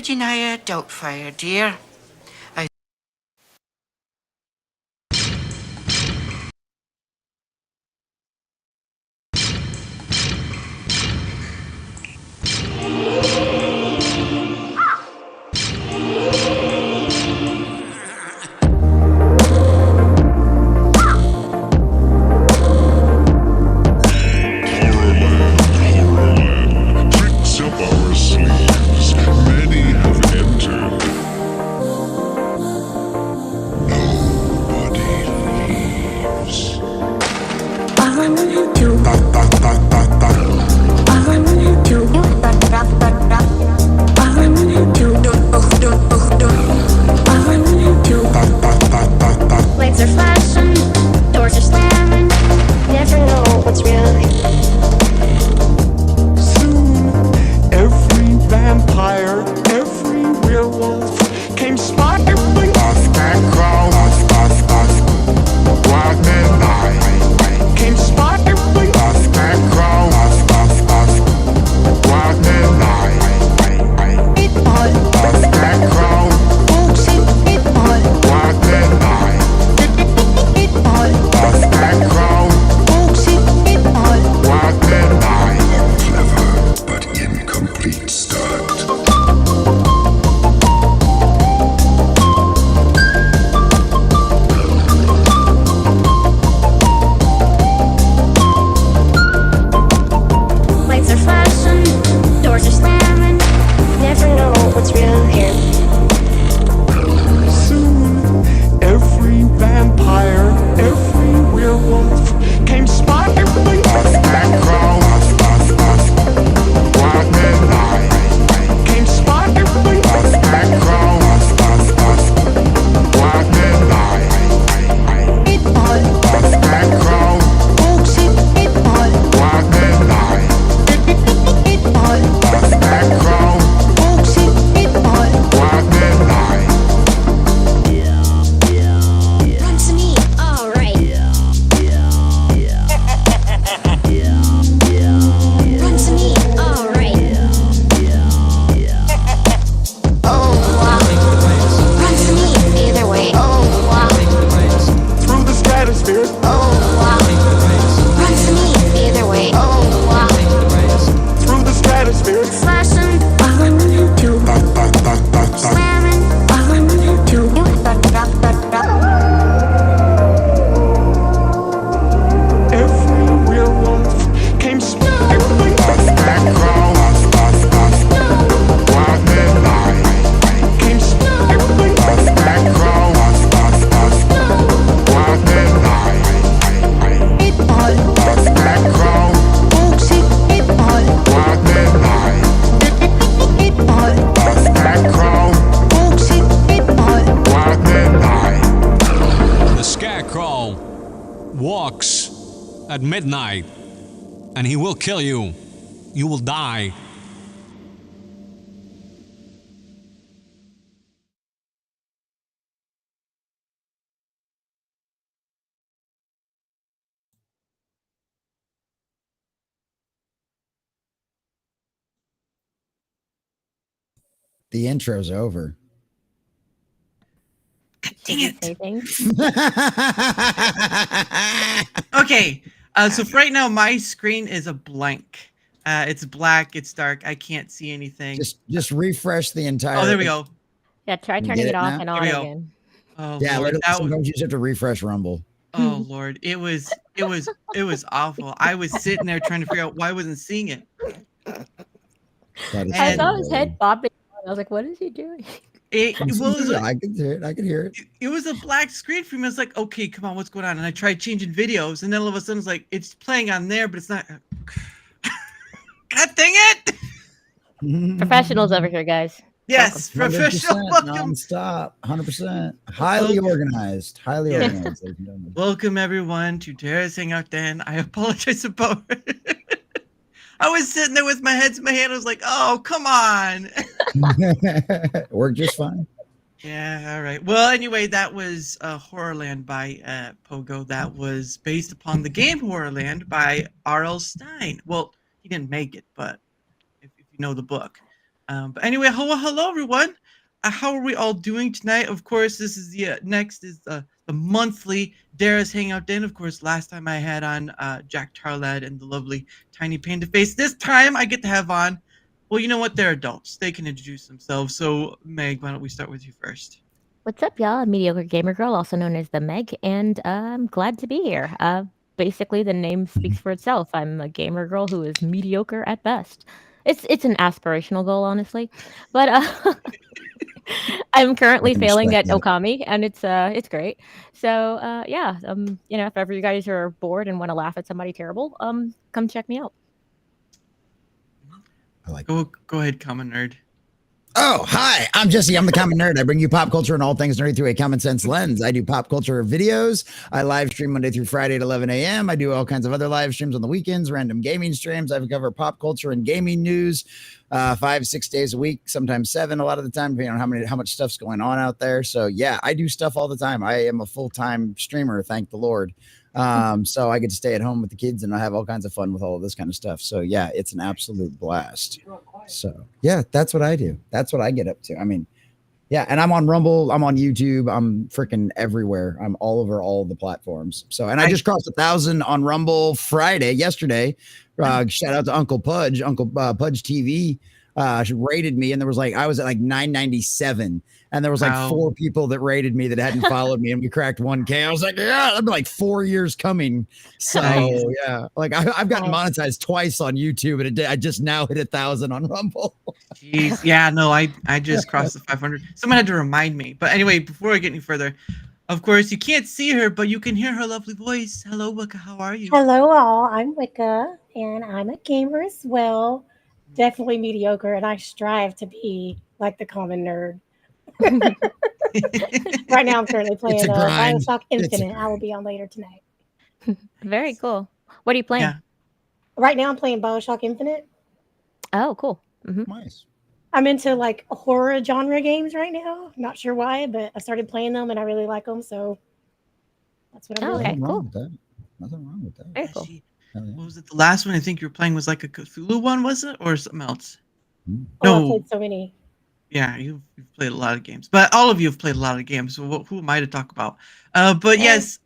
Virginia Doubtfire, dear. Walks at midnight, and he will kill you. You will die. The intro's over. Dang it. Okay, so for right now, my screen is a blank. It's black, it's dark, I can't see anything. Just refresh the entire... Oh, there we go. Yeah, try turning it off and on again. Oh, yeah, Lord, sometimes you just have to refresh Rumble. Oh, Lord, it was awful. I was sitting there trying to figure out why I wasn't seeing it. I saw his head bobbing. I was like, what is he doing? I can hear it. I can hear it. It was a black screen for me. I was like, okay, come on, what's going on? And I tried changing videos, and then all of a sudden it's like, it's playing on there, but it's not. God dang it! Professionals over here, guys. Yes, professional. Non-stop, 100%. Highly organized. Highly organized. Welcome, everyone, to Dara's Hangout Den. I apologize about it. I was sitting there with my head in my hand. I was like, oh, come on. Worked just fine. Yeah, all right. Well, anyway, that was Horrorland by Pogo. That was based upon the game Horrorland by R.L. Stine. Well, he didn't make it, but if you know the book. But anyway, hello everyone. How are we all doing tonight? Of course, this is the next is the monthly Dara's Hangout Den. Of course, last time I had on Jack Tarlad and the lovely Tiny Panda Face. This time I get to have on. Well, you know what? They're adults. They can introduce themselves. So, Meg, why don't we start with you first? What's up, y'all? I'm MediocreGamrGrl, also known as the Meg, and I'm glad to be here. Basically, the name speaks for itself. I'm a gamer girl who is mediocre at best. It's an aspirational goal, honestly, but I'm currently failing at Okami, and it's great. So yeah, if ever you guys are bored and want to laugh at somebody terrible, come check me out. I like. Go ahead, Common Nerd. Oh, hi, I'm Jesse. I'm the Common Nerd. I bring you pop culture and all things nerdy through a common sense lens. I do pop culture videos. I live stream Monday through Friday at 11 a.m. I do all kinds of other live streams on the weekends, random gaming streams. I cover pop culture and gaming news 5-6 days a week, sometimes 7 a lot of the time, depending on how much stuff's going on out there. So yeah, I do stuff all the time. I am a full-time streamer, thank the Lord. So I get to stay at home with the kids and I have all kinds of fun with all of this kind of stuff. So yeah, it's an absolute blast. So yeah, that's what I do. That's what I get up to. I mean, yeah, and I'm on Rumble, I'm on YouTube, I'm freaking everywhere. I'm all over all the platforms. So, and I just crossed 1,000 on Rumble yesterday. Shout out to Uncle Pudge TV. Rated me, and there was I was at 997, and there was 4 people that rated me that hadn't followed me, and we cracked 1K. I was like, yeah, that'd be 4 years coming. So yeah, I've gotten monetized twice on YouTube, and I just now hit 1,000 on Rumble. Jeez, yeah, no, I just crossed the 500. Someone had to remind me. But anyway, before I get any further, of course, you can't see her, but you can hear her lovely voice. Hello, Wycca. How are you? Hello, all. I'm Wycca, and I'm a gamer as well. Definitely mediocre, and I strive to be like the common nerd. Right now, I'm currently playing Bioshock Infinite. I will be on later tonight. Very cool. What are you playing? Yeah. Right now, I'm playing Bioshock Infinite. Oh, cool. Mm-hmm. Nice. I'm into horror genre games right now. Not sure why, but I started playing them, and I really like them. So that's what I'm doing. Okay, cool. Nothing wrong with that. Very cool. What was it? The last one I think you were playing was a Cthulhu one, was it, or something else? No, I played so many. Yeah, you've played a lot of games, but all of you have played a lot of games. So who am I to talk about? But yes,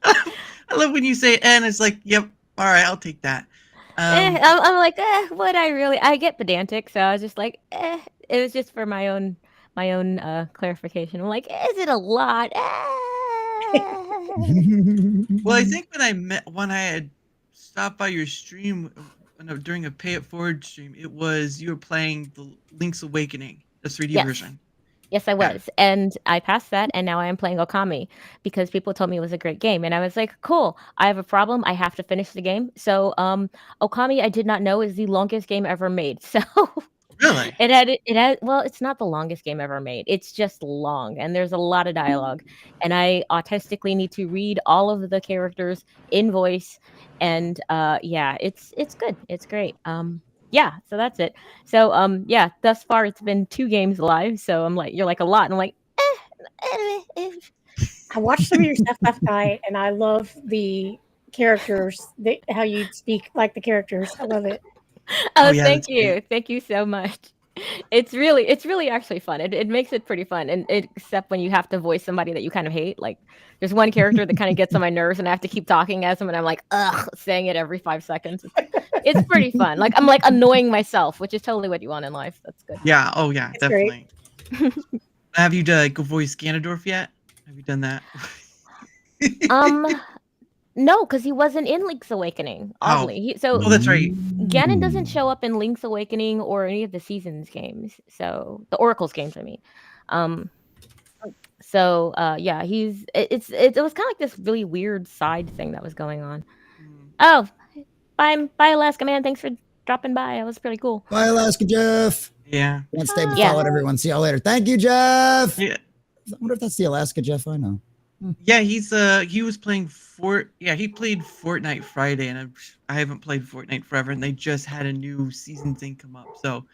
I love when you say "and." It's yep, all right, I'll take that. I'm what I get pedantic, so I was just it was just for my own clarification. I'm like, is it a lot? Well, I think when I had stopped by your stream during a Pay It Forward stream, you were playing the Link's Awakening, the 3D version. Yes, I was. And I passed that, and now I am playing Okami because people told me it was a great game. And I was like, cool, I have a problem. I have to finish the game. So Okami, I did not know, is the longest game ever made. So really? It had well, it's not the longest game ever made. It's just long, and there's a lot of dialogue. And I autistically need to read all of the characters in voice. And yeah, it's good. It's great. Yeah, so that's it. So yeah, thus far it's been 2 games live. So I'm you're a lot, and I'm like, I watched some of your stuff last night, and I love the characters, how you speak like the characters. I love it. Oh, yeah, thank you. Thank you so much. It's really actually fun. It makes it pretty fun, and except when you have to voice somebody that you kind of hate. There's one character that kind of gets on my nerves, and I have to keep talking as him, and I'm saying it every 5 seconds. It's pretty fun. I'm annoying myself, which is totally what you want in life. That's good. Yeah. Oh yeah, it's definitely. Have you done voice Ganondorf yet? Have you done that? No, because he wasn't in Link's Awakening. Oddly, oh, that's right. Ganon doesn't show up in Link's Awakening or any of the Seasons games. So the Oracle's games, I mean. So yeah, it was kind of this really weird side thing that was going on. Oh, bye Alaska man. Thanks for dropping by. It was pretty cool. Bye Alaska Jeff. Yeah. Can't stay but followed everyone. See y'all later. Thank you, Jeff. Yeah. I wonder if that's the Alaska Jeff I know. Yeah, he was playing he played Fortnite Friday, and I haven't played Fortnite forever, and they just had a new season thing come up. So,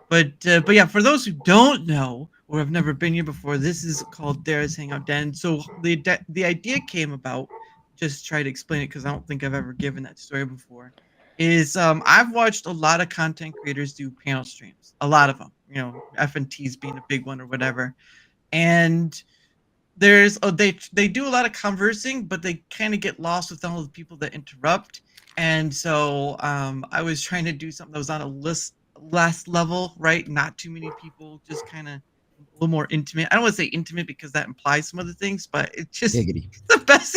but yeah, for those who don't know or have never been here before, this is called Dara's Hangout Den. So the idea came about, just try to explain it because I don't think I've ever given that story before. is I've watched a lot of content creators do panel streams, a lot of them, you know, F&T's being a big one or whatever. And there's they do a lot of conversing, but they kind of get lost with all the people that interrupt. And so I was trying to do something that was on a less level, right? Not too many people, just kind of a little more intimate. I don't want to say intimate because that implies some other things, but it's just the best.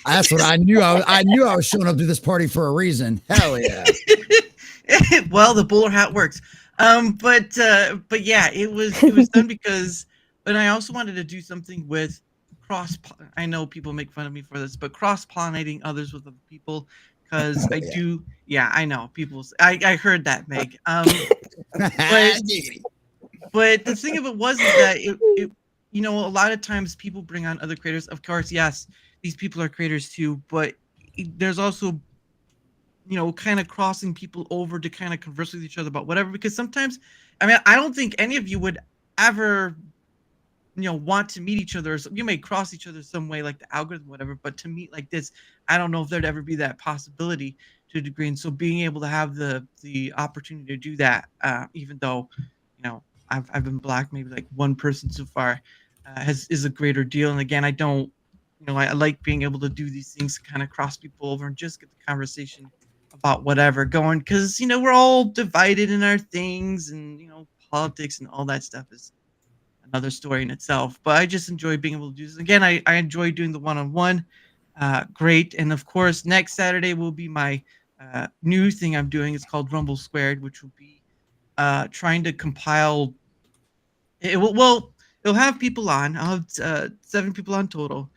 That's what I knew. I knew I was showing up to this party for a reason. Hell yeah. Well, the bowler hat works. But yeah, it was done because, and I also wanted to do something with I know people make fun of me for this, but cross-pollinating others with other people, because I do. Yeah, I know I heard that, Meg. But the thing of it was is that it you know, a lot of times people bring on other creators. Of course, yes, these people are creators too, but there's also, you know, kind of crossing people over to kind of converse with each other about whatever, because sometimes, I mean, I don't think any of you would ever, you know, want to meet each other. You may cross each other some way, like the algorithm, whatever, but to meet like this, I don't know if there'd ever be that possibility to a degree. And so being able to have the opportunity to do that, even though, you know, I've been blocked maybe like one person so far, is a greater deal. And again, I don't, you know, I like being able to do these things to kind of cross people over and just get the conversation about whatever going, because, you know, we're all divided in our things, and, you know, politics and all that stuff is another story in itself. But I just enjoy being able to do this. Again, I enjoy doing the one-on-one. Great. And of course, next Saturday will be my new thing I'm doing. It's called Rumble Squared, which will be trying to compile. It'll have people on. I'll have 7 people on total,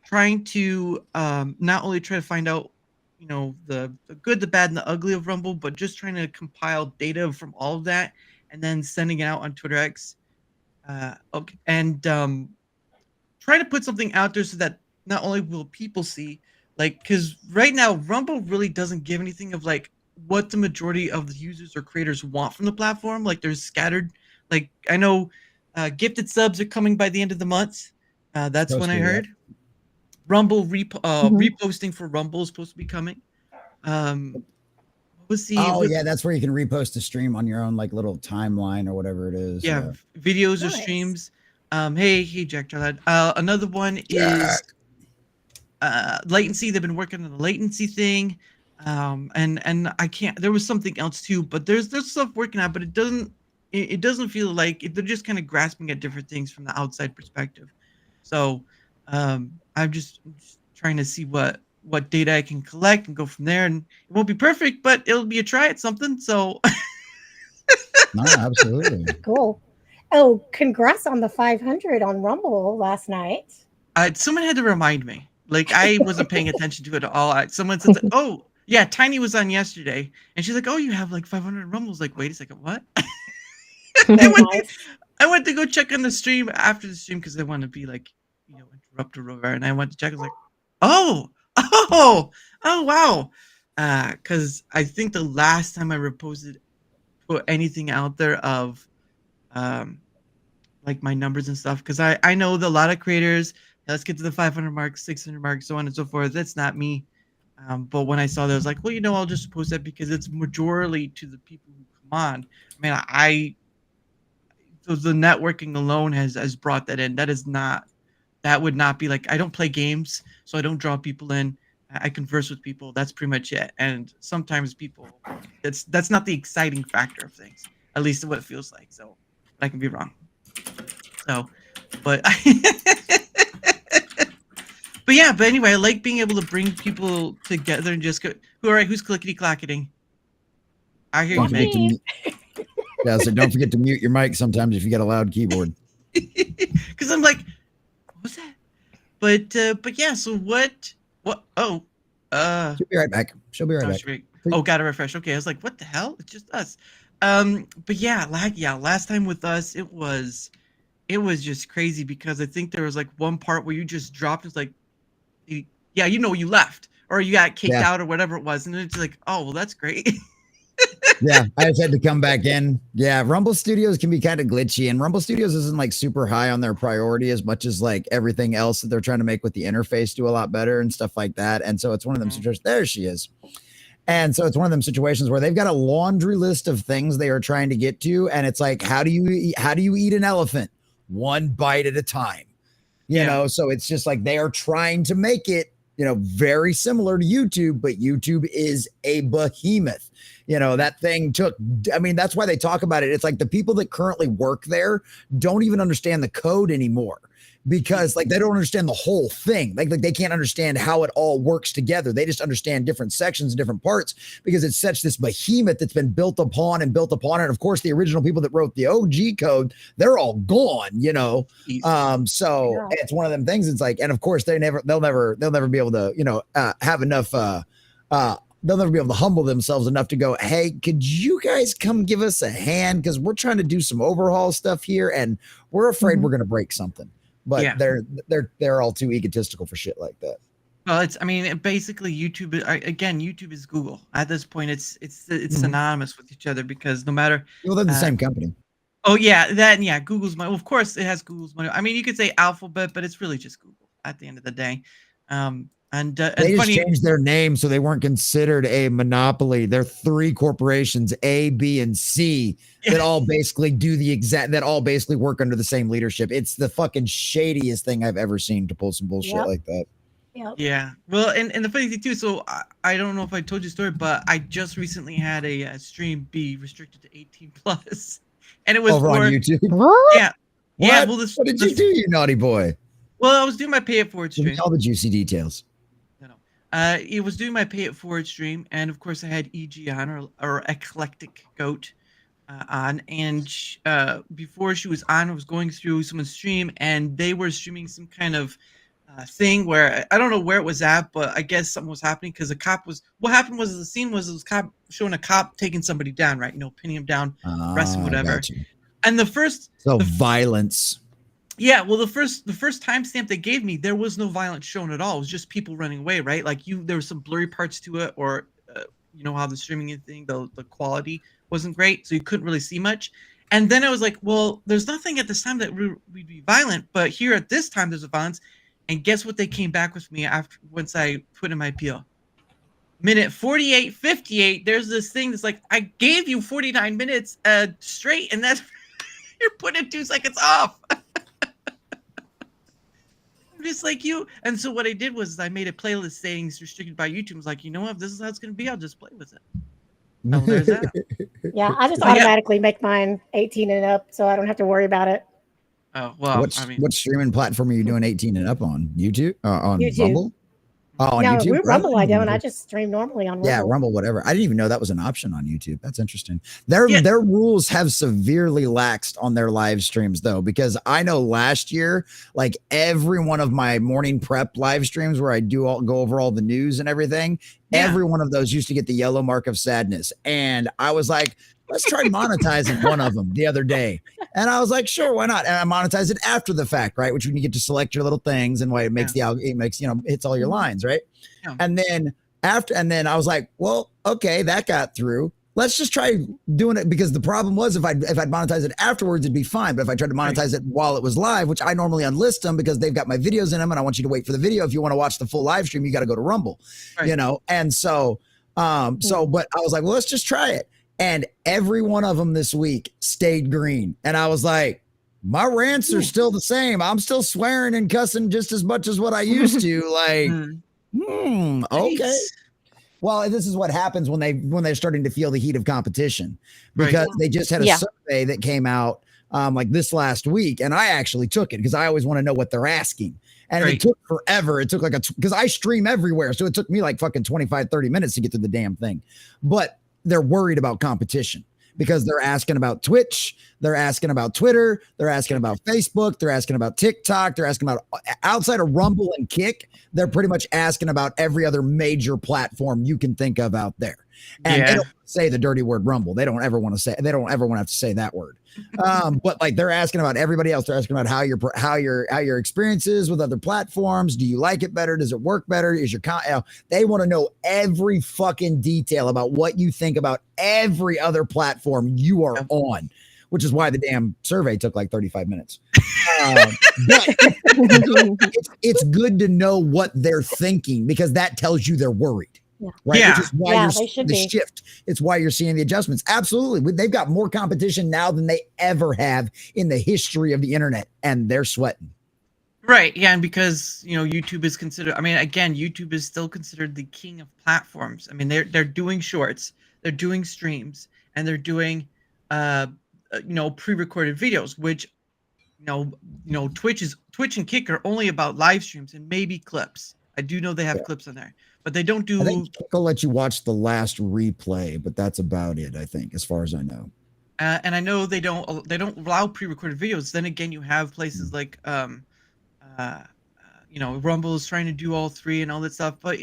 trying to not only try to find out, you know, the good, the bad, and the ugly of Rumble, but just trying to compile data from all of that and then sending it out on Twitter X. Okay, and try to put something out there so that not only will people see, like, because right now Rumble really doesn't give anything of like what the majority of the users or creators want from the platform. Like, there's scattered, like, I know gifted subs are coming by the end of the month. That's when I heard. Rumble reposting for Rumble is supposed to be coming. Yeah, that's where you can repost a stream on your own like little timeline or whatever it is. Yeah, videos or streams. Hey Jack Charlotte. Another one is latency. They've been working on the latency thing. And I can't, there was something else too, but there's stuff working out, but it doesn't feel like they're just kind of grasping at different things from the outside perspective. So I'm just trying to see what data I can collect and go from there. And it won't be perfect, but it'll be a try at something. So no, absolutely. Cool. Oh, congrats on the 500 on Rumble last night. Someone had to remind me. Like, I wasn't paying attention to it at all. Someone said, oh, yeah, Tiny was on yesterday. And she's like, oh, you have like 500 Rumbles. Like, wait a second, what? I went to go check on the stream after the stream because I want to be like, you know, interrupt or whatever. And I went to check. I was like, oh, wow. Because I think the last time I put anything out there of like my numbers and stuff, because I know that a lot of creators, let's get to the 500 mark, 600 mark, so on and so forth. That's not me. But when I saw that, I was like, well, you know, I'll just post that because it's majority to the people who come on. I mean, so the networking alone has brought that in. That would not be like, I don't play games, so I don't draw people in. I converse with people. That's pretty much it. And sometimes people, that's not the exciting factor of things, at least what it feels like. So I can be wrong. So, but but anyway, I like being able to bring people together and just go, who's clickety clacking? I hear you, Meg. Yeah, so don't forget to mute your mic sometimes if you get a loud keyboard. Because I'm like, what was that? But yeah, so what? Oh, she'll be right back. She'll be right back. Oh, gotta refresh. Okay, I was like, what the hell? It's just us. But yeah, last time with us, it was just crazy because I think there was like one part where you just dropped. It's like, yeah, you know, you left or you got kicked out or whatever it was, and it's like, oh, well, that's great. Yeah, I just had to come back in. Yeah, Rumble Studios can be kind of glitchy, and Rumble Studios isn't like super high on their priority as much as like everything else that they're trying to make with the interface do a lot better and stuff like that. And so it's one of them suggestions. There she is. And so it's one of them situations where they've got a laundry list of things they are trying to get to. And it's like, how do you eat an elephant? One bite at a time, you know? So it's just like, they are trying to make it, very similar to YouTube, but YouTube is a behemoth. That thing that's why they talk about it. It's like the people that currently work there don't even understand the code anymore, because like they don't understand the whole thing. Like they can't understand how it all works together. They just understand different sections, different parts, because it's such this behemoth that's been built upon. And of course, the original people that wrote the OG code, they're all gone, So it's one of them things. It's like, and of course they'll never be able to, have enough, they'll never be able to humble themselves enough to go, hey, could you guys come give us a hand? Because we're trying to do some overhaul stuff here and we're afraid we're going to break something. But they're all too egotistical for shit like that. Well, basically YouTube. Again, YouTube is Google at this point. It's synonymous with each other, because no matter. Well, they're the same company. Oh yeah, Google's money. Well, of course, it has Google's money. I mean, you could say Alphabet, but it's really just Google at the end of the day. They just changed their name so they weren't considered a monopoly. They're 3 corporations, A, B, and C, that all basically that all basically work under the same leadership. It's the fucking shadiest thing I've ever seen to pull some bullshit like that. Yep. Yeah. Well, and the funny thing too, so I don't know if I told you a story, but I just recently had a stream be restricted to 18 plus, and it was over on YouTube. What? Yeah. What? Yeah. Well, what did you do, you naughty boy? Well, I was doing my pay it forward stream. Give me all the juicy details. It was doing my pay it forward stream, and of course I had EG on, or Eclectic Goat on, and before she was on, I was going through someone's stream, and they were streaming some kind of thing where I don't know where it was at, but I guess something was happening, because what happened was the scene was, it was cop showing a cop taking somebody down, right? Pinning him down, arresting, whatever. And the violence. Yeah, well, the first timestamp they gave me, there was no violence shown at all. It was just people running away, right? Like there were some blurry parts to it, or how the streaming thing, the quality wasn't great, so you couldn't really see much. And then I was like, well, there's nothing at this time that would be violent, but here at this time there's a violence. And guess what they came back with me once I put in my appeal? Minute 48:58. There's this thing that's like, I gave you 49 minutes straight, and that's you're putting 2 seconds off. Just like you. And so what I did was I made a playlist saying it's restricted by YouTube. I was like, you know what, if this is how it's going to be, I'll just play with it. Oh, there's that. Yeah, I just automatically make mine 18 and up, so I don't have to worry about it. Oh, well, what streaming platform are you doing 18 and up on? YouTube? On YouTube. Rumble? Oh, on No, YouTube? Rumble I don't. I just stream normally on Rumble. Yeah, Rumble, whatever. I didn't even know that was an option on YouTube. That's interesting. Their rules have severely laxed on their live streams, though, because I know last year, like every one of my morning prep live streams where I go over all the news and everything, every one of those used to get the yellow mark of sadness. And I was like, let's try monetizing one of them the other day. And I was like, sure, why not? And I monetize it after the fact, right? Which when you get to select your little things and why it makes hits all your lines, right? Yeah. And then I was like, well, okay, that got through. Let's just try doing it, because the problem was if I'd monetize it afterwards, it'd be fine. But if I tried to monetize it while it was live, which I normally unlist them because they've got my videos in them, and I want you to wait for the video. If you want to watch the full live stream, you got to go to Rumble, And so, but I was like, well, let's just try it. And every one of them this week stayed green. And I was like, my rants are still the same. I'm still swearing and cussing just as much as what I used to. Like, okay. Well, this is what happens when they're starting to feel the heat of competition, because they just had a survey that came out like this last week, and I actually took it because I always want to know what they're asking. And it took forever. It took because I stream everywhere. So it took me like fucking 25, 30 minutes to get through the damn thing. But they're worried about competition because they're asking about Twitch, they're asking about Twitter, they're asking about Facebook, they're asking about TikTok, they're asking about outside of Rumble and Kick, they're pretty much asking about every other major platform you can think of out there. And they don't say the dirty word Rumble. They don't ever want to have to say that word. But like they're asking about everybody else. They're asking about how your experience is with other platforms. Do you like it better? Does it work better? Is your they want to know every fucking detail about what you think about every other platform you are on, which is why the damn survey took like 35 minutes. But it's good to know what they're thinking, because that tells you they're worried. right? Yeah. Which is why Yeah, you're they seeing should the be. shift. It's why you're seeing the adjustments. Absolutely. They've got more competition now than they ever have in the history of the internet, and they're sweating. Right. Yeah, and because YouTube is considered. I mean, again, YouTube is still considered the king of platforms. I mean, they're doing shorts, they're doing streams, and they're doing, pre-recorded videos. Which, Twitch and Kick are only about live streams and maybe clips. I do know they have Yeah. clips on there, but they don't I do. think they'll let you watch the last replay, but that's about it, I think, as far as I know. And I know they don't allow pre-recorded videos. Then again, you have places like Rumble is trying to do all three and all that stuff. But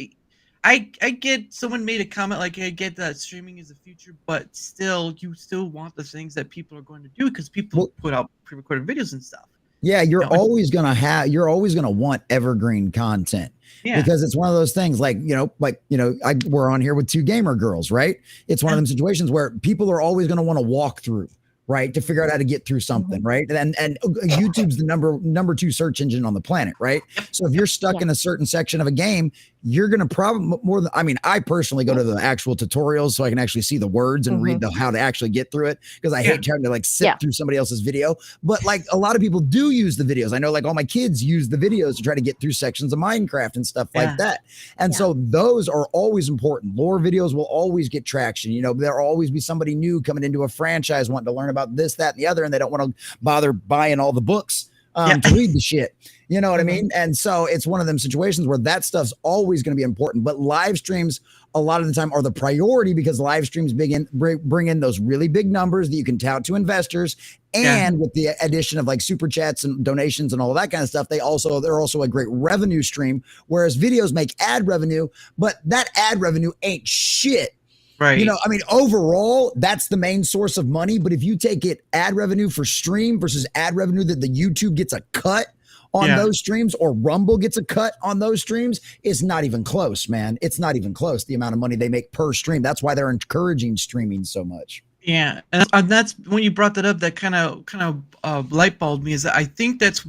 I get, someone made a comment like, I get that streaming is the future, but still you still want the things that people are going to do because people put out pre-recorded videos and stuff. Yeah, you're always gonna want evergreen content. Yeah. Because it's one of those things we're on here with two gamer girls, right? It's one of them situations where people are always going to want to walk through, right? To figure out how to get through something, right? And YouTube's the number 2 search engine on the planet, right? So if you're stuck in a certain section of a game, you're going to probably I personally go to the actual tutorials so I can actually see the words and read how to actually get through it, because I hate trying to sit through somebody else's video. But a lot of people do use the videos. I know all my kids use the videos to try to get through sections of Minecraft and stuff like that. And so those are always important. Lore videos will always get traction. There'll always be somebody new coming into a franchise wanting to learn about this, that, and the other, and they don't want to bother buying all the books to read the shit. You know what I mean? And so it's one of them situations where that stuff's always going to be important. But live streams, a lot of the time, are the priority because live streams bring in those really big numbers that you can tout to investors. And with the addition of super chats and donations and all that kind of stuff, they're also a great revenue stream. Whereas videos make ad revenue, but that ad revenue ain't shit. Right. Overall, that's the main source of money. But if you take it ad revenue for stream versus ad revenue that the YouTube gets a cut on those streams, or Rumble gets a cut on those streams, it's not even close, man. It's not even close, the amount of money they make per stream. That's why they're encouraging streaming so much. Yeah, and that's when you brought that up. That kind of light bulbed me. Is that I think that's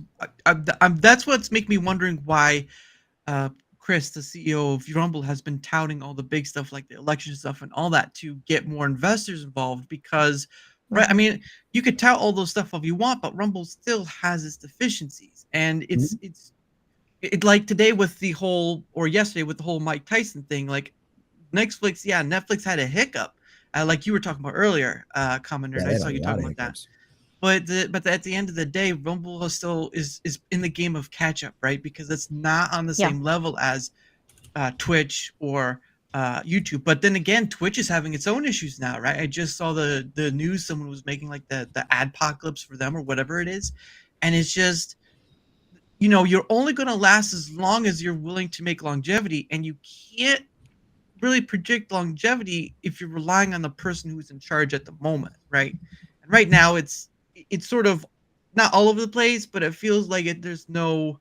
what's making me wondering why Chris, the CEO of Rumble, has been touting all the big stuff like the election stuff and all that to get more investors involved. Because, right, I mean, you could tout all those stuff if you want, but Rumble still has its deficiencies, and it's like today with the whole, or yesterday with the whole Mike Tyson thing. Like Netflix had a hiccup. Like you were talking about earlier, CommonNerd. I saw you talking about that. But at the end of the day, Rumble still is in the game of catch up, right? Because it's not on the same level as Twitch or YouTube. But then again, Twitch is having its own issues now, right? I just saw the news. Someone was making the adpocalypse for them or whatever it is, and it's just, you're only going to last as long as you're willing to make longevity, and you can't really predict longevity if you're relying on the person who's in charge at the moment, right? And right now it's sort of not all over the place, but it feels like there's no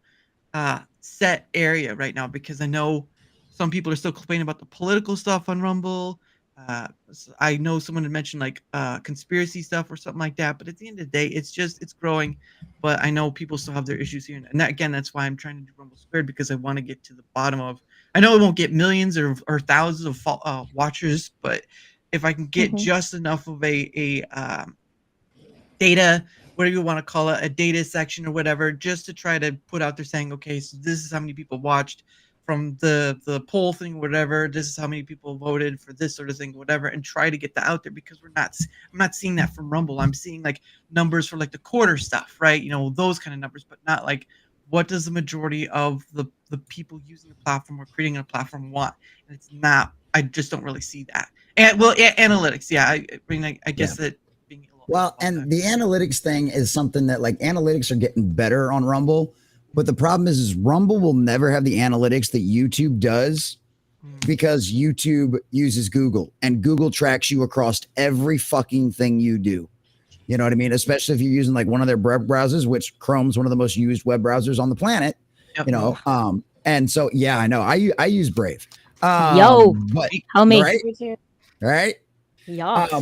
set area right now, because I know some people are still complaining about the political stuff on Rumble. I know someone had mentioned conspiracy stuff or something like that, but at the end of the day, it's growing. But I know people still have their issues here, and that's why I'm trying to do Rumble Squared, because I want to get to the bottom of. I know it won't get millions or thousands of watchers, but if I can get just enough of a data, whatever you want to call it, a data section or whatever, just to try to put out there saying, okay, so this is how many people watched from the poll thing, whatever. This is how many people voted for this sort of thing, whatever, and try to get that out there, because I'm not seeing that from Rumble. I'm seeing numbers for the quarter stuff, right? Those kind of numbers, but not what does the majority of the people using a platform or creating a platform want? And it's not. I just don't really see that. And analytics. Yeah, I guess that. And the analytics thing is something that analytics are getting better on Rumble, but the problem is Rumble will never have the analytics that YouTube does, because YouTube uses Google, and Google tracks you across every fucking thing you do. You know what I mean? Especially if you're using one of their web browsers, which Chrome's one of the most used web browsers on the planet. Yep. And so I know I use Brave. But, homie, right? Yes.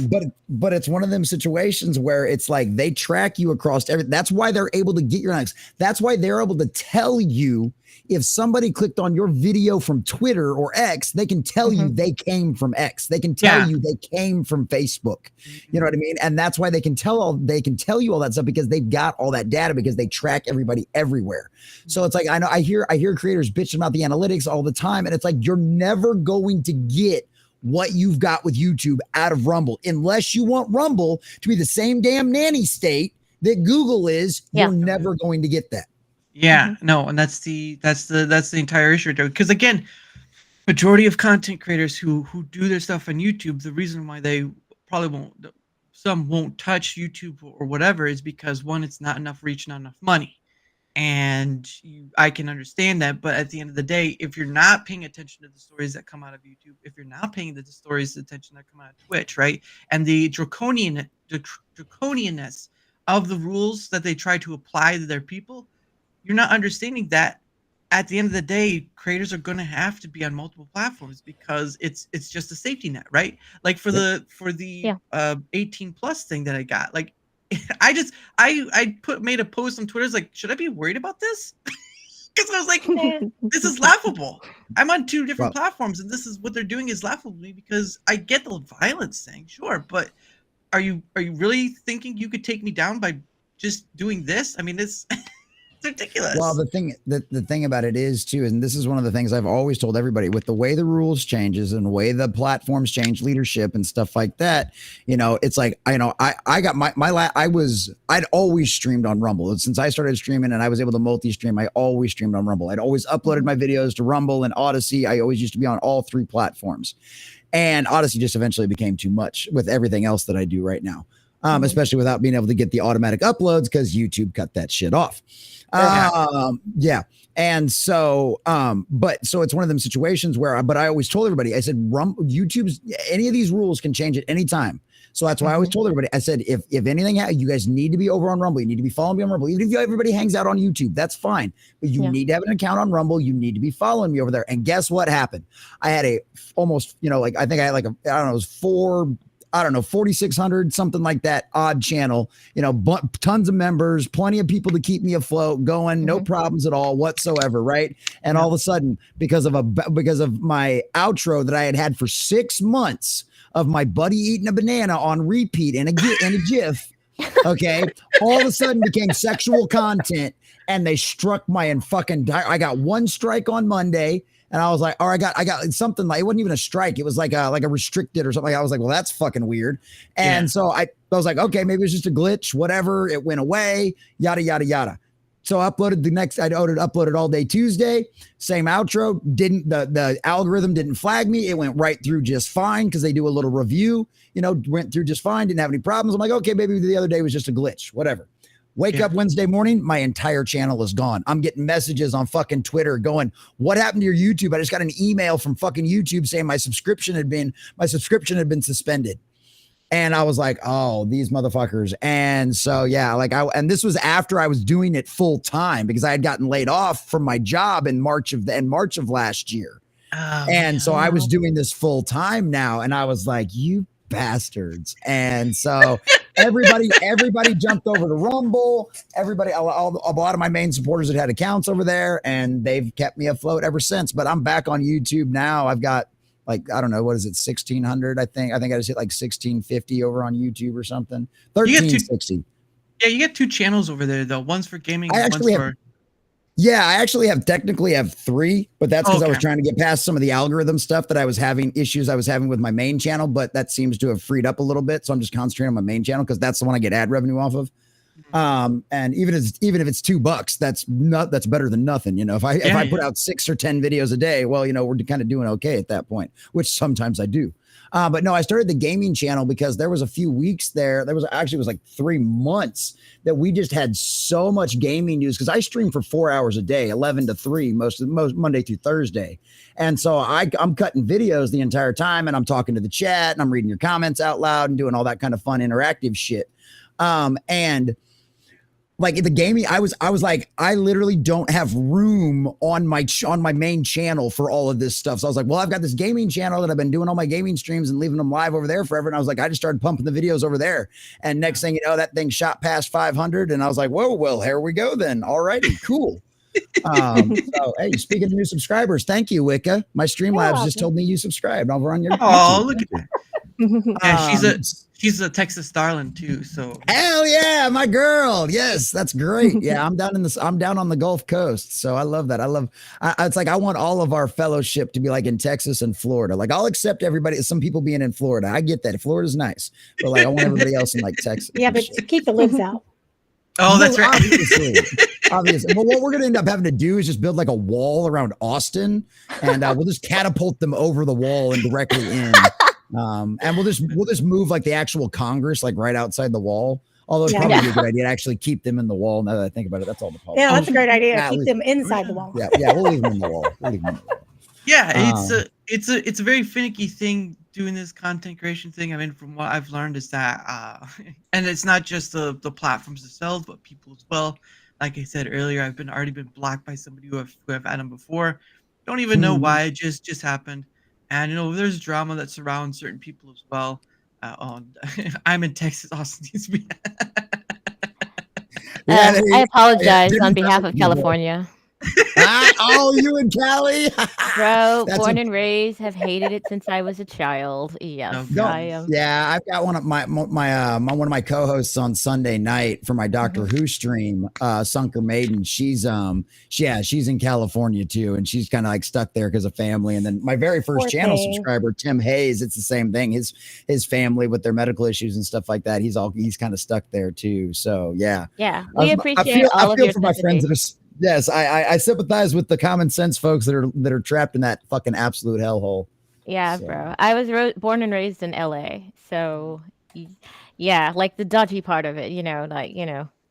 But it's one of them situations where it's like they track you across everything. That's why they're able to get your likes. That's why they're able to tell you if somebody clicked on your video from Twitter or X, they can tell you they came from X. They can tell you they came from Facebook. You know what I mean? And that's why they can tell you all that stuff, because they've got all that data, because they track everybody everywhere. So it's like, I hear creators bitching about the analytics all the time, and it's like, you're never going to get what you've got with YouTube out of Rumble unless you want Rumble to be the same damn nanny state that Google is. You're never going to get that. Yeah, no, and that's the entire issue, because again, majority of content creators who do their stuff on YouTube, the reason why they probably won't touch YouTube or whatever is because, one, it's not enough reach, not enough money. And I can understand that, but at the end of the day, if you're not paying attention to the stories that come out of YouTube, if you're not paying the stories attention that come out of Twitch, right, and the draconianness of the rules that they try to apply to their people, you're not understanding that at the end of the day, creators are going to have to be on multiple platforms, because it's just a safety net, right? Like for the 18 plus thing that I got, like I made a post on Twitter, like, should I be worried about this? Because I was like, this is laughable. I'm on 2 different platforms, and this is what they're doing is laughable to me, because I get the violence thing, sure, but are you really thinking you could take me down by just doing this? I mean, it's ridiculous. Well, the thing about it is too, and this is one of the things I've always told everybody, with the way the rules changes and the way the platforms change leadership and stuff like that, it's like, I'd always streamed on Rumble. Since I started streaming and I was able to multi-stream, I always streamed on Rumble. I'd always uploaded my videos to Rumble and Odyssey. I always used to be on all 3 platforms, and Odyssey just eventually became too much with everything else that I do right now. Especially without being able to get the automatic uploads, because YouTube cut that shit off. And so, so it's one of them situations where, but I always told everybody, I said, YouTube's, any of these rules can change at any time. So that's why I always told everybody, I said, if anything, you guys need to be over on Rumble. You need to be following me on Rumble. Even if everybody hangs out on YouTube, that's fine. But you need to have an account on Rumble. You need to be following me over there. And guess what happened? I had almost, I think I had it was 4,600, something like that, odd channel, tons of members, plenty of people to keep me afloat going, no problems at all whatsoever. Right. And all of a sudden, because of my outro that I had for 6 months of my buddy eating a banana on repeat in a GIF, okay, all of a sudden became sexual content, and they struck my I got 1 strike on Monday. And I was like, I got something like, it wasn't even a strike. It was like a restricted or something. I was like, well, that's fucking weird. And so I was like, okay, maybe it's just a glitch, whatever. It went away, yada, yada, yada. So I uploaded all day Tuesday, same outro. The algorithm didn't flag me. It went right through just fine, because they do a little review, went through just fine. Didn't have any problems. I'm like, okay, maybe the other day was just a glitch, whatever. Wake up Wednesday morning, my entire channel is gone. I'm getting messages on fucking Twitter going, what happened to your YouTube? I just got an email from fucking YouTube saying my subscription had been suspended. And I was like, oh, these motherfuckers. And so, and this was after I was doing it full time, because I had gotten laid off from my job in March of last year. So I was doing this full time now. And I was like, you bastards. And so everybody jumped over to Rumble. A lot of my main supporters had accounts over there, and they've kept me afloat ever since. But I'm back on YouTube now. I've got, I don't know, what is it, 1,600? I think I just hit 1,650 over on YouTube or something. 1,360. You get 2 channels over there though. One's for gaming. I actually technically have 3, but that's because I was trying to get past some of the algorithm stuff that I was having with my main channel, but that seems to have freed up a little bit. So I'm just concentrating on my main channel, because that's the one I get ad revenue off of. And even if it's $2, that's better than nothing. If I put out 6 or 10 videos a day, well, we're kind of doing okay at that point, which sometimes I do. But no, I started the gaming channel because there was a few weeks there. It was like 3 months that we just had so much gaming news, because I stream for 4 hours a day, 11 to 3, most Monday through Thursday. And so I'm cutting videos the entire time, and I'm talking to the chat, and I'm reading your comments out loud and doing all that kind of fun interactive shit. And like the gaming, I was like, I literally don't have room on my main channel for all of this stuff. So I was like, well, I've got this gaming channel that I've been doing all my gaming streams and leaving them live over there forever. And I was like, I just started pumping the videos over there. And next thing you know, that thing shot past 500. And I was like, whoa, well, here we go then. Alrighty, cool. So hey, speaking of new subscribers, thank you, Wycca. My Streamlabs just told me you subscribed over on your Oh, look at that. Yeah, Um, she's a Texas darling too. So hell yeah, my girl. Yes, that's great. Yeah, I'm down on the Gulf Coast, so I love that. It's like I want all of our fellowship to be like in Texas and Florida. Like I'll accept everybody. Some people being in Florida, I get that. Florida's nice, but like I want everybody else in like Texas. Yeah, but to keep the libs out. oh, that's right. Obviously. But what we're going to end up having to do is just build like a wall around Austin, and we'll just catapult them over the wall and directly in. And we'll just move like the actual Congress like right outside the wall. Although it's probably a good idea to actually keep them in the wall. Now that I think about it, that's all the politics. Yeah, that's a great idea. Keep them inside the wall. Yeah, we'll leave them in the wall. Yeah, it's a very finicky thing doing this content creation thing. I mean, from what I've learned is that, and it's not just the platforms themselves, but people as well. Like I said earlier, I've already been blocked by somebody who have had them before. Don't even know why. It just happened. And there's drama that surrounds certain people as well. I'm in Texas. Austin needs to be. I apologize on behalf of California. Oh, you in Cali? Bro, born and raised, have hated it since I was a child. Yes, I am. Yeah, I've got one of one of my co-hosts on Sunday night for my Doctor Who stream, Sunker Maiden. She's in California too, and she's kind of like stuck there because of family. And then my very first channel subscriber, Tim Hayes, it's the same thing. His family with their medical issues and stuff like that. He's kind of stuck there too. So yeah, we appreciate all of your my friends that are. Yes, I sympathize with the common sense folks that are trapped in that fucking absolute hellhole. Yeah, so. Bro. I was born and raised in LA, so yeah, like the dodgy part of it,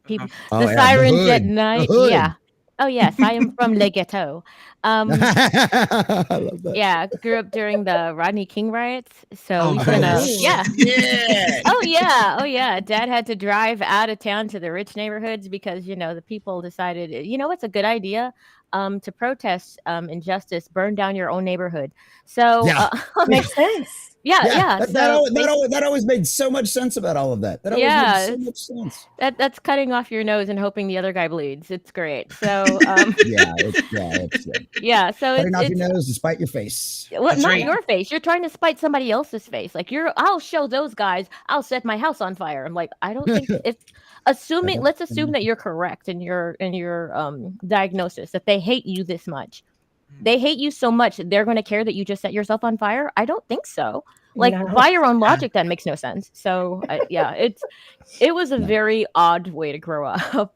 people, the sirens at night. Yeah. Oh yes, I am from Le Ghetto. I love that. Yeah, grew up during the Rodney King riots. So yeah. Oh yeah. Dad had to drive out of town to the rich neighborhoods because the people decided, it's a good idea to protest injustice, burn down your own neighborhood. So makes sense. Yeah. That always made so much sense about all of that. That always made so much sense. That's cutting off your nose and hoping the other guy bleeds. It's great. So So cutting off your nose to spite your face. Well, not your face. You're trying to spite somebody else's face. Like I'll show those guys. I'll set my house on fire. I'm like, I don't think let's assume that you're correct in your diagnosis, that they hate you this much. They hate you so much they're going to care that you just set yourself on fire. I don't think so. Like by your own logic, that makes no sense. So it was a very odd way to grow up.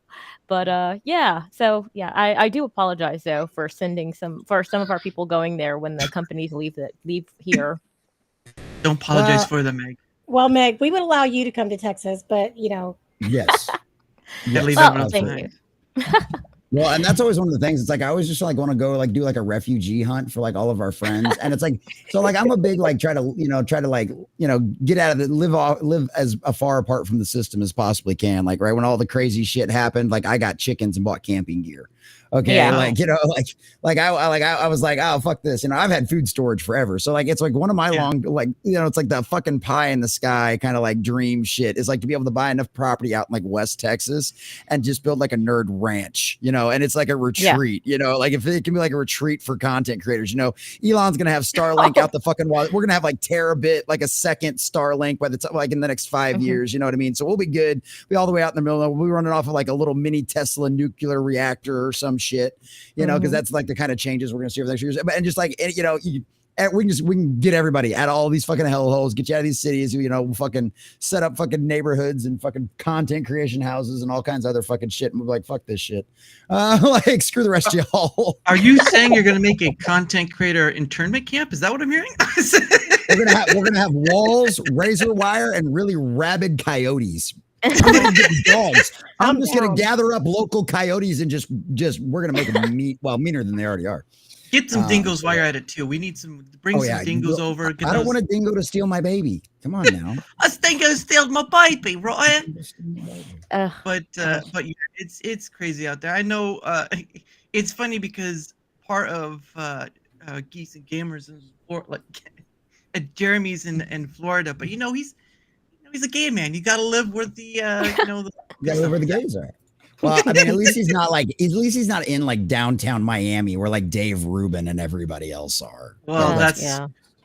But I do apologize though for some of our people going there when the companies leave here. Don't apologize for them, Meg. Well, Meg, we would allow you to come to Texas, but Yes. Thank you. Well, and that's always one of the things. It's like I always just like want to go like do like a refugee hunt for like all of our friends, and it's like so like I'm a big like try to get out of it, live as far apart from the system as possibly can. Like right when all the crazy shit happened, like I got chickens and bought camping gear. Okay, I was like, oh fuck this, I've had food storage forever, so like it's like one of my long it's like the fucking pie in the sky kind of like dream shit is like to be able to buy enough property out in like West Texas and just build like a nerd ranch, and it's like a retreat, like if it can be like a retreat for content creators, Elon's gonna have Starlink out the fucking wall. We're gonna have like terabit, like a second Starlink by the time like in the next 5 years, you know what I mean? So we'll be good. Be all the way out in the middle. We'll be running off of like a little mini Tesla nuclear reactor or some shit, because that's like the kind of changes we're gonna see over the next years. And just like we can get everybody out of all these fucking hellholes, get you out of these cities, fucking set up fucking neighborhoods and fucking content creation houses and all kinds of other fucking shit. And we're like, fuck this shit. Like screw the rest of y'all. Are you saying you're gonna make a content creator internment camp? Is that what I'm hearing? we're gonna have walls, razor wire, and really rabid coyotes. I'm gonna get dogs. I'm just gonna gather up local coyotes and just we're gonna make them meaner than they already are. Get some dingoes while you're at it too. We need bring some dingoes over. I don't want a dingo to steal my baby. Come on now. A dingo steal my baby, right? But yeah, it's crazy out there. I know. It's funny because part of Geese and Gamers is like Jeremy's in Florida, but he's a gay man. You got to live where the you got to live where the gays are. Well, I mean, at least he's not in like downtown Miami where like Dave Rubin and everybody else are. Well,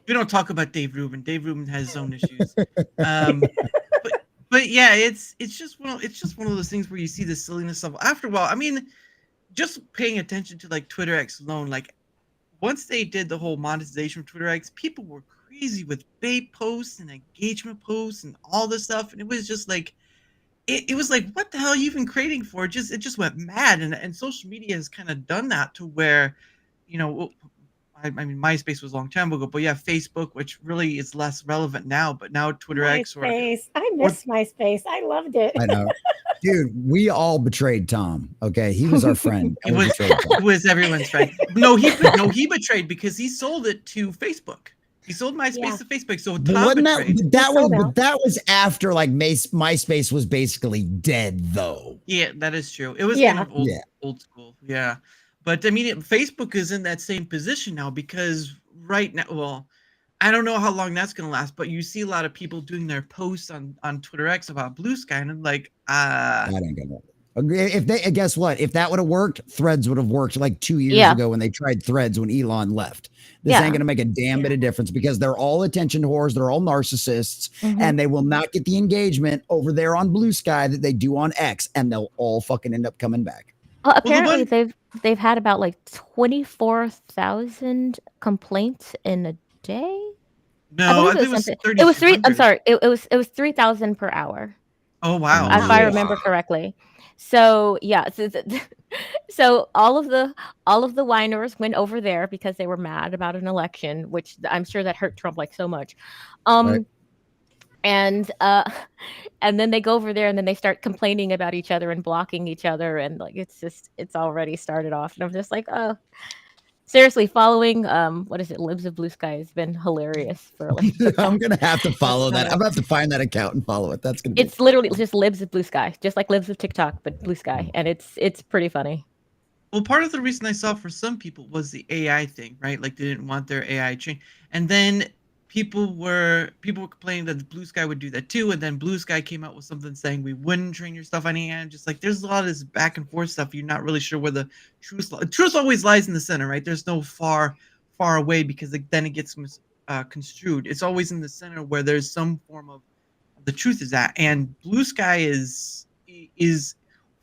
we don't talk about Dave Rubin. Dave Rubin has his own issues. But yeah, it's just one of those things where you see the silliness of after a while. I mean, just paying attention to like Twitter X alone, like once they did the whole monetization of Twitter X, people were crazy with bait posts and engagement posts and all this stuff, and it was just like. It was like, what the hell are you even creating for? It just went mad, and social media has kind of done that to where, I mean, MySpace was a long time ago, but yeah, Facebook, which really is less relevant now, but now Twitter X or I miss MySpace. I loved it. I know, dude. We all betrayed Tom. Okay, he was our friend. He was everyone's friend. No, he betrayed because he sold it to Facebook. He sold MySpace to Facebook, so that was after like MySpace was basically dead, though. Yeah, that is true. It was kind of old school. Yeah, but I mean, Facebook is in that same position now because right now, well, I don't know how long that's gonna last, but you see a lot of people doing their posts on Twitter X about Blue Sky, and I'm like, that ain't gonna. Guess what? If that would have worked, Threads would have worked like 2 years ago when they tried Threads when Elon left. This ain't gonna make a damn bit of difference because they're all attention whores, they're all narcissists, and they will not get the engagement over there on Blue Sky that they do on X, and they'll all fucking end up coming back. Well, apparently they've had about like 24,000 complaints in a day. No, I think it was 30. It was three. I'm sorry. It was 3,000 per hour. Oh wow! If I remember correctly. So yeah, so all of the whiners went over there because they were mad about an election, which I'm sure that hurt Trump like so much. Right. And then they go over there and then they start complaining about each other and blocking each other, and like it's already started off, and I'm just like, oh. Seriously, following what is it? Libs of Blue Sky has been hilarious for like. I'm gonna have to follow that. I'm gonna have to find that account and follow it. That's gonna. It's literally just Libs of Blue Sky, just like Libs of TikTok, but Blue Sky, and it's pretty funny. Well, part of the reason I saw for some people was the AI thing, right? Like they didn't want their AI trained, and then people were complaining that the Blue Sky would do that too, and then Blue Sky came out with something saying we wouldn't train your stuff on AI. Just like there's a lot of this back and forth stuff. You're not really sure where the truth always lies in the center, right? There's no far away because then it gets construed. It's always in the center where there's some form of the truth is at. And Blue Sky is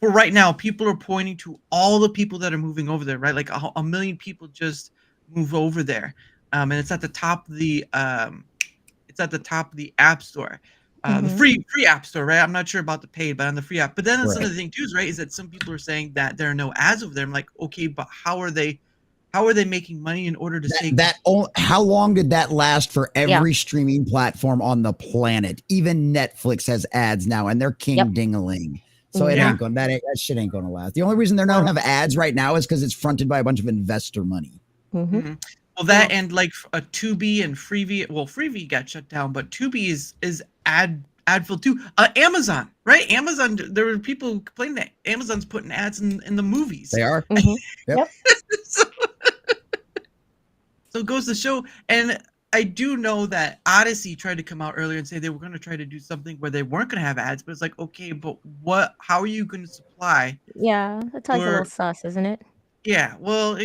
for right now. People are pointing to all the people that are moving over there, right? Like a million people just move over there. And it's at the top of the App Store, the free App Store, right? I'm not sure about the paid, but on the free app. But then that's another thing too, is right? Is that some people are saying that there are no ads over there. I'm like, okay, but how are they making money in order to say that? How long did that last for every streaming platform on the planet? Even Netflix has ads now, and they're king ding-a-ling. So it ain't going. That shit ain't going to last. The only reason they don't have ads right now is because it's fronted by a bunch of investor money. Well, that and like a Tubi and Freevee. Well, Freevee got shut down, but Tubi is ad filled too. Amazon, right? Amazon. There were people complaining that Amazon's putting ads in the movies. They are. Yep. So it goes to show, and I do know that Odyssey tried to come out earlier and say they were going to try to do something where they weren't going to have ads, but it's like, okay, but what? How are you going to supply? Yeah, that's like a little sus, isn't it? Yeah. Well.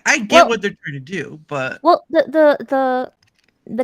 I get what they're trying to do, but the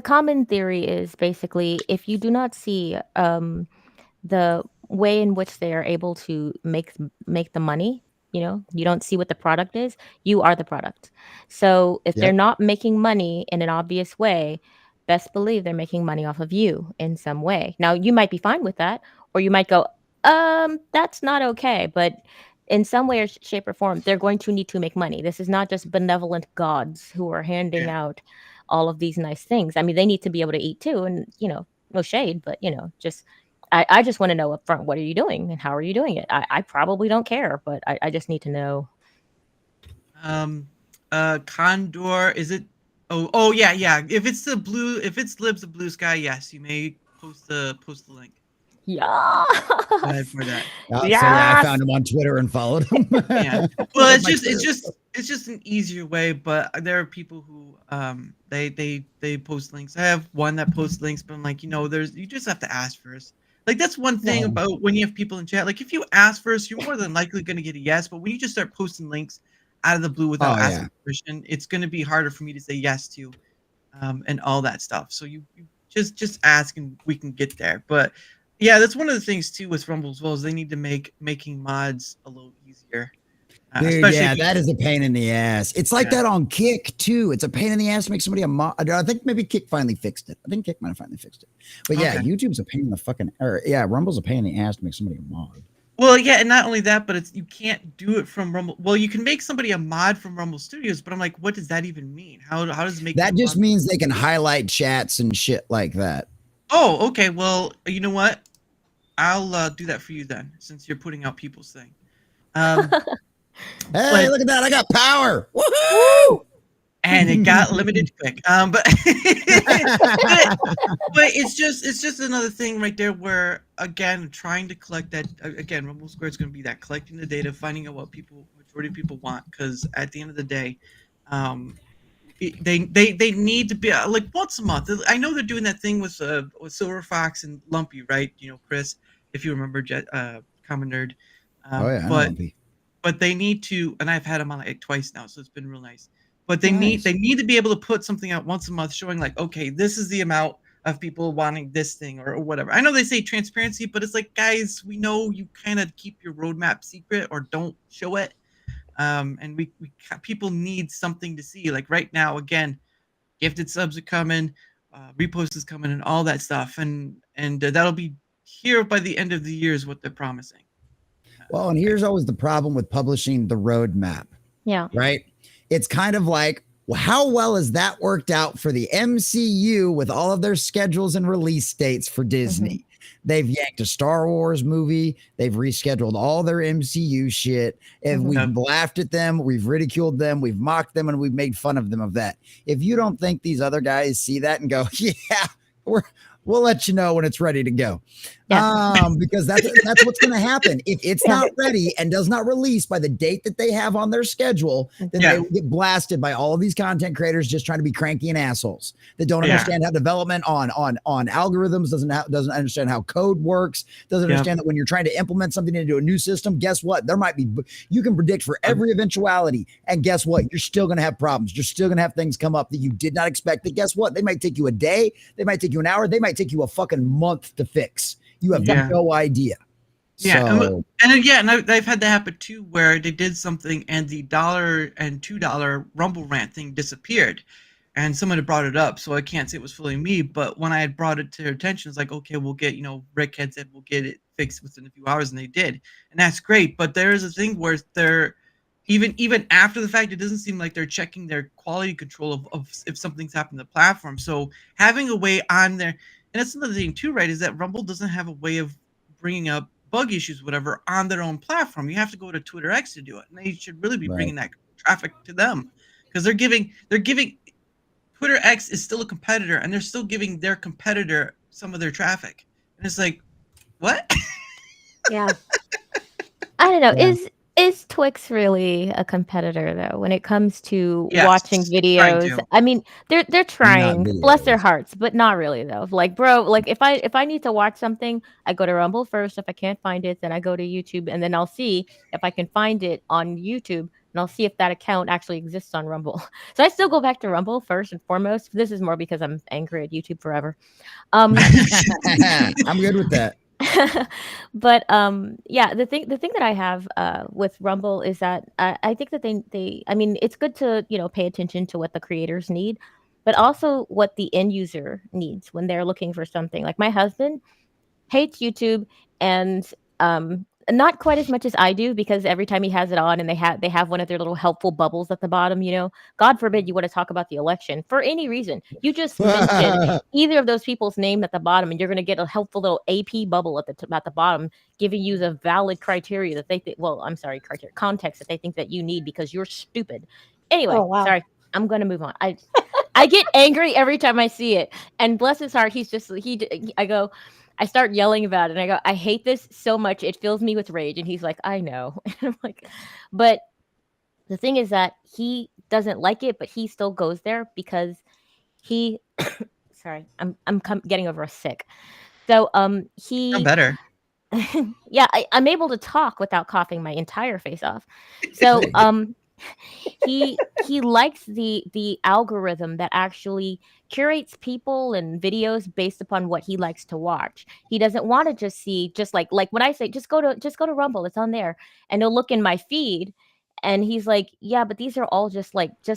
common theory is basically if you do not see the way in which they are able to make the money, you don't see what the product is, you are the product. So if they're not making money in an obvious way, best believe they're making money off of you in some way. Now you might be fine with that, or you might go, that's not okay, but in some way or shape or form, they're going to need to make money. This is not just benevolent gods who are handing out all of these nice things. I mean, they need to be able to eat too, and no shade, but I just want to know up front, what are you doing and how are you doing it? I probably don't care, but I just need to know. Condor, is it? Oh yeah, yeah. If it's libs of blue sky, yes, you may post the link. Go ahead Yes. for that. So yeah, I Yes. found him on Twitter and followed him. Yeah. Well, it's just an easier way, but there are people who they post links. I have one that posts links, but I'm like, you just have to ask first. Like that's one thing Yeah. about when you have people in chat. Like if you ask first, you're more than likely going to get a yes. But when you just start posting links out of the blue without asking permission, it's going to be harder for me to say yes to, and all that stuff. So you just ask and we can get there. But yeah, that's one of the things too with Rumble as well is they need to make making mods a little easier. Dude, Especially yeah, if you, that is a pain in the ass. It's like Yeah. that on Kick too. It's a pain in the ass to make somebody a mod. I think maybe Kick finally fixed it. I think Kick might have finally fixed it. But yeah, Okay. YouTube's a pain in the fucking. Or yeah, Rumble's a pain in the ass to make somebody a mod. Well, yeah, and not only that, but you can't do it from Rumble. Well, you can make somebody a mod from Rumble Studios, but I'm like, what does that even mean? How does it make That you a just mod? means they can highlight chats and shit like that. Oh, okay. Well, you know what? I'll do that for you then, since you're putting out people's thing. Hey, But- look at that! I got power. Woohoo! And it got limited quick. But it's just another thing right there where again trying to collect that again Rumble Square is going to be that collecting the data, finding out what majority of people want, because at the end of the day, they need to be like once a month. I know they're doing that thing with Silver Fox and Lumpy, right? Chris, if you remember, Common Nerd. Oh yeah, but they need to, and I've had them on like twice now, so it's been real nice. But they Nice. need to be able to put something out once a month showing like, okay, this is the amount of people wanting this thing or whatever. I know they say transparency, but it's like, guys, we know you kind of keep your roadmap secret or don't show it. And people need something to see. Like right now, again, gifted subs are coming, reposts is coming, and all that stuff, and that'll be here by the end of the year is what they're promising. Well, and here's always the problem with publishing the roadmap. Yeah. Right? It's kind of like, well, how well has that worked out for the MCU with all of their schedules and release dates for Disney? They've yanked a Star Wars movie. They've rescheduled all their MCU shit. And we've laughed at them. We've ridiculed them. We've mocked them and we've made fun of them of that. If you don't think these other guys see that and go, yeah, we'll let you know when it's ready to go. Yeah. Because that's what's going to happen. If it's not ready and does not release by the date that they have on their schedule, then they will get blasted by all of these content creators just trying to be cranky and assholes that don't understand how development on algorithms doesn't understand how code works, doesn't understand that when you're trying to implement something into a new system, guess what? You can predict for every eventuality, and guess what? You're still going to have problems. You're still going to have things come up that you did not expect. That guess what? They might take you a day, they might take you an hour, they might take you a fucking month to fix. You have no idea. Yeah, so, and I've had that happen too, where they did something and the $1 and $2 Rumble rant thing disappeared, and someone had brought it up. So I can't say it was fully me, but when I had brought it to their attention, it's like, okay, we'll get, Rick had said we'll get it fixed within a few hours, and they did, and that's great. But there is a thing where they're even after the fact, it doesn't seem like they're checking their quality control of if something's happened to the platform. So having a way on there. And that's another thing too, right? Is that Rumble doesn't have a way of bringing up bug issues, whatever, on their own platform. You have to go to Twitter X to do it, and they should really be bringing that traffic to them, because they're giving. Twitter X is still a competitor, and they're still giving their competitor some of their traffic, and it's like, what? Yeah. I don't know. Yeah. Is Twix really a competitor though when it comes to Yes, watching trying videos? to. I mean, they're trying, bless their videos. hearts, but not really though. Like, bro, like if I need to watch something, I go to Rumble first. If I can't find it, then I go to YouTube, and then I'll see if I can find it on YouTube, and I'll see if that account actually exists on Rumble. So I still go back to Rumble first and foremost. This is more because I'm angry at YouTube forever. I'm good with that. But yeah, the thing that I have with Rumble is that I think that they I mean, it's good to pay attention to what the creators need, but also what the end user needs when they're looking for something. Like my husband hates YouTube, and not quite as much as I do, because every time he has it on and they have one of their little helpful bubbles at the bottom, God forbid you want to talk about the election for any reason. You just mentioned either of those people's name at the bottom, and you're going to get a helpful little AP bubble at the bottom, giving you the valid criteria that they think. Well, I'm sorry, criteria context that they think that you need because you're stupid. Anyway, Oh, wow. sorry. I'm gonna move on. I get angry every time I see it, and bless his heart, he's just I start yelling about it, and I go, I hate this so much, it fills me with rage, and he's like, I know, and I'm like, but the thing is that he doesn't like it, but he still goes there because he, sorry, I'm getting over a sick, so I'm he. better. Yeah, I'm able to talk without coughing my entire face off. So he likes the algorithm that actually curates people and videos based upon what he likes to watch. He doesn't want to just see just like when I say just go to Rumble, it's on there, and he'll look in my feed. And he's like, yeah, but these are all just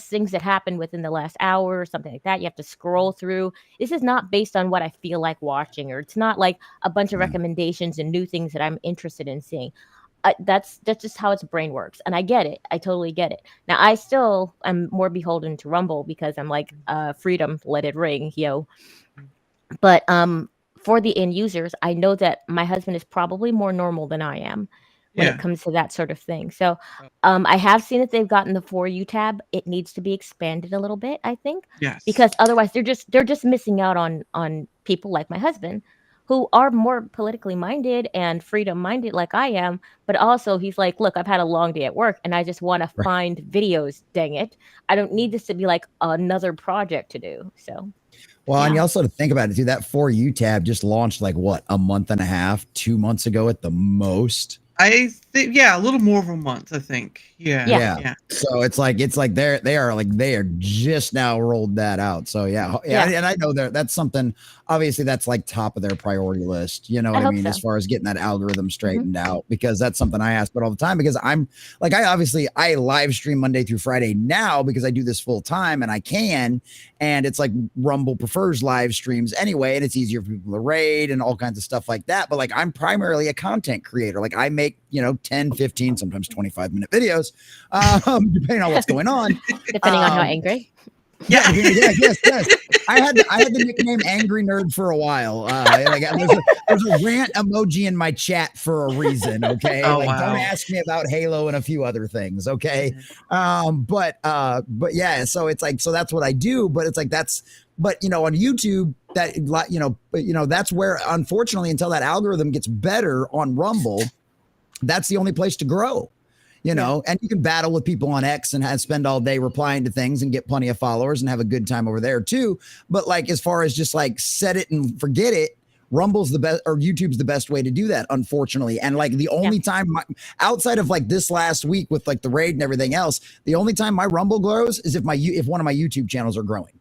things that happened within the last hour or something like that. You have to scroll through. This is not based on what I feel like watching, or it's not like a bunch of recommendations and new things that I'm interested in seeing. That's just how its brain works, and I get it. I totally get it. Now I still am more beholden to Rumble because I'm like, freedom, let it ring, yo. But for the end users, I know that my husband is probably more normal than I am when Yeah. it comes to that sort of thing. So I have seen that they've gotten the For You tab. It needs to be expanded a little bit, I think, Yes. because otherwise they're just missing out on people like my husband, who are more politically minded and freedom minded like I am. But also he's like, look, I've had a long day at work and I just want to find videos. Dang it. I don't need this to be like another project to do. So. Well, and you Yeah. also have to think about it too. That For You tab just launched like what, a month and a half, 2 months ago at the most. I think, yeah, a little more of a month, I think. Yeah. Yeah. Yeah. So it's like they are just now rolled that out. So yeah. And I know that's something, obviously that's like top of their priority list. You know what I hope mean? so. As far as getting that algorithm straightened out, because that's something I ask about all the time, because I'm like, I live stream Monday through Friday now because I do this full time and I can, and it's like Rumble prefers live streams anyway, and it's easier for people to raid and all kinds of stuff like that. But like, I'm primarily a content creator. Like I make, 10, 15, sometimes 25-minute videos, depending on what's going on. Depending on how angry. Yeah, yes. I had the nickname Angry Nerd for a while. There's a rant emoji in my chat for a reason. Okay, Oh, don't wow. ask me about Halo and a few other things. Okay, but yeah, so it's like, so that's what I do. But it's like but on YouTube, that's where, unfortunately, until that algorithm gets better on Rumble, that's the only place to grow. And you can battle with people on X and spend all day replying to things and get plenty of followers and have a good time over there too. But like, as far as just like set it and forget it, Rumble's the best, or YouTube's the best way to do that, unfortunately. And like the only time outside of like this last week with like the raid and everything else, the only time my Rumble grows is if one of my YouTube channels are growing.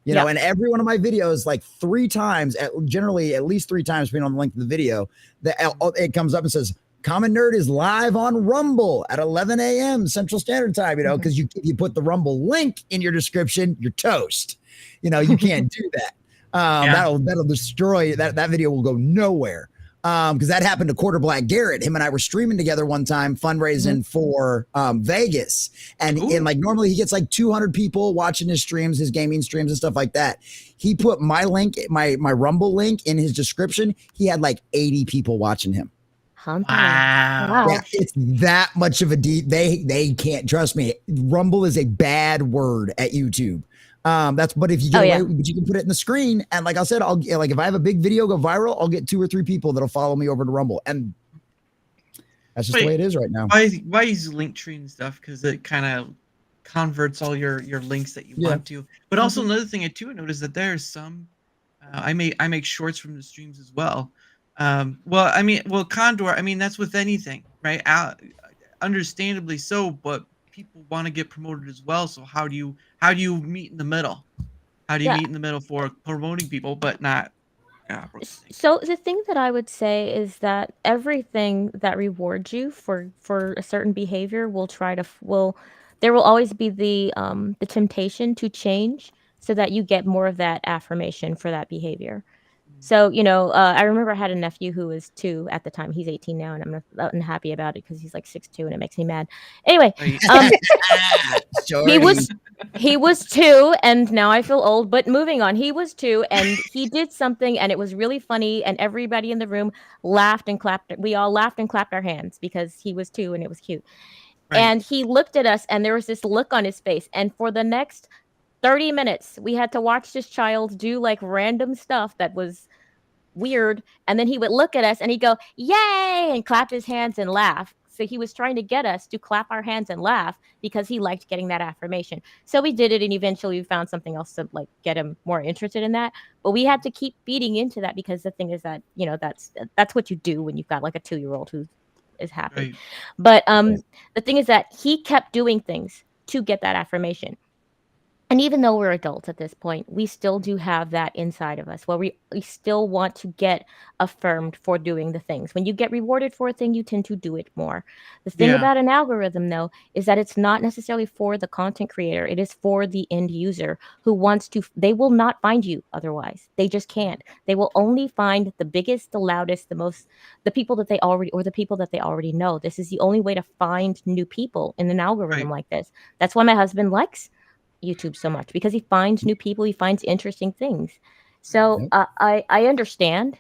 And every one of my videos, like 3 times, generally at least 3 times, depending on the length of the video, it comes up and says, Common Nerd is live on Rumble at 11 a.m. Central Standard Time, because you put the Rumble link in your description, you're toast. You can't do that. That'll destroy that video will go nowhere. Because that happened to Quarter Black Garrett. Him and I were streaming together one time, fundraising for Vegas. And like normally he gets like 200 people watching his streams, his gaming streams and stuff like that. He put my link, my Rumble link in his description. He had like 80 people watching him. Wow. Yeah, it's that much of a deep. They can't, trust me. Rumble is a bad word at YouTube. But if you get away, but you can put it in the screen. And like I said, if I have a big video go viral, I'll get 2 or 3 people that'll follow me over to Rumble, and that's just the way it is right now. Why use Linktree and stuff? Because it kind of converts all your links that you want to. But also another thing I noticed that there's some. I make shorts from the streams as well. Condor, that's with anything, right? Understandably so, but people want to get promoted as well. So how do you meet in the middle? How do you meet in the middle for promoting people, but not? So the thing that I would say is that everything that rewards you for a certain behavior there will always be the temptation to change so that you get more of that affirmation for that behavior. So, I remember I had a nephew who was 2 at the time. He's 18 now, and I'm not unhappy about it because he's like 6'2", and it makes me mad. Anyway, he was 2, and now I feel old. But moving on, he was 2, and he did something, and it was really funny, and everybody in the room laughed and clapped. We all laughed and clapped our hands because he was 2, and it was cute. Right. And he looked at us, and there was this look on his face. And for the next 30 minutes, we had to watch this child do like random stuff that was weird. And then he would look at us and he'd go, yay, and clap his hands and laugh. So he was trying to get us to clap our hands and laugh because he liked getting that affirmation. So we did it, and eventually we found something else to like get him more interested in that. But we had to keep feeding into that, because the thing is that, you know, that's what you do when you've got like a 2-year-old who is happy. Right. But the thing is that he kept doing things to get that affirmation. And even though we're adults at this point, we still do have that inside of us where we still want to get affirmed for doing the things. When you get rewarded for a thing, you tend to do it more. The thing Yeah. about an algorithm, though, is that it's not necessarily for the content creator. It is for the end user who wants to. They will not find you otherwise. They just can't. They will only find the biggest, the loudest, the people that they already, or the people that they already know. This is the only way to find new people in an algorithm like this. That's why my husband likes YouTube so much, because he finds new people, he finds interesting things. So I understand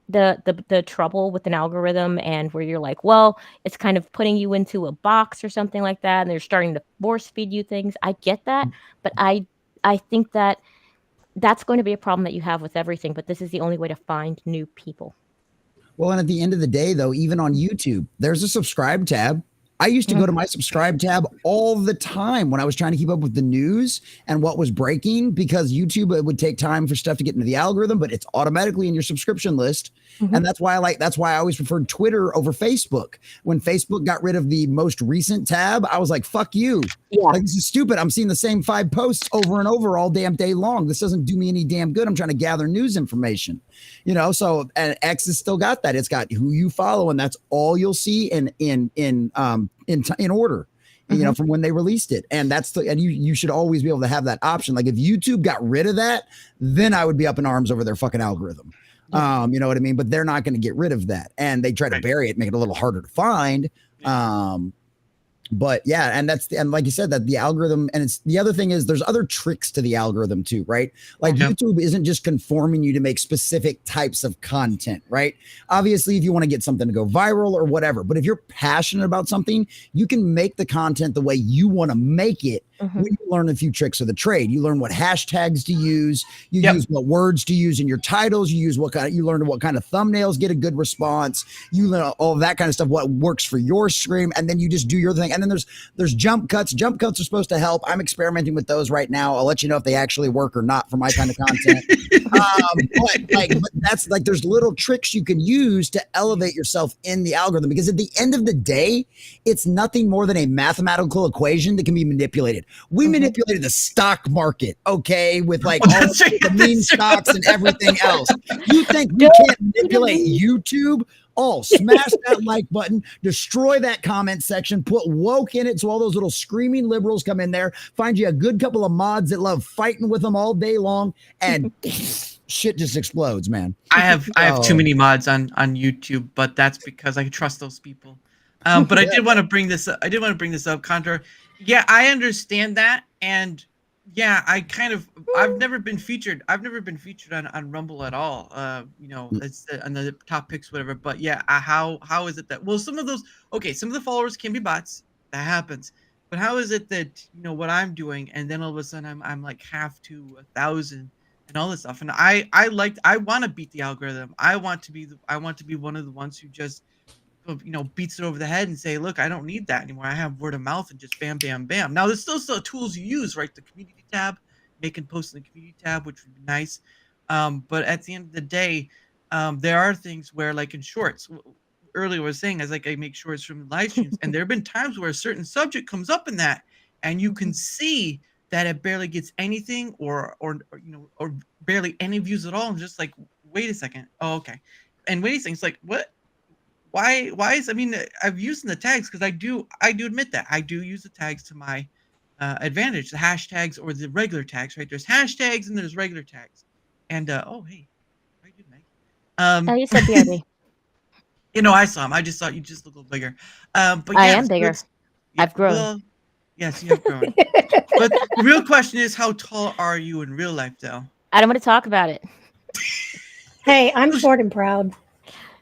the trouble with an algorithm, and where you're like, well, it's kind of putting you into a box or something like that, and they're starting to force feed you things. I get that, but I think that that's going to be a problem that you have with everything, but this is the only way to find new people. Well, and at the end of the day, though, even on YouTube, there's a subscribe tab. I used to go to my subscribe tab all the time when I was trying to keep up with the news and what was breaking, because YouTube, it would take time for stuff to get into the algorithm, but it's automatically in your subscription list. And that's why I always preferred Twitter over Facebook. When Facebook got rid of the most recent tab, I was like, fuck you. Yeah. Like, this is stupid. I'm seeing the same 5 posts over and over all damn day long. This doesn't do me any damn good. I'm trying to gather news information, you know? So, and X has still got that. It's got who you follow, and that's all you'll see in order, you know, from when they released it. And that's and you should always be able to have that option. Like, if YouTube got rid of that, then I would be up in arms over their fucking algorithm. You know what I mean? But they're not going to get rid of that, and they try to bury it, make it a little harder to find. But yeah, and like you said, that the algorithm, and it's the other thing is there's other tricks to the algorithm too, right? Like YouTube isn't just conforming you to make specific types of content, right? Obviously, if you want to get something to go viral or whatever, but if you're passionate about something, you can make the content the way you want to make it. When you learn a few tricks of the trade, you learn what hashtags to use, you use what words to use in your titles, you learn what kind of thumbnails get a good response, you learn all that kind of stuff, what works for your stream, and then you just do your thing. And then there's jump cuts. Jump cuts are supposed to help. I'm experimenting with those right now. I'll let you know if they actually work or not for my kind of content. But that's like, there's little tricks you can use to elevate yourself in the algorithm, because at the end of the day, it's nothing more than a mathematical equation that can be manipulated. We manipulated the stock market, okay, with like all the meme stocks and everything else. You think we can't manipulate YouTube? Oh, smash that like button, destroy that comment section, put woke in it so all those little screaming liberals come in there, find you a good couple of mods that love fighting with them all day long, and shit just explodes, man. I have too many mods on YouTube, but that's because I trust those people. But I did want to bring this up, Contra. Yeah, I understand that, and yeah, I've never been featured on Rumble at all. You know, it's on the top picks, whatever. But yeah, how is it that, well, some of the followers can be bots, that happens. But how is it that, you know, what I'm doing, and then all of a sudden I'm like half to 1,000 and all this stuff, and I want to beat the algorithm. I want to be one of the ones who just, you know, beats it over the head and say, look, I don't need that anymore. I have word of mouth and just bam, bam, bam. Now, there's still tools you use, right? The community tab, making posts in the community tab, which would be nice. But at the end of the day, there are things where, like in shorts, earlier I was saying, I make shorts from live streams, and there have been times where a certain subject comes up in that, and you can see that it barely gets anything or barely any views at all. And just like, wait a second. Oh, okay. And wait a second. It's like, what? Why is, I mean, I've used the tags, because I do admit that I do use the tags to my advantage, the hashtags or the regular tags, right? There's hashtags and there's regular tags. And oh, hey, how you doing, Meg? You said BRB. You know, I saw him. I just thought you just look a little bigger. But yeah, I am bigger. I've grown. Well, yes, you have grown. But the real question is, how tall are you in real life, though? I don't want to talk about it. Hey, I'm short and proud.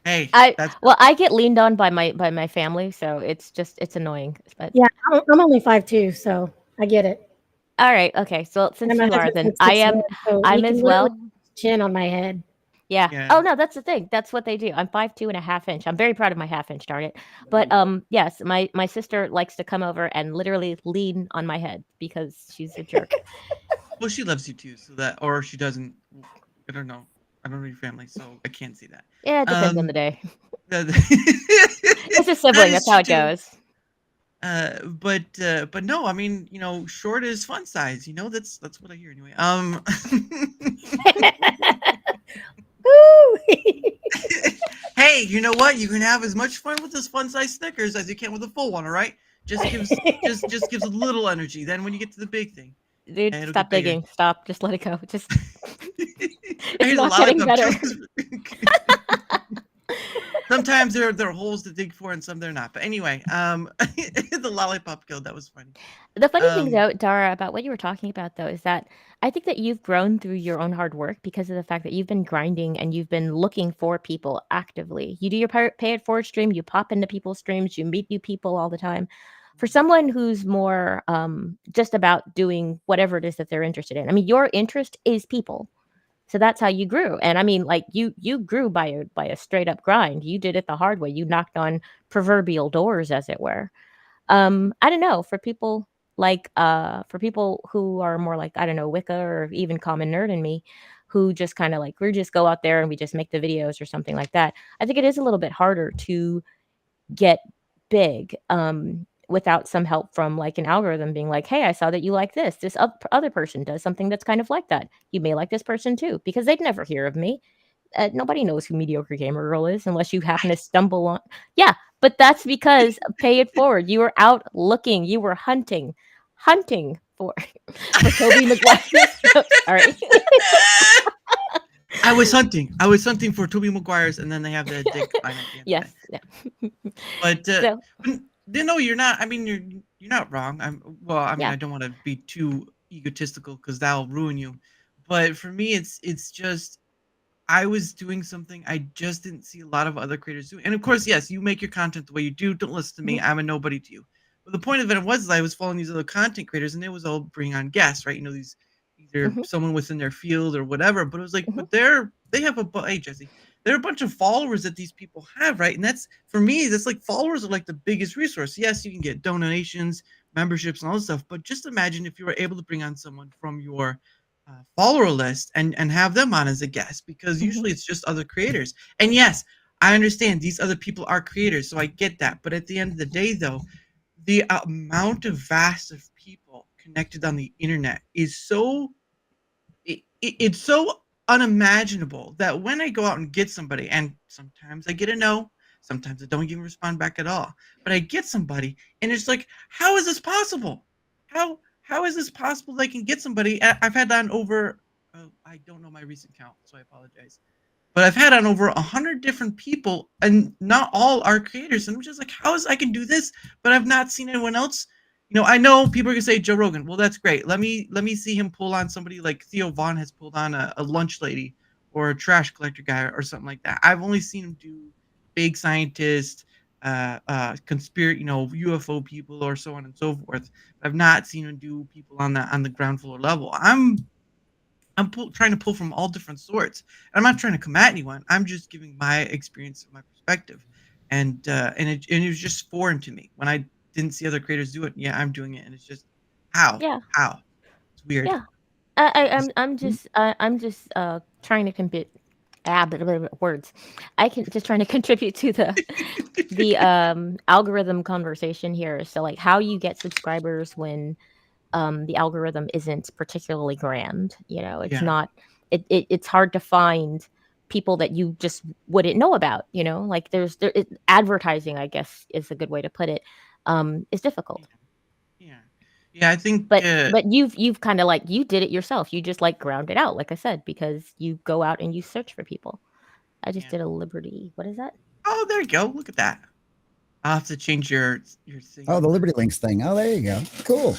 Hey, I that's well, I get leaned on by my family, so it's annoying. But Yeah, I'm only 5'2", so I get it. all right, okay. So And since my you are, husband's then like I 6'1", am. so he I'm can as literally well. chin on my head. Yeah. yeah. Oh no, that's the thing. That's what they do. I'm 5'2" and a half inch. I'm very proud of my half-inch target. But yes, my sister likes to come over and literally lean on my head because she's a jerk. Well, she loves you too, so that, or she doesn't. I don't know. I don't know your family, so I can't see that. Yeah, it depends on the day. That, It's a that sibling. is That's how true it too. goes. But no, I mean, short is fun size. That's what I hear anyway. Woo! Hey, you know what? You can have as much fun with this fun size Snickers as you can with a full one. All right, just gives a little energy. Then when you get to the big thing, Dude, it'll stop get bigger. digging. Stop. Just let it go. Just it's Here's a not getting lollipop. better. Sometimes there are holes to dig for, and some they're not. But anyway, the lollipop killed. That was funny. The funny thing, Um, though, Dara, about what you were talking about, though, is that I think that you've grown through your own hard work because of the fact that you've been grinding and you've been looking for people actively. You do your pay it forward stream, you pop into people's streams, you meet new people all the time. For someone who's more just about doing whatever it is that they're interested in, I mean, your interest is people. So that's how you grew. And I mean, like you grew by a straight up grind. You did it the hard way. You knocked on proverbial doors, as it were. I don't know, for people who are more like, I don't know, Wicca or even Common Nerd and me, who just kind of like we just go out there and we just make the videos or something like that. I think it is a little bit harder to get big without some help from like an algorithm being like, hey, I saw that you like this. This other person does something that's kind of like that. You may like this person too, because they'd never hear of me. Nobody knows who Mediocre Gamer Girl is unless you happen to stumble on. Yeah, but that's because pay it forward. You were out looking. You were hunting for Toby Maguire. All right. I was hunting for Toby Maguire's, and then they have the dick line at the end. Yes. Yeah. But So, no, you're not. I mean, you're not wrong. I mean, yeah. I don't want to be too egotistical because that'll ruin you. But for me, it's just I was doing something I just didn't see a lot of other creators do. And of course, yes, you make your content the way you do. Don't listen to me. I'm a nobody to you. But the point of it was I was following these other content creators, and they was all bring on guests, right? You know, these either someone within their field or whatever. But it was like, but they have hey Jesse, they're a bunch of followers that these people have, right? And that's for me, that's like followers are like the biggest resource. Yes, you can get donations, memberships, and all this stuff. But just imagine if you were able to bring on someone from your follower list and have them on as a guest, because usually it's just other creators. And yes, I understand these other people are creators, so I get that. But at the end of the day, though, the amount of vast of people connected on the internet is so it's so unimaginable that when I go out and get somebody, and sometimes I get a no, sometimes I don't even respond back at all, but I get somebody, and it's like, how is this possible? How is this possible that I can get somebody? I've had on over, I don't know my recent count, so I apologize. But I've had on over 100 different people, and not all are creators. And I'm just like, how is I can do this, but I've not seen anyone else. You know, I know people are gonna say Joe Rogan. Well, that's great. Let me see him pull on somebody like Theo Vaughn has pulled on a lunch lady or a trash collector guy or something like that. I've only seen him do big scientists, conspiracy, UFO people or so on and so forth. I've not seen him do people on the ground floor level. I'm trying to pull from all different sorts. And I'm not trying to come at anyone. I'm just giving my experience and my perspective. And it was just foreign to me when I didn't see other creators do it. Yeah, I'm doing it, and it's just how it's weird. Yeah. I'm just trying to compete. Words. Just trying to contribute to the algorithm conversation here. So like how you get subscribers when the algorithm isn't particularly grand. You know, it's not. It's hard to find people that you just wouldn't know about. You know, like advertising, I guess, is a good way to put it. Is difficult. Yeah, I think. But you've kind of like you did it yourself. You just like ground it out, like I said, because you go out and you search for people. I just did a Liberty. What is that? Oh, there you go. Look at that. I'll have to change your thing. Oh, the Liberty Links thing. Oh, there you go. Cool.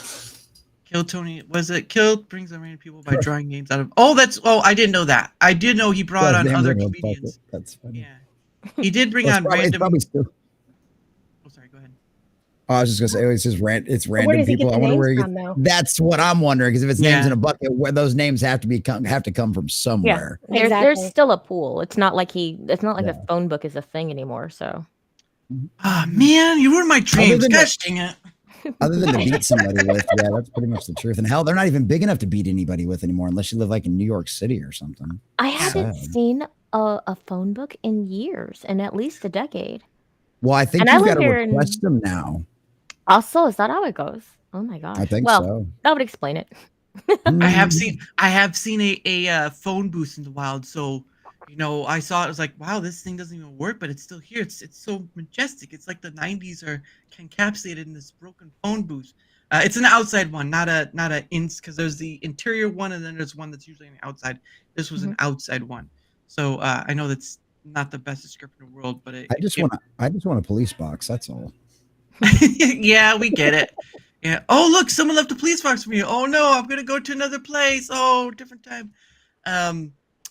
Kill Tony. Was it Kill brings on random people by drawing names out of? Oh, I didn't know that. I did know he brought on other comedians. That's funny. Yeah. He did bring Well, on it's random. probably still. Oh, sorry. Go ahead. Oh, I was just gonna say it's just it's Where random does he people. get I the wonder where names he from, gets, though? that's what I'm wondering, because if it's names Yeah. in a bucket, where those names have to come from somewhere. There's Exactly. still a pool. It's not like Yeah. the phone book is a thing anymore. So Ah, man, you ruined my dreams. than Gosh dang it. Other than to beat somebody with, yeah, that's pretty much the truth. And hell, they're not even big enough to beat anybody with anymore, unless you live like in New York City or something. I haven't Sad. seen a phone book in years, in at least a decade. Well, I think And I you've got live to here in- request them now. Also, is that how it goes? Oh my gosh. I think well, so. that would explain it. I have seen a phone booth in the wild. So, I saw it. I was like, wow, this thing doesn't even work, but it's still here. It's so majestic. It's like the 90s are encapsulated in this broken phone booth. It's an outside one, not a because there's the interior one and then there's one that's usually on the outside. This was an outside one. So I know that's not the best description in the world, but I just want a police box. That's all. yeah, we get it. Yeah. Oh, look, someone left a police box for me. Oh no, I'm gonna go to another place. Oh, different time.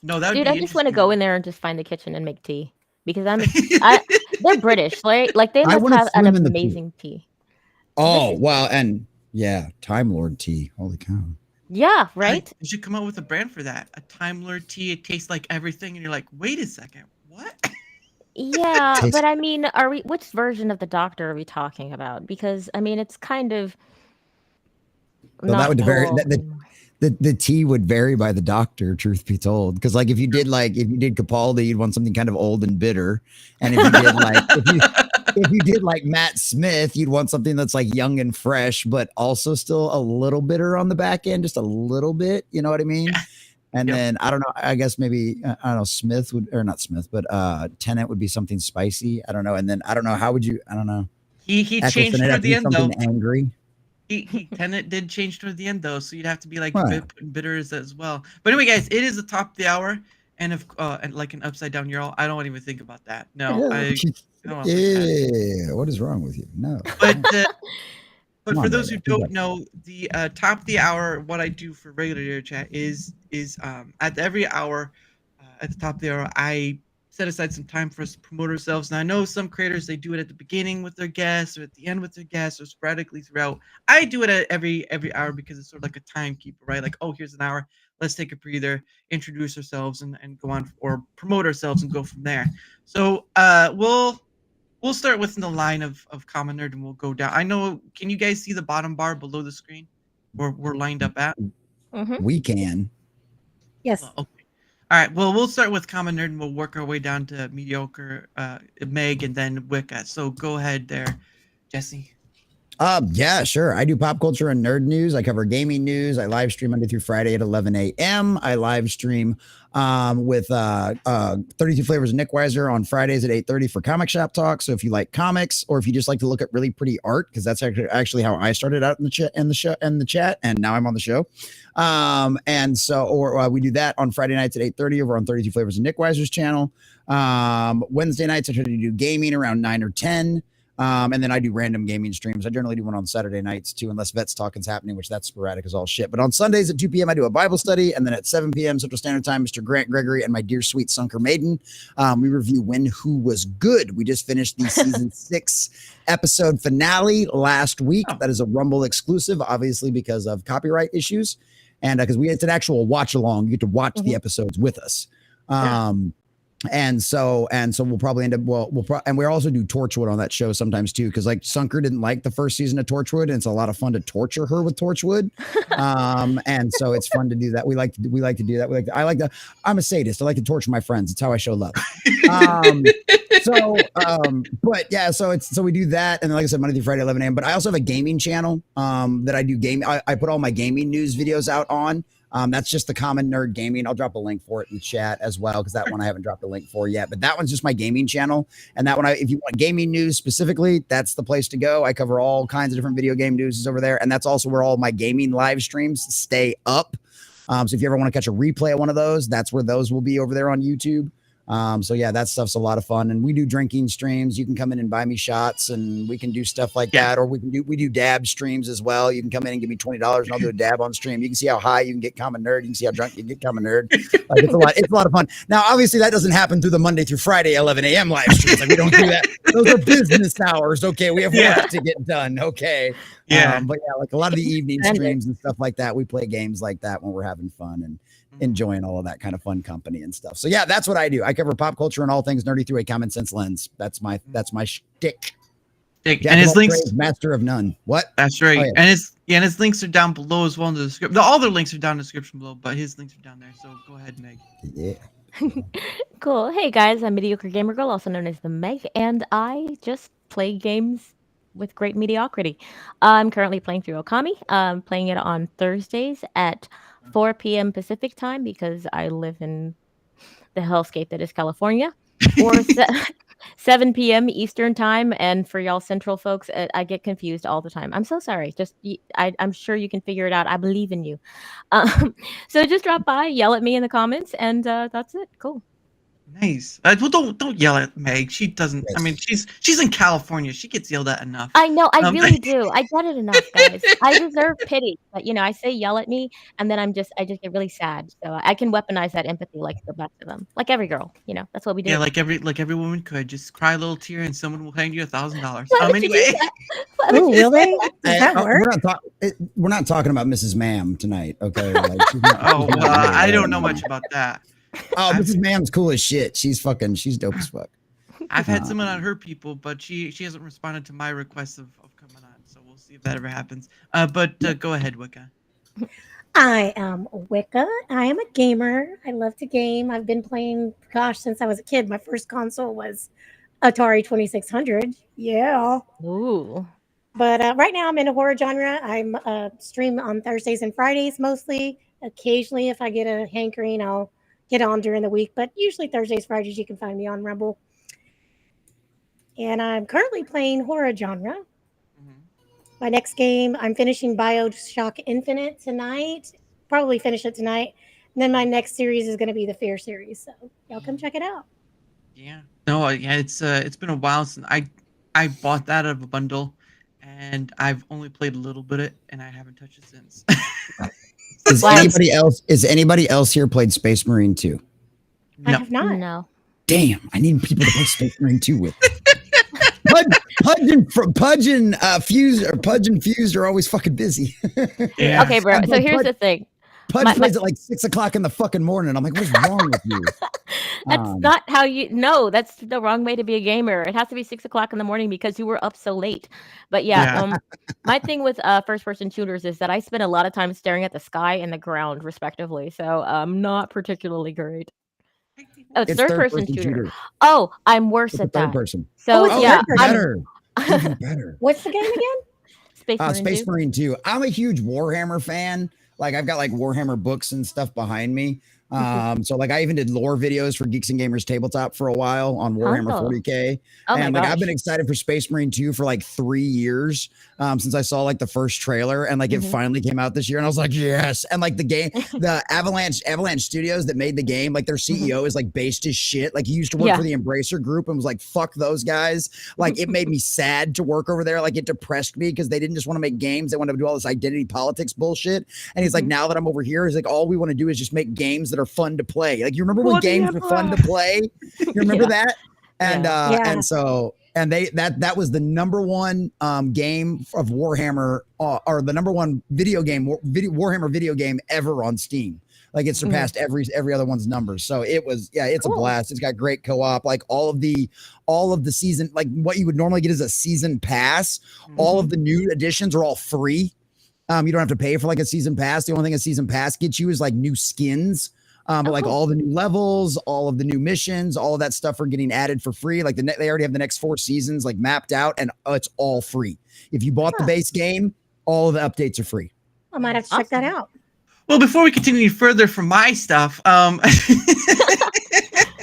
No, that would Dude, be I just want to interesting. go in there and just find the kitchen and make tea because they're British, right? Like they I must wanna have an swim in the pool. amazing tea. Oh, wow. And yeah, Time Lord tea. Holy cow. Yeah, right. You should come up with a brand for that. A Time Lord tea. It tastes like everything, and you're like, wait a second, what? Yeah, Tastes- but I mean, which version of the doctor are we talking about? Because I mean, it's kind of So that would vary. cool. The tea would vary by the doctor, truth be told. Because like if you did Capaldi, you'd want something kind of old and bitter. And if you did like Matt Smith, you'd want something that's like young and fresh, but also still a little bitter on the back end, just a little bit. You know what I mean? And then I don't know. I guess maybe I don't know. Smith would, or not Smith, but Tennant would be something spicy. I don't know. And then I don't know. How would you? I don't know. He changed Eccleston, toward the end though. something angry. Tennant did change toward the end though, so you'd have to be like Right. bitters as well. But anyway, guys, it is the top of the hour, and if and like an upside down Ural, I don't even think about that. No, I don't think that. Yeah. What is wrong with you? No. But Come for on, those who Dara. don't know, the top of the hour, what I do for regular chat is at every hour, at the top of the hour, I set aside some time for us to promote ourselves. And I know some creators, they do it at the beginning with their guests or at the end with their guests or sporadically throughout. I do it at every hour because it's sort of like a timekeeper, right? Like, oh, here's an hour. Let's take a breather, introduce ourselves and go on or promote ourselves and go from there. So we'll start with the line of Common Nerd and we'll go down. I know, can you guys see the bottom bar below the screen where we're lined up at? We can. Yes. Okay. All right. Well, we'll start with Common Nerd and we'll work our way down to Mediocre, Meg, and then Wycca. So go ahead there, Jesse. Yeah, sure. I do pop culture and nerd news. I cover gaming news. I live stream Monday through Friday at 11 a.m. I live stream with 32 Flavors of Nick Weiser on Fridays at 8:30 for Comic Shop Talk. So if you like comics, or if you just like to look at really pretty art, because that's actually how I started out in the chat, and now I'm on the show. And so, or we do that on Friday nights at 8:30 over on 32 Flavors of Nick Weiser's channel. Wednesday nights I try to do gaming around 9 or 10. And then I do random gaming streams. I generally do one on Saturday nights too, unless Vets Talking's happening, which that's sporadic as all shit. But on Sundays at 2 p.m. I do a Bible study, and then at 7 p.m. Central Standard Time, Mr. Grant Gregory and my dear sweet Sunker Maiden, we review When Who Was Good. We just finished the season 6 episode finale last week. That is a Rumble exclusive, obviously because of copyright issues, and because it's an actual watch along. You get to watch the episodes with us. And so we'll probably end up, and we also do Torchwood on that show sometimes too. Cause like Sunker didn't like the first season of Torchwood, and it's a lot of fun to torture her with Torchwood. And so it's fun to do that. We like to do that. I'm a sadist. I like to torture my friends. It's how I show love. But yeah, so we do that. And then, like I said, Monday through Friday, 11 a.m. But I also have a gaming channel, that I do I put all my gaming news videos out on. That's just the Common Nerd Gaming. I'll drop a link for it in the chat as well, because that one I haven't dropped a link for yet. But that one's just my gaming channel. And that one, if you want gaming news specifically, that's the place to go. I cover all kinds of different video game news over there. And that's also where all my gaming live streams stay up. So if you ever want to catch a replay of one of those, that's where those will be over there on YouTube. So yeah, that stuff's a lot of fun. And we do drinking streams. You can come in and buy me shots, and we can do stuff like that. Or we do dab streams as well. You can come in and give me $20 and I'll do a dab on stream. You can see how high you can get Common Nerd. You can see how drunk you can get Common Nerd. Like, it's a lot of fun. Now, obviously, that doesn't happen through the Monday through Friday 11 a.m. live streams. Like, we don't do that. Those are business hours. Okay, we have work to get done. Okay. But yeah, like a lot of the evening streams and stuff like that, we play games like that when we're having fun and enjoying all of that kind of fun company and stuff. So yeah, that's what I do. I cover pop culture and all things nerdy through a common sense lens. That's my shtick. And his links, master of none. What? That's right. Oh, yeah. And his links are down below as well in the description. All their links are down in the description below, but his links are down there. So go ahead, Meg. Yeah. Cool. Hey guys, I'm MediocreGamrGrl, also known as the Meg, and I just play games with great mediocrity. I'm currently playing through Okami. I'm playing it on Thursdays at 4 p.m. Pacific time because I live in the hellscape that is California. Or 7 p.m. Eastern time. And for y'all Central folks, I get confused all the time. I'm so sorry. I'm sure you can figure it out. I believe in you. So just drop by, yell at me in the comments, and that's it. Cool. Nice. Well, don't yell at Meg. She doesn't. Yes. I mean, she's in California. She gets yelled at enough. I know. I really do. I get it enough, guys. I deserve pity. But I say yell at me, and then I just get really sad. So I can weaponize that empathy like the best of them, like every girl. That's what we do. Yeah, like every woman could just cry a little tear, and someone will hand you $1,000. Anyway. Oh, will they? Does that work? We're not talking about Mrs. Ma'am tonight. Okay. Like, I don't know much about that. Oh, Mrs. Ma'am's cool as shit. She's dope as fuck. I've had someone on her people, but she hasn't responded to my request of coming on. So we'll see if that ever happens. But go ahead, Wycca. I am Wycca. I am a gamer. I love to game. I've been playing, since I was a kid. My first console was Atari 2600. Yeah. Ooh. But right now I'm in a horror genre. I'm stream on Thursdays and Fridays mostly. Occasionally, if I get a hankering, I'll get on during the week, but usually Thursdays, Fridays, you can find me on Rumble. And I'm currently playing horror genre. My next game, I'm finishing BioShock Infinite tonight. Probably finish it tonight. And then my next series is going to be the Fear series. So y'all come check it out. Yeah. No, yeah, it's been a while since I bought that out of a bundle, and I've only played a little bit of it, and I haven't touched it since. Is anybody else here played Space Marine 2? No. I have not. No. Damn, I need people to play Space Marine 2 with. Pudge and Fused are always fucking busy. Yeah. Okay, bro. So here's the thing. Pudge plays at like 6 o'clock in the fucking morning. I'm like, what's wrong with you? That's not how that's the wrong way to be a gamer. It has to be 6 o'clock in the morning because you were up so late. But yeah. My thing with first person shooters is that I spend a lot of time staring at the sky and the ground respectively. So not particularly great. Oh, it's third person shooter. Oh, I'm worse at that. Third person. So yeah, better. Even better. What's the game again? Space Marine 2. I'm a huge Warhammer fan. Like I've got like Warhammer books and stuff behind me. So like I even did lore videos for Geeks and Gamers Tabletop for a while on Warhammer 40K. And like I've been excited for Space Marine 2 for like 3 years since I saw like the first trailer, and like it finally came out this year, and I was like, yes. And like the game, the Avalanche Studios that made the game, like their CEO is like based as shit. Like he used to work for the Embracer Group and was like, fuck those guys. Like it made me sad to work over there. Like it depressed me because they didn't just want to make games. They wanted to do all this identity politics bullshit. And he's like, now that I'm over here, he's like, all we want to do is just make games that are fun to play. Like you remember when games were fun to play? You remember that? And that was the number one game of Warhammer or the number one Warhammer video game ever on Steam. Like it surpassed every other one's numbers. So it was it's cool. A blast. It's got great co-op. Like all of the season, like what you would normally get is a season pass. All of the new additions are all free. You don't have to pay for like a season pass. The only thing a season pass gets you is like new skins. But like all the new levels, all of the new missions, all of that stuff are getting added for free. Like they already have the next 4 seasons like mapped out, and it's all free. If you bought the base game, all of the updates are free. I might have to check that out. Well, before we continue further from my stuff, sorry,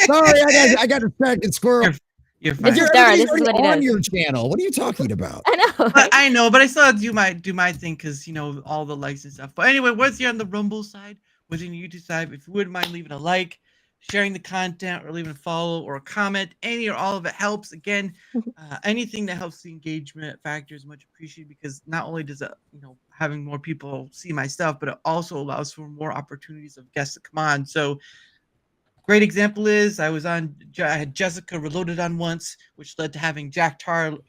I got distracted, squirrel. You're fine. Dara, this is what he on does. your channel. What are you talking about? I know. I know, but I still have to do my thing because all the likes and stuff. But anyway, once you're on the Rumble side, within the YouTube side, if you wouldn't mind leaving a like, sharing the content or leaving a follow or a comment. Any or all of it helps. Again, anything that helps the engagement factor is much appreciated, because not only does it, having more people see my stuff, but it also allows for more opportunities of guests to come on. So great example is I had Jessica Reloaded on once, which led to having Jack Tarlad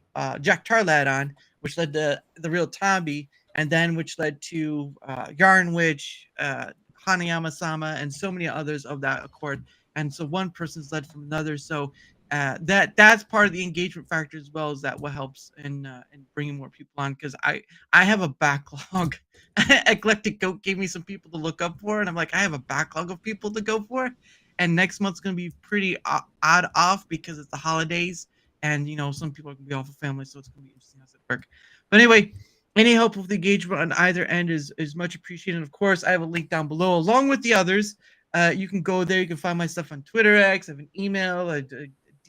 on, which led to the real Tombi, and then which led to Yarn Witch, Hanayama-sama, and so many others of that accord. And so one person's led from another. So that's part of the engagement factor as well, as that what helps in bringing more people on, because I have a backlog. Eclectic Goat gave me some people to look up for, and I'm like, I have a backlog of people to go for. And next month's going to be pretty odd off because it's the holidays, and some people are going to be off of family, so it's going to be interesting how it works. But anyway, any help with the engagement on either end is much appreciated. And of course, I have a link down below along with the others. You can go there. You can find my stuff on Twitter X. I have an email,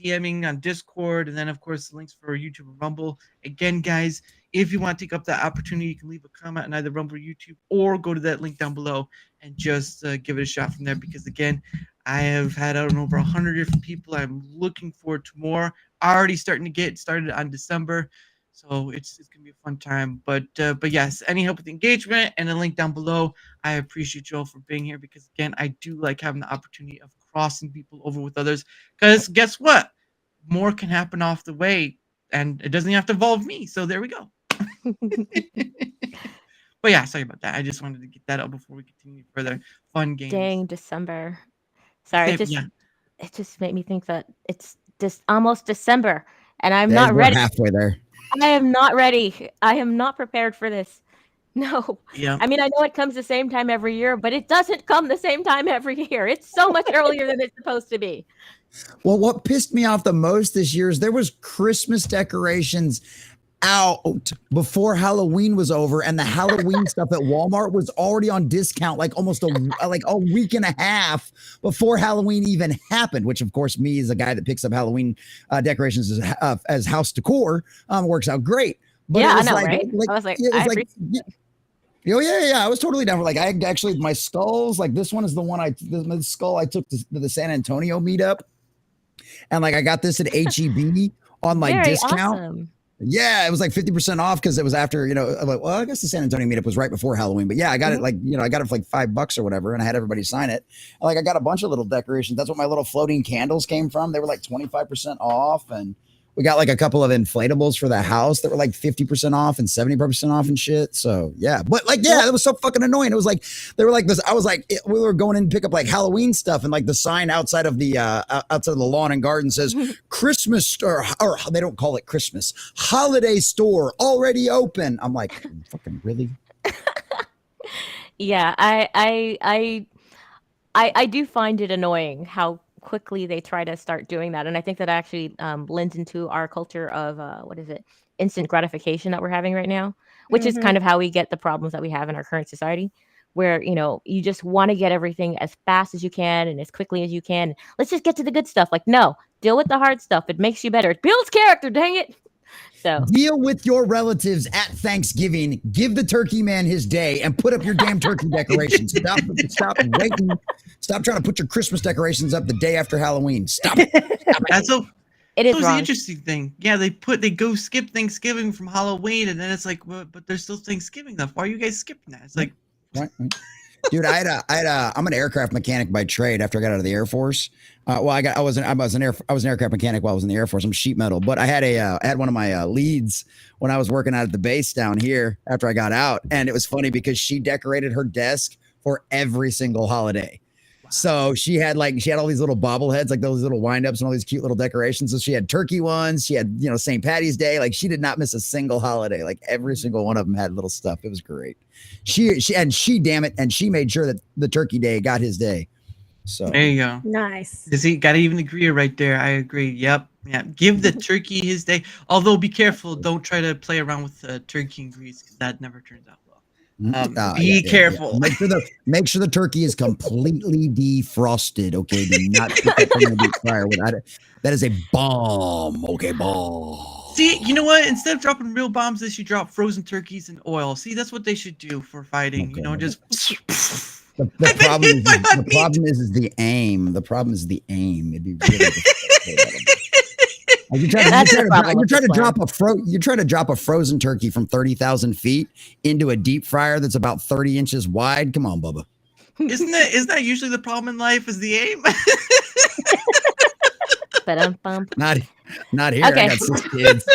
DMing on Discord, and then of course the links for YouTube and Rumble. Again, guys, if you want to take up that opportunity, you can leave a comment on either Rumble or YouTube, or go to that link down below and just give it a shot from there. Because again, I have had out over 100 different people. I'm looking forward to more. Already starting to get started on December, so it's gonna be a fun time. But yes, any help with the engagement and the link down below, I appreciate you all for being here, because again, I do like having the opportunity of crossing people over with others. Because guess what? More can happen off the way, and it doesn't have to involve me. So there we go. But yeah, sorry about that. I just wanted to get that out before we continue further. Fun games. Dang, December. Sorry, Yeah. it just made me think that it's just almost December, and I'm Yeah, not we're ready. halfway there. I am not ready. I am not prepared for this. No. Yeah. I mean, I know it comes the same time every year, but it doesn't come the same time every year. It's so much earlier than it's supposed to be. Well, what pissed me off the most this year is there was Christmas decorations out before Halloween was over, and the Halloween stuff at Walmart was already on discount, like almost a week and a half before Halloween even happened. Which, of course, me as a guy that picks up Halloween decorations as house decor, works out great. But yeah, it was I know, like, right? I was like, oh yeah, I was totally down for, like, I actually, my skulls, like this one is the one the skull I took to the San Antonio meetup, and like I got this at HEB on like very discount. awesome. Yeah, it was like 50% off because it was after, well, I guess the San Antonio meetup was right before Halloween. But yeah, I got it I got it for like $5 or whatever, and I had everybody sign it. Like, I got a bunch of little decorations. That's what my little floating candles came from. They were like 25% off, and we got like a couple of inflatables for the house that were like 50% off and 70% off and shit. So yeah, but like, yeah, it was so fucking annoying. It was like, they were like this. I was like, we were going in to pick up like Halloween stuff, and like the sign outside of the lawn and garden says Christmas store, or they don't call it Christmas, holiday store already open. I'm like, fucking really? Yeah, I do find it annoying how quickly they try to start doing that, and I think that actually lends into our culture of instant gratification that we're having right now, which is kind of how we get the problems that we have in our current society, where you just want to get everything as fast as you can and as quickly as you can. Let's just get to the good stuff. Like, no, deal with the hard stuff. It makes you better. It builds character, dang it. So deal with your relatives at Thanksgiving. Give the turkey man his day and put up your damn turkey decorations. Stop waiting. Stop trying to put your Christmas decorations up the day after Halloween. Stop it. That's it is the wrong. interesting thing. Yeah, they go skip Thanksgiving from Halloween, and then it's like, well, but there's still Thanksgiving left. Why are you guys skipping that? It's like, right. Dude, I'm an aircraft mechanic by trade after I got out of the Air Force. I was an aircraft mechanic while I was in the Air Force. I'm sheet metal, but I had one of my leads when I was working out at the base down here after I got out, and it was funny because she decorated her desk for every single holiday. So she had all these little bobbleheads, like those little windups and all these cute little decorations. So she had turkey ones. She had, St. Patty's Day. Like, she did not miss a single holiday. Like, every single one of them had little stuff. It was great. She damn it. And she made sure that the turkey day got his day. So there you go. Nice. Does he got to even agree right there? I agree. Yep. Yeah. Give the turkey his day. Although be careful. Don't try to play around with turkey and grease, because that never turns out well. Be careful. Yeah. Make sure the turkey is completely defrosted. Okay, do not put that in the deep fryer. That is a bomb. Okay, bomb. See, you know what? Instead of dropping real bombs, they should drop frozen turkeys in oil. See, that's what they should do for fighting. Okay. Just The I've been problem hit by is the a problem is the aim. The problem is the aim. It'd be really difficult. Like That's the problem you with try this one. you try to drop a frozen turkey from 30,000 feet into a deep fryer that's about 30 inches wide. Come on, Bubba. Isn't that usually the problem in life? Is the aim? Not here. Okay. I got 6 kids.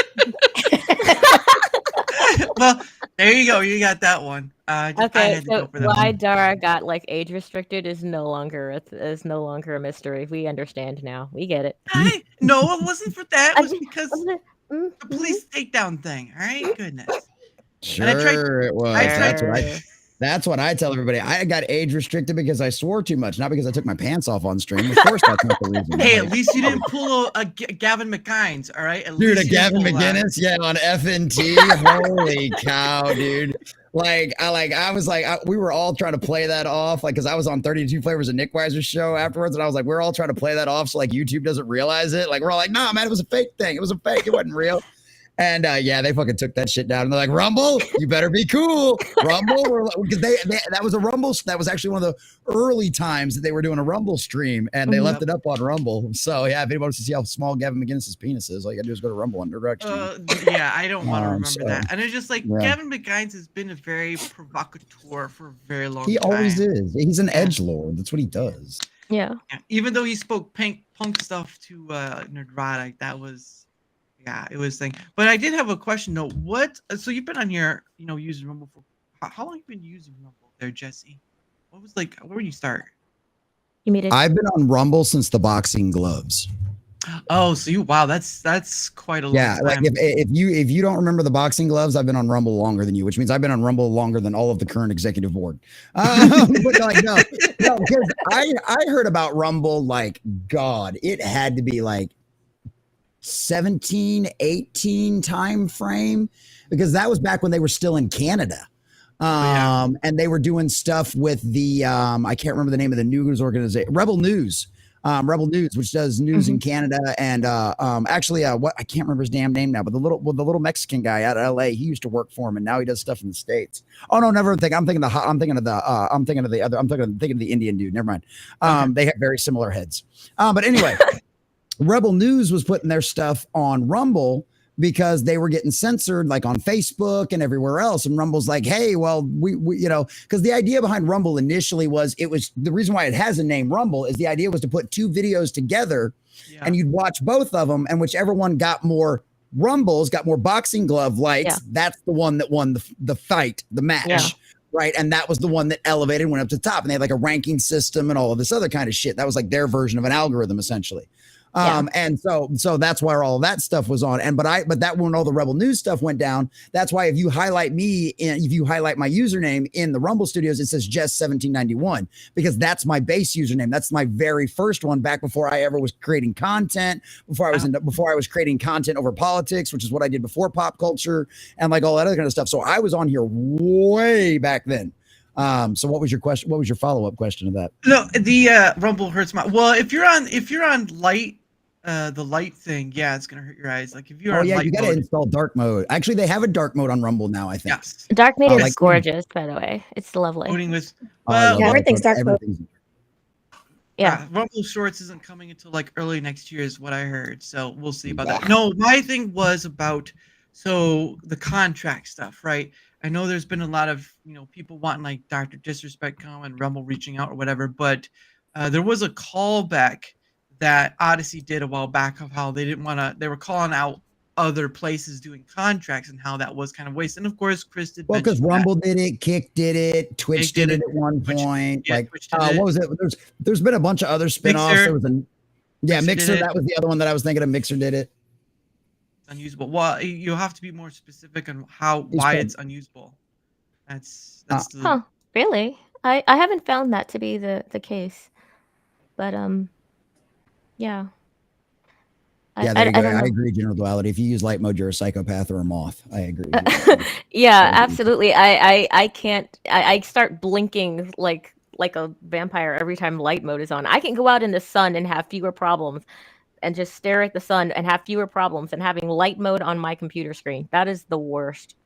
Well, there you go. You got that one. I Okay, had to so go for that why one. Dara got like age restricted is no longer a mystery. We understand now. We get it. No, it wasn't for that. It was because Mm-hmm. the police takedown thing. All right, goodness. Sure, it was. I That's what I tell everybody. I got age restricted because I swore too much, not because I took my pants off on stream. Of course, that's not the reason. Hey, at least you didn't pull a Gavin McKines, all right? Dude, a Gavin McGinnis, yeah, on FNT. Holy cow, dude! We were all trying to play that off, like, because I was on 32 Flavors of Nick Weiser's show afterwards, and I was like, we're all trying to play that off, so like YouTube doesn't realize it. Like, we're all like, nah, man, it was a fake thing. It was a fake. It wasn't real. And yeah, they fucking took that shit down. And they're like, Rumble, you better be cool. Rumble, because that was a Rumble. That was actually one of the early times that they were doing a Rumble stream, and they left it up on Rumble. So yeah, if anybody wants to see how small Gavin McGinnis's penis is, all you gotta do is go to Rumble on direction. Yeah, I don't want to remember that. And it's just like Gavin McGines has been a very provocateur for a very long time. He always is. He's an edgelord. That's what he does. Yeah. Even though he spoke punk stuff to Nerdrotic, that was. Yeah, it was thing. But I did have a question though. So you've been on here, using Rumble for how long have you been using Rumble there, Jesse? Where would you start? I've been on Rumble since the boxing gloves. Oh, so that's quite a long time. Like if you don't remember the boxing gloves, I've been on Rumble longer than you, which means I've been on Rumble longer than all of the current executive board. But like no, because I heard about Rumble like God. It had to be like 17, 18 time frame, because that was back when they were still in Canada. And they were doing stuff with the I can't remember the name of the news organization, Rebel News, which does news in Canada. And actually what I can't remember his damn name now, but the little Mexican guy out of LA, he used to work for him, and now he does stuff in the States. Oh no, never think. I'm thinking of the Indian dude. Never mind. They have very similar heads. But anyway. Rebel News was putting their stuff on Rumble because they were getting censored, like on Facebook and everywhere else. And Rumble's like, hey, well, we because the idea behind Rumble initially was the reason why it has a name Rumble is the idea was to put 2 videos together and you'd watch both of them, and whichever one got more rumbles, got more boxing glove likes, that's the one that won the fight, the match. Yeah. Right. And that was the one that elevated, went up to the top, and they had like a ranking system and all of this other kind of shit. That was like their version of an algorithm, essentially. And so that's where all that stuff was on. But that when all the Rebel News stuff went down, that's why if you highlight my username in the Rumble Studios, it says Jess1791, because that's my base username. That's my very first one back before I ever was creating content, before I was creating content over politics, which is what I did before pop culture and like all that other kind of stuff. So I was on here way back then. So what was your question? What was your follow-up question to that? No, the Rumble hurts my. Well, if you're on light, the light thing, yeah, it's gonna hurt your eyes. Like if you're on light you gotta install dark mode. Actually, they have a dark mode on Rumble now, I think. Yes. Dark mode is gorgeous, by the way. It's lovely. Voting with everything's dark mode. Yeah. Rumble Shorts isn't coming until like early next year, is what I heard. So we'll see about that. No, my thing was about the contract stuff, right? I know there's been a lot of people wanting like Dr. Disrespect and Rumble reaching out or whatever, but there was a callback that Odyssey did a while back of how they were calling out other places doing contracts and how that was kind of waste. And of course, Chris did. Well, because Rumble did it, Kick did it, Twitch did it at one point. Yeah, like, what was it? There's been a bunch of other spinoffs. There was Mixer. That was the other one that I was thinking of. Mixer did it. Unusable. Well, you have to be more specific on why it's unusable. That's really? I haven't found that to be the case, but yeah. Yeah, there you go. I agree. General duality. If you use light mode, you're a psychopath or a moth. I agree. Yeah, absolutely. I can't. I start blinking like a vampire every time light mode is on. I can go out in the sun and have fewer problems, and just stare at the sun and have fewer problems than having light mode on my computer screen. That is the worst.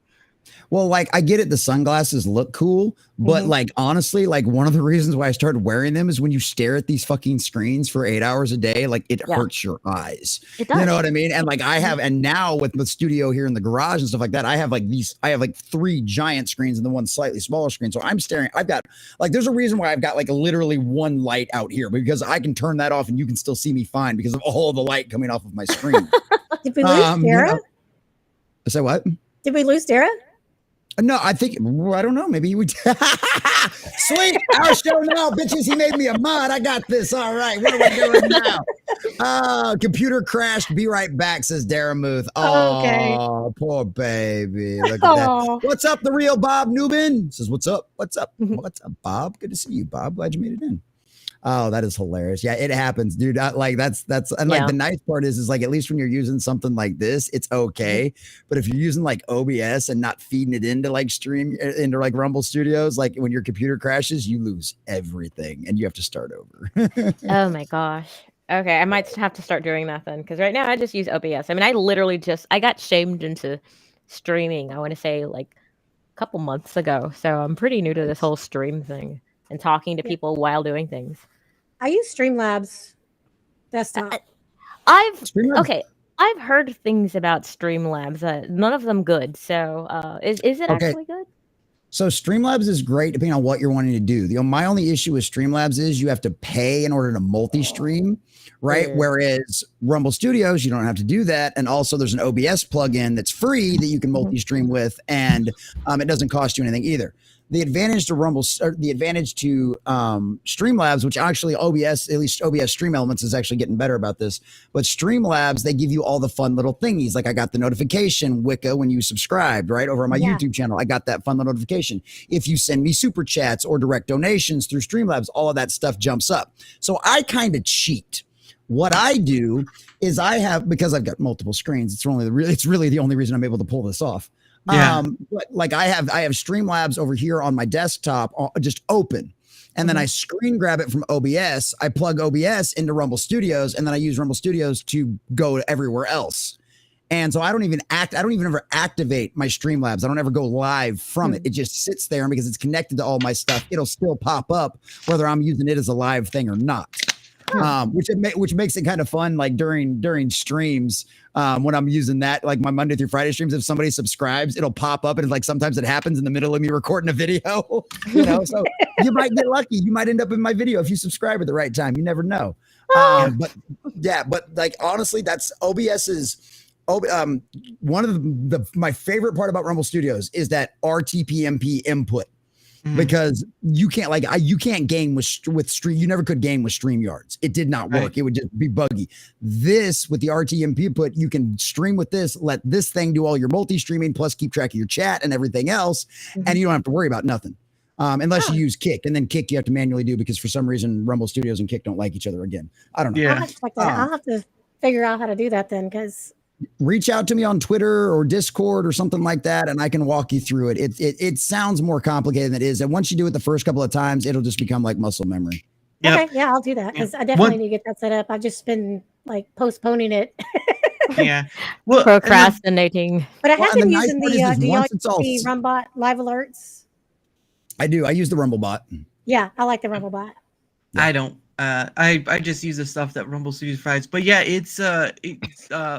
Well, like I get it, the sunglasses look cool, but like honestly, like one of the reasons why I started wearing them is when you stare at these fucking screens for 8 hours a day, like it hurts your eyes. It does. You know what I mean? And like I have, and now with the studio here in the garage and stuff like that, I have like 3 giant screens and the one slightly smaller screen. So I'm staring, I've got like, there's a reason why I've got like literally one light out here, because I can turn that off and you can still see me fine because of all the light coming off of my screen. Did we lose Dara? Say what? Did we lose Dara? No, I think, I don't know. Maybe we sweet. Our show now, bitches. He made me a mod. I got this. All right. What are we doing now? Computer crashed. Be right back, says Daramouthe. Oh, okay. Poor baby. Look at that. What's up, the real Bob Newman? Says, what's up? What's up? What's up, Bob? Good to see you, Bob. Glad you made it in. Oh, that is hilarious. Yeah, it happens, dude. Like that's and like the nice part is like at least when you're using something like this, it's okay. But if you're using like OBS and not feeding it into like Rumble Studios, like when your computer crashes, you lose everything and you have to start over. Oh my gosh. Okay, I might have to start doing that then, because right now I just use OBS. I mean, I got shamed into streaming, I want to say like a couple months ago. So I'm pretty new to this whole stream thing and talking to people while doing things. I use Streamlabs desktop. I've heard things about Streamlabs. None of them good. So is it actually good? So Streamlabs is great depending on what you're wanting to do. My only issue with Streamlabs is you have to pay in order to multi-stream, right? Whereas Rumble Studios, you don't have to do that. And also there's an OBS plugin that's free that you can multi-stream with, and it doesn't cost you anything either. The advantage to Streamlabs, which actually OBS, at least OBS Stream Elements is actually getting better about this, but Streamlabs, they give you all the fun little thingies. Like I got the notification, Wycca, when you subscribed, right, over on my YouTube channel. I got that fun little notification. If you send me super chats or direct donations through Streamlabs, all of that stuff jumps up. So I kind of cheat. What I do is because I've got multiple screens, it's really the only reason I'm able to pull this off. Yeah. But like I have Streamlabs over here on my desktop just open, and then I screen grab it from OBS. I plug OBS into Rumble Studios, and then I use Rumble Studios to go everywhere else. And so I don't even ever activate my Streamlabs. I don't ever go live from it. It just sits there, and because it's connected to all my stuff, it'll still pop up whether I'm using it as a live thing or not. Which makes it kind of fun, like during streams, when I'm using that, like my Monday through Friday streams, if somebody subscribes, it'll pop up, and like sometimes it happens in the middle of me recording a video, so you might get lucky. You might end up in my video if you subscribe at the right time. You never know. But like honestly, that's OBS's. One of my favorite part about Rumble Studios is that RTPMP input. Because you can't game with stream. You never could game with StreamYards. It did not work. Right. It would just be buggy. This with the RTMP input, you can stream with this, let this thing do all your multi-streaming, plus keep track of your chat and everything else. And you don't have to worry about nothing. Unless you use Kick, and then Kick you have to manually do because for some reason Rumble Studios and Kick don't like each other again. I don't know. Yeah. I'll have to figure out how to do that then, because reach out to me on Twitter or Discord or something like that, and I can walk you through it. It sounds more complicated than it is. And once you do it the first couple of times, it'll just become like muscle memory. Yep. Okay, yeah, I'll do that because I definitely need to get that set up. I've just been like postponing it. Yeah. Well, procrastinating. But I have been using the Rumbot live alerts. I do. I use the Rumblebot. Yeah, I like the Rumblebot. Yeah. I don't. I just use the stuff that Rumble Studios provides. But yeah, it's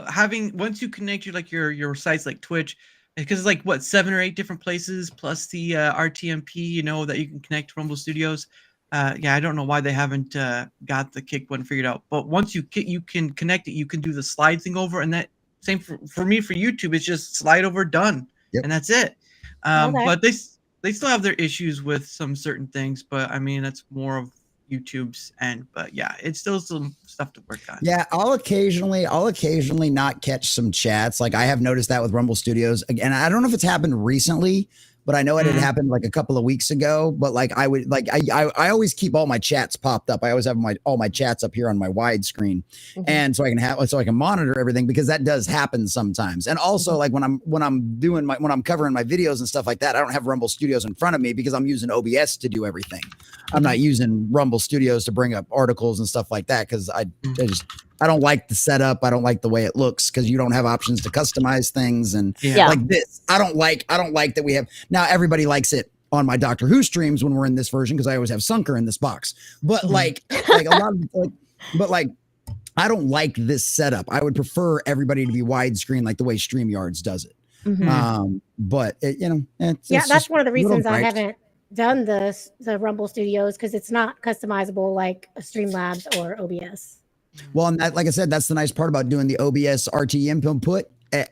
having once you connect your sites like Twitch, because it's like what 7 or 8 different places plus the RTMP, that you can connect to Rumble Studios. Yeah, I don't know why they haven't got the Kick one figured out. But once you can connect it, you can do the slide thing over, and that same for me for YouTube. It's just slide over, done, and that's it. But they still have their issues with some certain things. But I mean, that's more of YouTube's end, but yeah, it's still some stuff to work on. Yeah, I'll occasionally not catch some chats. Like I have noticed that with Rumble Studios, and I don't know if it's happened recently, but I know it had happened like a couple of weeks ago. But like I always keep all my chats popped up. I always have all my chats up here on my wide screen, and so I can monitor everything, because that does happen sometimes. And also like when I'm covering my videos and stuff like that, I don't have Rumble Studios in front of me because I'm using OBS to do everything. I'm not using Rumble Studios to bring up articles and stuff like that because I I don't like the setup. I don't like the way it looks because you don't have options to customize things and Yeah. like this. I don't like that we have now. Everybody likes it on my Doctor Who streams when we're in this version because I always have Sunker in this box. But like a lot of I don't like this setup. I would prefer everybody to be widescreen like the way StreamYards does it. But that's one of the reasons I haven't done the Rumble Studios because it's not customizable like a Streamlabs or OBS. Well, and that, like I said, that's the nice part about doing the OBS RTM input.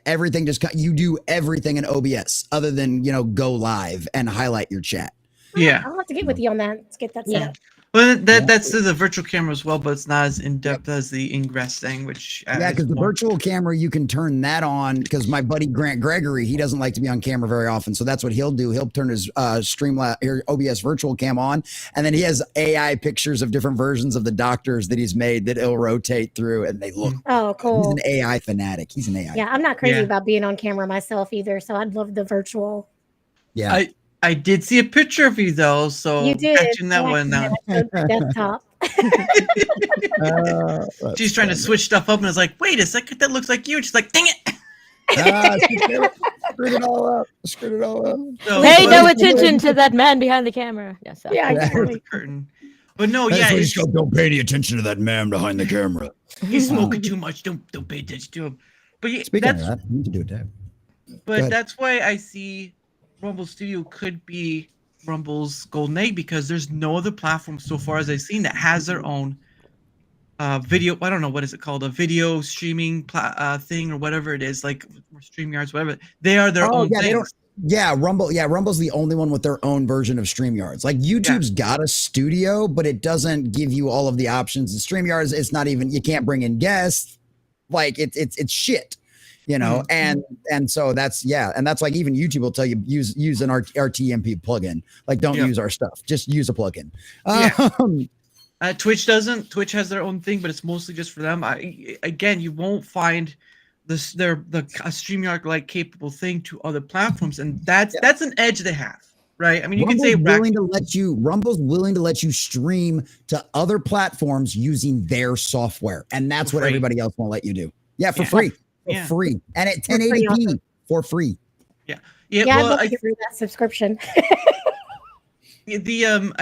Everything you do everything in OBS other than go live and highlight your chat. Yeah, I'll have to get with you on that. Let's get that set up. Well, that's the virtual camera as well, but it's not as in depth as the ingress thing. Which because the virtual camera you can turn that on because my buddy Grant Gregory, he doesn't like to be on camera very often, so that's what he'll do. He'll turn his OBS virtual cam on, and then he has AI pictures of different versions of the doctors that he's made that he'll rotate through, and they look. Oh, cool! He's an AI fanatic. He's an AI. Yeah, I'm not crazy about being on camera myself either, so I'd love the virtual. Yeah. I did see a picture of you though, so you did. catching that one now. Desktop. She's trying to switch stuff up and is like, wait a second, that looks like you. She's like, dang it. Screwed it all up. So, Pay no attention to that man behind the camera. Yes, yeah, exactly. Curtain. But no, don't pay any attention to that man behind the camera. He's smoking too much. Don't pay attention to him. But yeah, speaking of that, you need to do it, Dad. But that's why I see Rumble Studio could be Rumble's golden egg because there's no other platform so far as I've seen that has their own video. I don't know what is it called, a video streaming thing or whatever it is, like StreamYards, whatever. They are their own things. Rumble's the only one with their own version of StreamYards. Like YouTube's got a studio, but it doesn't give you all of the options. And StreamYards, it's not even, you can't bring in guests. Like it's shit. And so that's like even YouTube will tell you use an RTMP plugin. Like don't use our stuff, just use a plugin. Twitch doesn't. Twitch has their own thing, but it's mostly just for them. Again, you won't find a StreamYard like capable thing to other platforms, and that's an edge they have, right? I mean, you can say Rumble's willing to let you stream to other platforms using their software, and that's what everybody else won't let you do. Yeah, for free. For free and at 1080p for free. Yeah. Well, I'd love to get rid of that subscription. I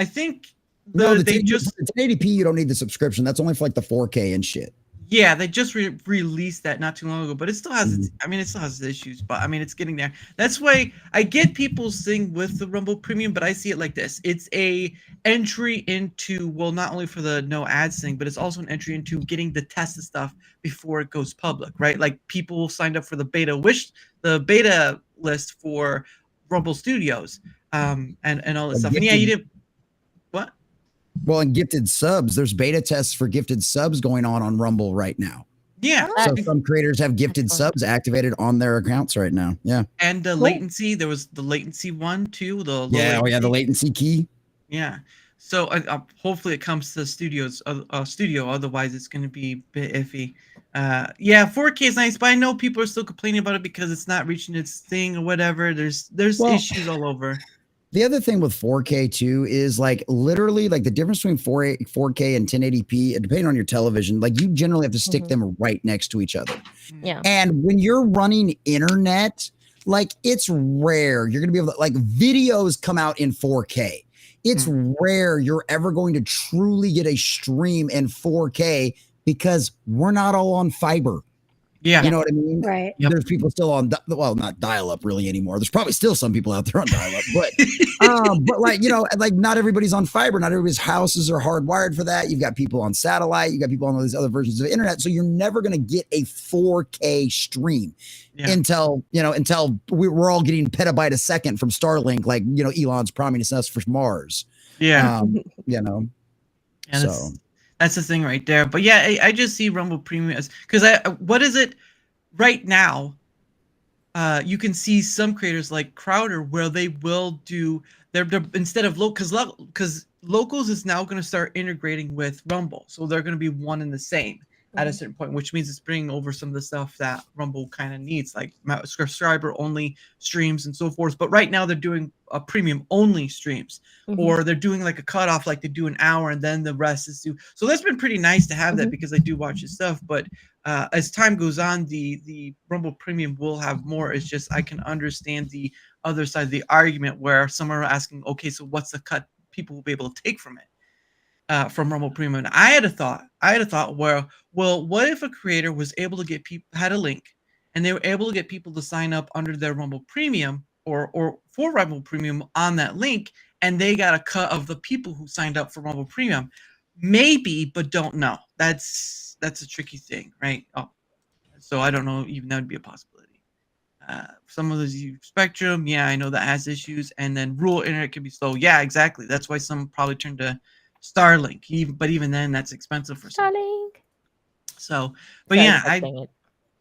think they just 1080p. You don't need the subscription. That's only for like the 4K and shit. Yeah, they just released that not too long ago, but it still has. It still has issues, but it's getting there. That's why I get people's thing with the Rumble Premium, but I see it like this: it's a entry into not only for the no ads thing, but it's also an entry into getting the test and stuff before it goes public, right? Like people signed up for the beta list for Rumble Studios, and all this stuff. And you didn't. What? Well, and gifted subs, there's beta tests for gifted subs going on Rumble right now. Yeah. So some creators have gifted subs activated on their accounts right now. Yeah. And the latency, there was the latency one too. The latency key. Yeah. So hopefully it comes to studio. Otherwise, it's going to be a bit iffy. 4K is nice, but I know people are still complaining about it because it's not reaching its thing or whatever. There's issues all over. The other thing with 4K too is like literally like the difference between 4K and 1080p, depending on your television, like you generally have to stick them right next to each other. Yeah. And when you're running internet, like it's rare you're going to be able to, like, videos come out in 4K. It's rare you're ever going to truly get a stream in 4K because we're not all on fiber. Yeah. You know what I mean? Right. Yep. There's people still on, not dial up really anymore. There's probably still some people out there on dial up, but like, like not everybody's on fiber. Not everybody's houses are hardwired for that. You've got people on satellite. You got people on all these other versions of the internet. So you're never going to get a 4K stream until we're all getting petabyte a second from Starlink. Like, Elon's promising us for Mars. Yeah. And so. That's the thing right there. But yeah, I just see Rumble Premium as because what is it right now? You can see some creators like Crowder where they will do they're instead of because locals is now going to start integrating with Rumble, so they're going to be one and the same. at a certain point, which means it's bringing over some of the stuff that Rumble kind of needs, like subscriber only streams and so forth. But right now they're doing a premium only streams, or they're doing like a cutoff, like they do an hour and then the rest is due. So that's been pretty nice to have that, because I do watch his stuff. But as time goes on, the Rumble Premium will have more. It's just I can understand the other side of the argument where some are asking, okay, so what's the cut people will be able to take from it, from Rumble Premium? And I had a thought where, well, what if a creator was able to get people, had a link, and they were able to get people to sign up under their Rumble Premium or for Rumble Premium on that link, and they got a cut of the people who signed up for Rumble Premium? Maybe, but don't know. That's a tricky thing, right? Oh, so I don't know, even that would be a possibility. Some of those use Spectrum, yeah, I know that has issues, and then rural internet can be slow. Yeah, exactly. That's why some probably turn to Starlink. But even then, that's expensive for some. Starlink. So, but Sorry, yeah,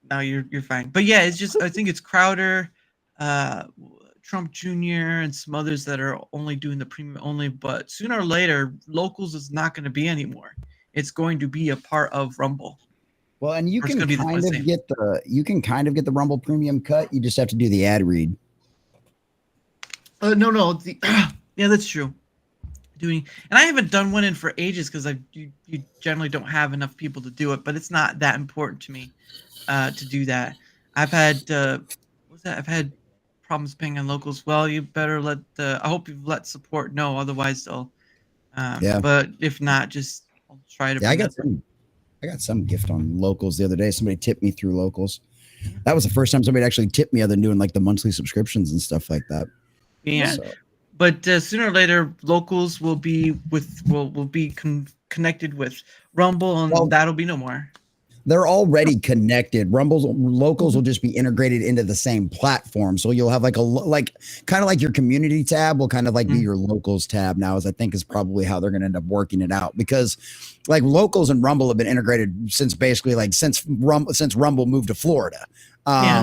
no, you're fine. But yeah, it's just I think it's Crowder, Trump Jr., and some others that are only doing the premium only. But sooner or later, locals is not going to be anymore. It's going to be a part of Rumble. Well, and you can kind of get the Rumble Premium cut. You just have to do the ad read. No, yeah, that's true. And I haven't done one in for ages because you generally don't have enough people to do it, but it's not that important to me to do that. I've had I've had problems paying on locals. Well, you better I hope you've let support know, otherwise they'll yeah. But if not, just I'll try to. Yeah, I got some gift on locals the other day. Somebody tipped me through locals. That was the first time somebody actually tipped me, other than doing like the monthly subscriptions and stuff like that. Yeah. So. But sooner or later, locals will be connected with Rumble, and that'll be no more. They're already connected. Locals will just be integrated into the same platform. So you'll have like kind of like your community tab will kind of like be your locals tab now, I think is probably how they're going to end up working it out, because like locals and Rumble have been integrated since basically like since Rumble moved to Florida.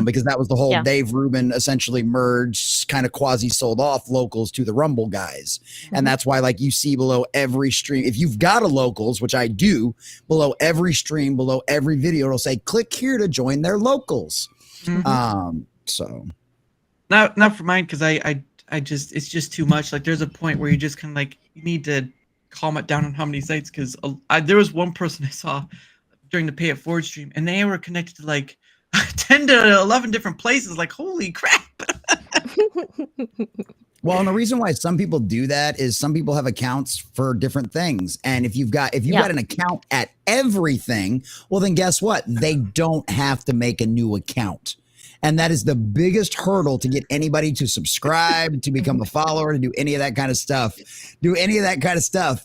Because that was the whole Dave Rubin essentially merged, kind of quasi sold off locals to the Rumble guys. And that's why like you see below every stream, if you've got a locals, which I do, below every stream, below every video, it'll say click here to join their locals. So not for mine, because I just, it's just too much. Like there's a point where you just kind of like, you need to calm it down on how many sites, because there was one person I saw during the Pay It Forward stream, and they were connected to like 10 to 11 different places. Like, holy crap. Well, and the reason why some people do that is some people have accounts for different things. And if you've got an account at everything, well, then guess what? They don't have to make a new account. And that is the biggest hurdle to get anybody to subscribe, to become a follower, to do any of that kind of stuff.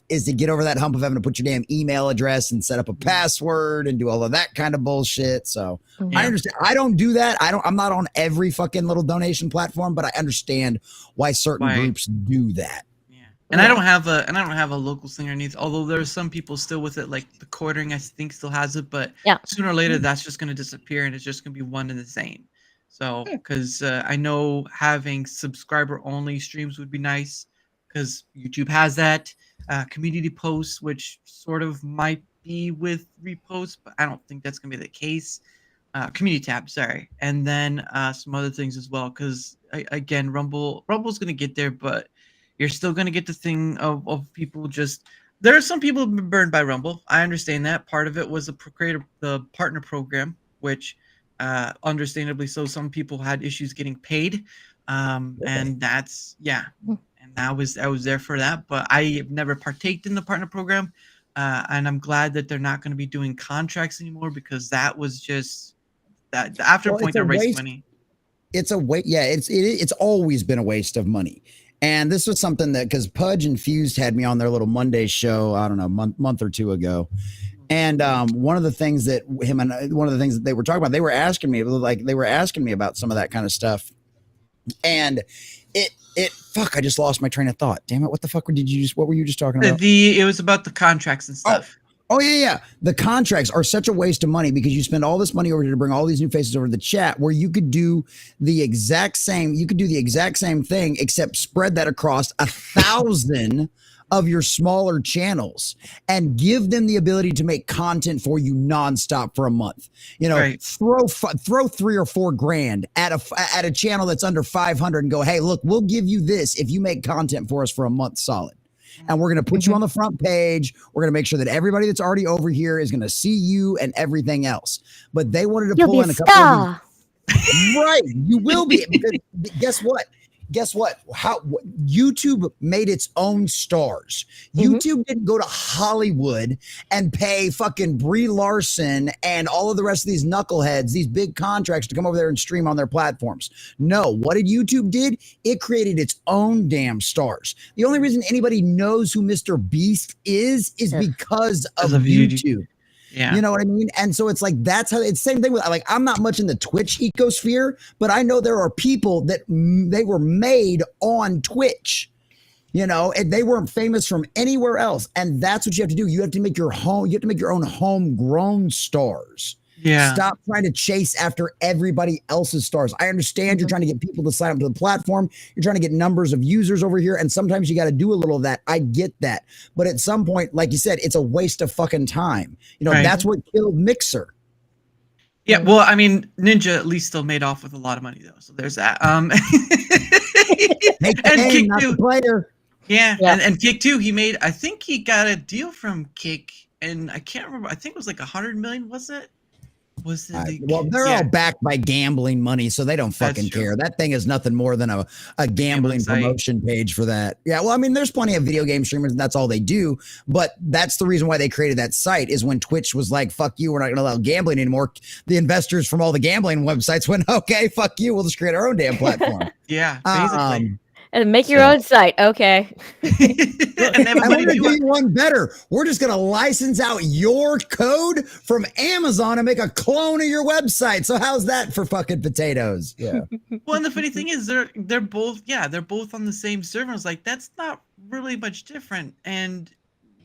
Is to get over that hump of having to put your damn email address and set up a password and do all of that kind of bullshit. So I understand. I don't do that. I'm not on every fucking little donation platform, but I understand why certain groups do that. And I don't have a local thing underneath, although there's some people still with it, like the quartering I think still has it, but sooner or later that's just going to disappear, and it's just going to be one and the same. So, because I know having subscriber only streams would be nice, because YouTube has that. Community posts, which sort of might be with reposts, but I don't think that's going to be the case. Community tab, sorry. And then some other things as well, because again, Rumble's going to get there, but you're still going to get the thing of people just. There are some people who've been burned by Rumble. I understand that. Part of it was the partner program, which understandably so, some people had issues getting paid. And that's, and I was there for that, but I have never partaked in the partner program. And I'm glad that they're not going to be doing contracts anymore, because that was just that after a point they're wasting money. It's a waste. Yeah, it's always been a waste of money. And this was something that, because Pudge and Fused had me on their little Monday show, I don't know, month or two ago. And one of the things that they were talking about, they were asking me about some of that kind of stuff. And fuck, I just lost my train of thought. Damn it. What the fuck what were you just talking about? It was about the contracts and stuff. Oh yeah. The contracts are such a waste of money, because you spend all this money over here to bring all these new faces over to the chat, where you could do the exact same thing, except spread that across 1,000 of your smaller channels and give them the ability to make content for you nonstop for a month. You know, Right. throw $3 or $4 grand at a channel that's under 500 and go, hey, look, we'll give you this if you make content for us for a month solid. And we're going to put you on the front page. We're going to make sure that everybody that's already over here is going to see you and everything else. But they wanted to pull in a couple of these. Right. You will be. Because guess what? How YouTube made its own stars. YouTube didn't go to Hollywood and pay fucking Brie Larson and all of the rest of these knuckleheads, these big contracts to come over there and stream on their platforms. No, what did YouTube did? It created its own damn stars. The only reason anybody knows who Mr. Beast is because of YouTube. Yeah. You know what I mean? And so it's like, that's how it's the same thing with, like, I'm not much in the Twitch ecosphere, but I know there are people that they were made on Twitch, you know, and they weren't famous from anywhere else. And that's what you have to do. You have to make your own homegrown stars. Yeah. Stop trying to chase after everybody else's stars. I understand you're trying to get people to sign up to the platform. You're trying to get numbers of users over here. And sometimes you got to do a little of that. I get that. But at some point, like you said, it's a waste of fucking time. You know, that's what killed Mixer. Yeah. Well, I mean, Ninja at least still made off with a lot of money though. So there's that. Make the and game, Kick not too. the player. Yeah. And Kick too. I think he got a deal from Kick, and I can't remember. I think it was like 100 million. Was it? Well, they're all backed by gambling money, so they don't fucking care. That thing is nothing more than a gambling promotion page for that. Yeah, well, I mean, there's plenty of video game streamers, and that's all they do. But that's the reason why they created that site, is when Twitch was like, fuck you, we're not going to allow gambling anymore. The investors from all the gambling websites went, okay, fuck you, we'll just create our own damn platform. Yeah, basically. And make your own site, okay. And we're going to do you one better. We're just going to license out your code from Amazon and make a clone of your website. So how's that for fucking potatoes? Yeah. Well, and the funny thing is, they're both on the same servers. Like, that's not really much different. And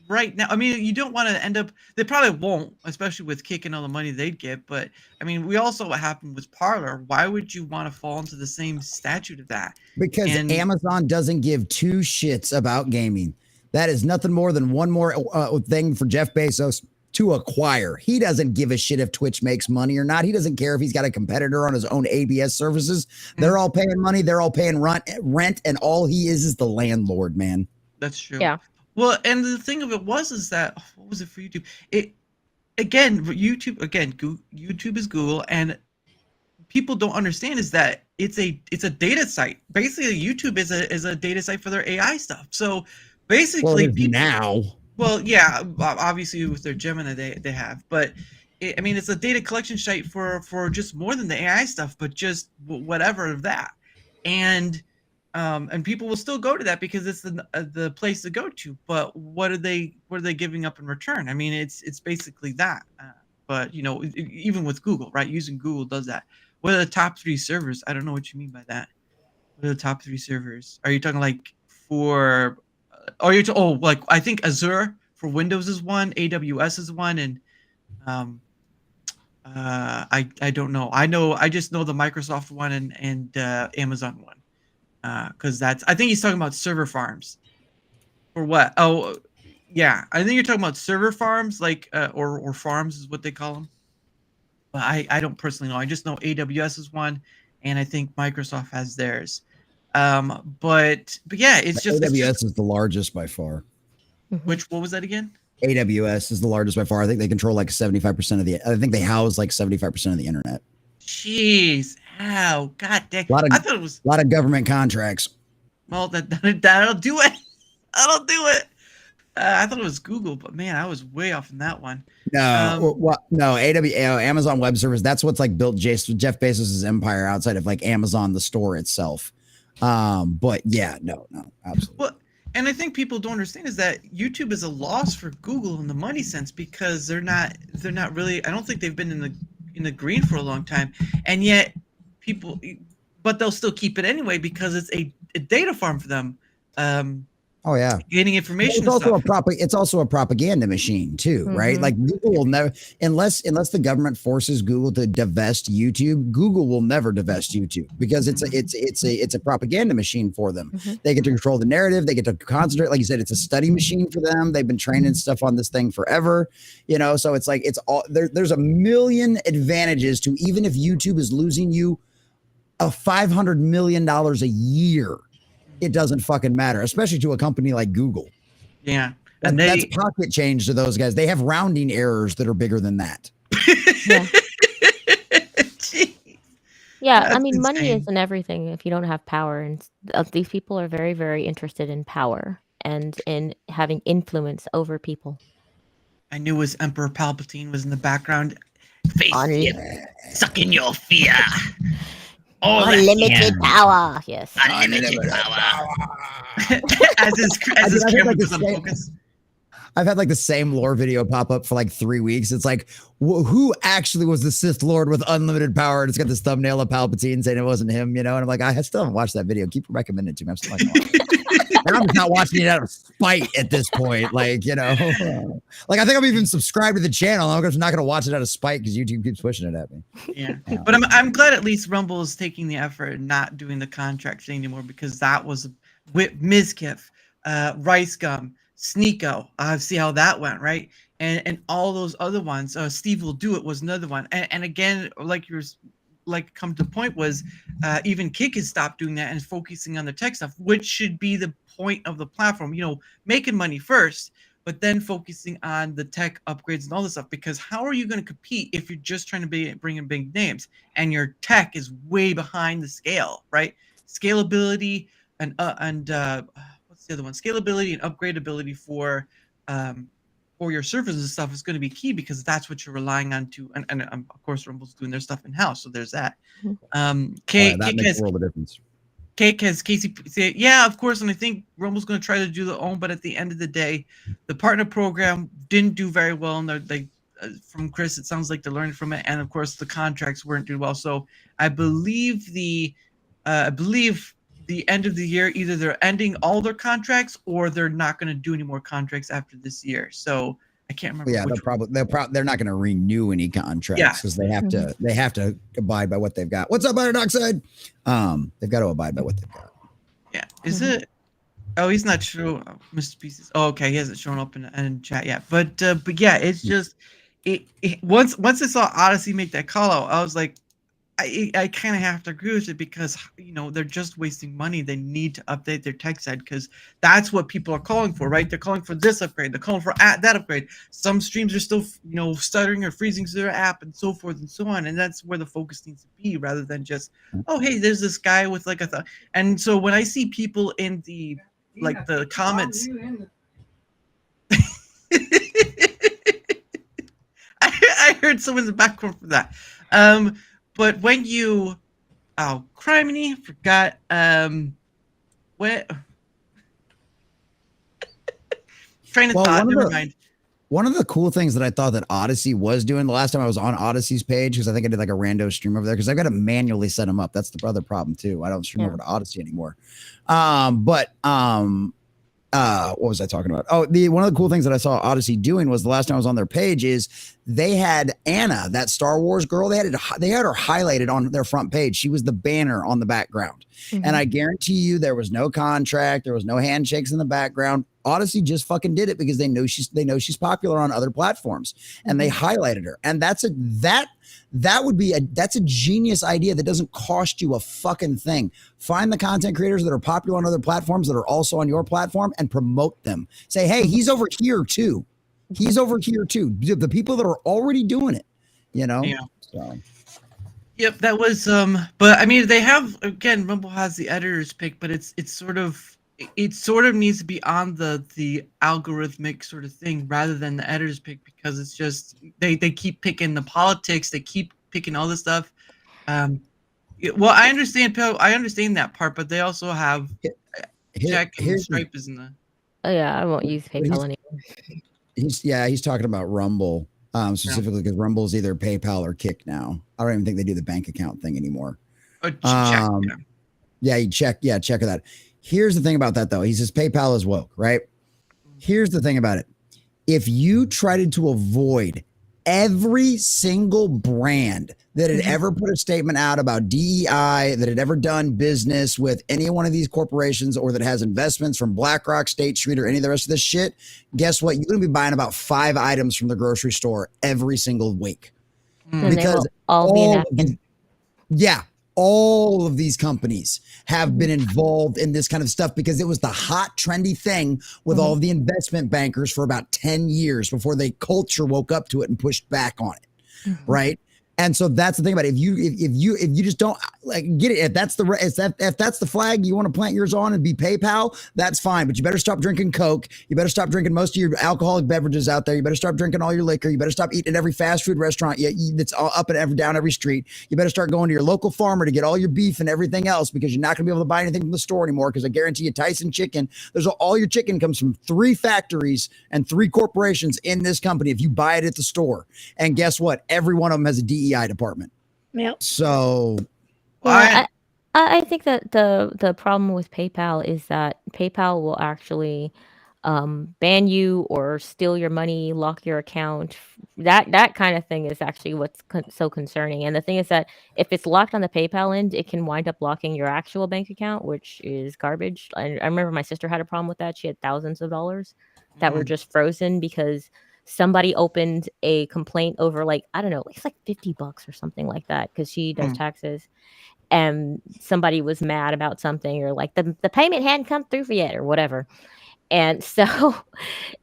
right now, I mean, you don't want to end up. They probably won't, especially with Kick and all the money they'd get. But I mean, we also what happened with Parler. Why would you want to fall into the same statute of that? Because Amazon doesn't give two shits about gaming. That is nothing more than one more thing for Jeff Bezos to acquire. He doesn't give a shit if Twitch makes money or not. He doesn't care if he's got a competitor on his own ABS services. They're all paying money. They're all paying rent, and all he is the landlord, man. That's true. Yeah. Well, and the thing of it is that what was it for YouTube? YouTube is Google, and people don't understand is that it's a data site. Basically, YouTube is a data site for their AI stuff. So basically, obviously with their Gemini they have, but I mean, it's a data collection site for just more than the AI stuff, but just whatever of that, and people will still go to that because it's the place to go to. But what are they giving up in return? I mean, it's basically that. But you know, even with Google, right? Using Google does that. What are the top 3 servers? I don't know what you mean by that. What are the top 3 servers? Are you talking like for? Like I think Azure for Windows is one, AWS is one, and I don't know. I just know the Microsoft one and Amazon one. Because I think he's talking about server farms. Or what? Oh, yeah. I think you're talking about server farms, like or farms is what they call them. But I don't personally know. I just know AWS is one, and I think Microsoft has theirs. But yeah, AWS is the largest by far. What was that again? AWS is the largest by far. I think they control like 75% of I think they house like 75% of the internet. Jeez. Ow, god dang. I thought it was a lot of government contracts. Well, that'll do it. That'll do it. I thought it was Google, but man, I was way off in that one. No, Amazon Web Services. That's what's like built Jeff Bezos' empire outside of like Amazon, the store itself. But yeah, no, absolutely. Well, and I think people don't understand is that YouTube is a loss for Google in the money sense because they're not really. I don't think they've been in the green for a long time, and yet people, but they'll still keep it anyway because it's a data farm for them. Oh yeah. gaining information. It's also it's also a propaganda machine too, right? Like Google will never, unless the government forces Google to divest YouTube, Google will never divest YouTube because it's a propaganda machine for them. They get to control the narrative. They get to concentrate. Like you said, it's a study machine for them. They've been training stuff on this thing forever, you know. So it's like it's all there's a million advantages to, even if YouTube is losing you $500 million a year. It doesn't fucking matter, especially to a company like Google. Yeah. And that's pocket change to those guys. They have rounding errors that are bigger than that. Yeah, I mean, money isn't everything if you don't have power. And these people are very, very interested in power and in having influence over people. I knew his Emperor Palpatine was in the background. Sucking your fear. Unlimited power. Yes. Unlimited power. as his camera goes on focus. I've had like the same lore video pop up for like 3 weeks. It's like, who actually was the Sith Lord with unlimited power? And it's got this thumbnail of Palpatine saying it wasn't him, you know? And I'm like, I still haven't watched that video. Keep recommending it to me. I'm still like, and I'm just not watching it out of spite at this point. Like, you know, like I think I'm even subscribed to the channel. I'm just not going to watch it out of spite because YouTube keeps pushing it at me. Yeah. But I'm glad at least Rumble is taking the effort and not doing the contract thing anymore, because that was with Mizkif, Rice Gum, Sneeko. See how that went, right? And all those other ones. Steve Will Do It was another one. And again, come to the point was even Kick has stopped doing that and is focusing on the tech stuff, which should be the point of the platform, you know, making money first, but then focusing on the tech upgrades and all this stuff, because how are you going to compete if you're just trying to bring in big names and your tech is way behind the scale, right? Scalability and what's the other one? Scalability and upgradability for your servers and stuff is going to be key, because that's what you're relying on to, and of course Rumble's doing their stuff in house, so there's that. That makes a world of difference. Casey say, yeah, of course, and I think Rumble's going to try to do their own, but at the end of the day, the partner program didn't do very well, and they from Chris, it sounds like they're learning from it, and of course the contracts weren't doing well. So I believe the end of the year, either they're ending all their contracts or they're not going to do any more contracts after this year. So I can't remember. Yeah, they're not going to renew any contracts because they have to abide by what they've got. What's up, Iron Oxide? They've got to abide by what they've got. Yeah, is it? Oh, he's not sure. Mr. Pieces. Oh, okay, he hasn't shown up in chat yet. But yeah, it's just once I saw Odyssey make that call out, I was like, I kind of have to agree with it, because you know they're just wasting money. They need to update their tech side, because that's what people are calling for, right? They're calling for this upgrade. They're calling for that upgrade. Some streams are still, you know, stuttering or freezing their app and so forth and so on. And that's where the focus needs to be, rather than just, oh, hey, there's this guy with like a and so when I see people in the the comments, I heard someone in the background for that. But when you, criminy, forgot, what? Train of thought, never mind. One of the cool things that I thought that Odyssey was doing the last time I was on Odyssey's page, because I think I did like a rando stream over there, because I've got to manually set them up. That's the other problem too. I don't stream over to Odyssey anymore. What was I talking about? Oh, one of the cool things that I saw Odyssey doing was the last time I was on their page is they had Anna, that Star Wars girl. They had her highlighted on their front page. She was the banner on the background. And I guarantee you there was no contract. There was no handshakes in the background. Odyssey just fucking did it because they know she's popular on other platforms, and they highlighted her. And that's a genius idea that doesn't cost you a fucking thing. Find the content creators that are popular on other platforms that are also on your platform and promote them. Say, hey, he's over here too. He's over here too. The people that are already doing it, you know? Yeah. So. Yep, that was but I mean, they have, again, Rumble has the editor's pick, but it sort of needs to be on the algorithmic sort of thing rather than the editor's pick, because it's just they keep picking the politics, they keep picking all this stuff. Well, I understand that part, but they also have Jack and Stripe is in the. Oh yeah, I won't use PayPal anymore. He's talking about Rumble specifically because Rumble is either PayPal or Kick now. I don't even think they do the bank account thing anymore. Check. Yeah, you check. Yeah, check that. Here's the thing about that, though. He says PayPal is woke, right? Here's the thing about it. If you tried to avoid every single brand that had ever put a statement out about DEI, that had ever done business with any one of these corporations, or that has investments from BlackRock, State Street, or any of the rest of this shit, guess what? You're going to be buying about 5 items from the grocery store every single week. And they will all be napkin. Yeah, all of these companies have been involved in this kind of stuff because it was the hot, trendy thing with all of the investment bankers for about 10 years before the culture woke up to it and pushed back on it, right? And so that's the thing about it. If you just don't like get it, if that's the flag you want to plant yours on and be PayPal, that's fine. But you better stop drinking Coke. You better stop drinking most of your alcoholic beverages out there. You better stop drinking all your liquor. You better stop eating at every fast food restaurant that's all up and down every street. You better start going to your local farmer to get all your beef and everything else, because you're not going to be able to buy anything from the store anymore. Because I guarantee you, Tyson Chicken, all your chicken comes from 3 factories and 3 corporations in this company. If you buy it at the store, and guess what? Every one of them has a DEI department. Yep. So I think that the problem with PayPal is that PayPal will actually ban you or steal your money, lock your account. That kind of thing is actually what's so concerning. And the thing is that if it's locked on the PayPal end, it can wind up locking your actual bank account, which is garbage. I remember my sister had a problem with that. She had thousands of dollars that were just frozen because somebody opened a complaint over, like, I don't know, it's like $50 or something like that, because she does taxes, and somebody was mad about something, or like the payment hadn't come through yet or whatever. And so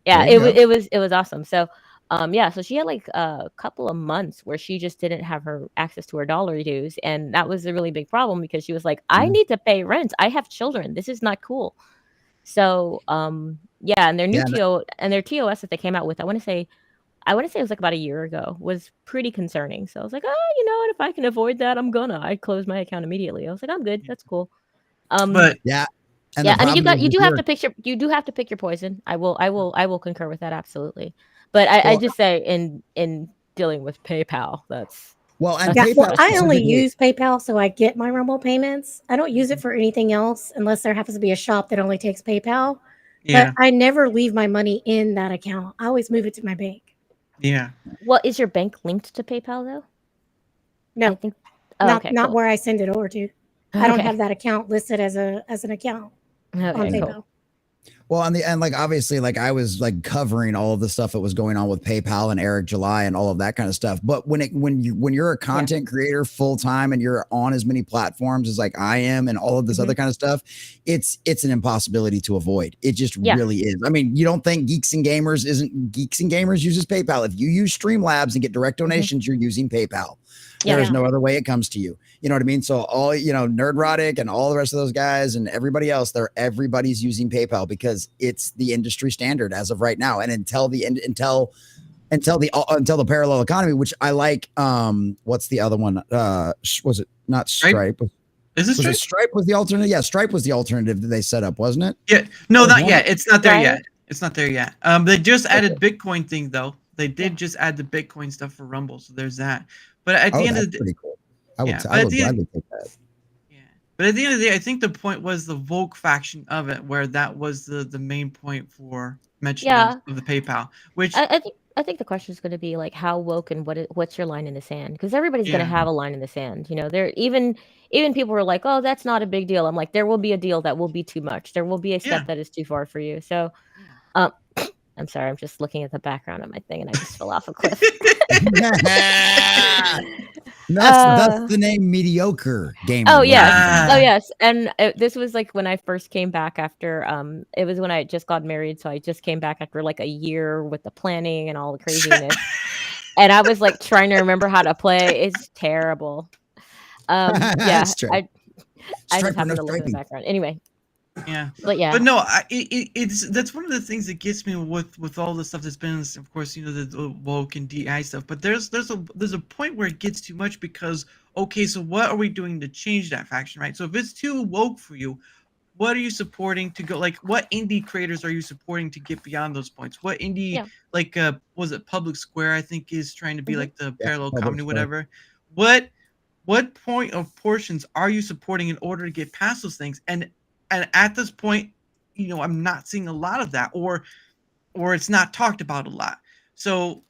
yeah, it was awesome. So so she had like a couple of months where she just didn't have her access to her dollar dues, and that was a really big problem because she was like, I need to pay rent, I have children, this is not cool. So and their new TOS that they came out with, I want to say it was like about a year ago, was pretty concerning. So I was like, oh, you know what? If I can avoid that, I closed my account immediately. I was like, I'm good. That's cool. But I mean, you do have to pick your poison. I will concur with that, absolutely. But I just say in dealing with PayPal, that's PayPal, I only use PayPal so I get my Rumble payments. I don't use it for anything else unless there happens to be a shop that only takes PayPal. But I never leave my money in that account. I always move it to my bank. Yeah. Well, is your bank linked to PayPal though? No, I think not cool. where I send it over to. I don't have that account listed as an account on PayPal. Cool. Well, and like obviously, like I was like covering all of the stuff that was going on with PayPal and Eric July and all of that kind of stuff. But when you're a content creator full time and you're on as many platforms as like I am and all of this other kind of stuff, it's an impossibility to avoid. It just really is. I mean, you don't think Geeks and Gamers uses PayPal. If you use Streamlabs and get direct donations, you're using PayPal. There is no other way it comes to you. You know what I mean? So all, Nerdrotic and all the rest of those guys and everybody else, everybody's using PayPal because it's the industry standard as of right now. And until the parallel economy, which I like, what's the other one? Was it not Stripe? Is it Stripe? Was it Stripe was the alternative? Yeah, Stripe was the alternative that they set up, wasn't it? Yeah. No, not yet. It's not there yet. It's not there yet. They just added Bitcoin thing though. They did just add the Bitcoin stuff for Rumble, so there's that. But at the end of the day, pretty cool. I would gladly take that. Yeah, but at the end of the day, I think the point was the woke faction of it, where that was the main point for mentioning of the PayPal. Which I think the question is going to be like, how woke and what's your line in the sand? Because everybody's going to have a line in the sand. There even people were like, oh, that's not a big deal. I'm like, there will be a deal that will be too much. There will be a step that is too far for you. So, I'm sorry, I'm just looking at the background of my thing and I just fell off a cliff. That's the name MediocreGamrGrl. Oh yes. Oh yes. And this was like when I first came back after it was when I just got married, so I just came back after like a year with the planning and all the craziness. And I was like trying to remember how to play. It's terrible. I just happened to look in the background. Anyway. Yeah, but no, that's one of the things that gets me with all the stuff that's been, of course, the woke and DI stuff. But there's a point where it gets too much because so what are we doing to change that faction, right? So if it's too woke for you, what are you supporting to go? Like, what indie creators are you supporting to get beyond those points? What indie was it Public Square? I think is trying to be like the parallel comedy, whatever. What point of portions are you supporting in order to get past those things? And and at this point, I'm not seeing a lot of that, or it's not talked about a lot. So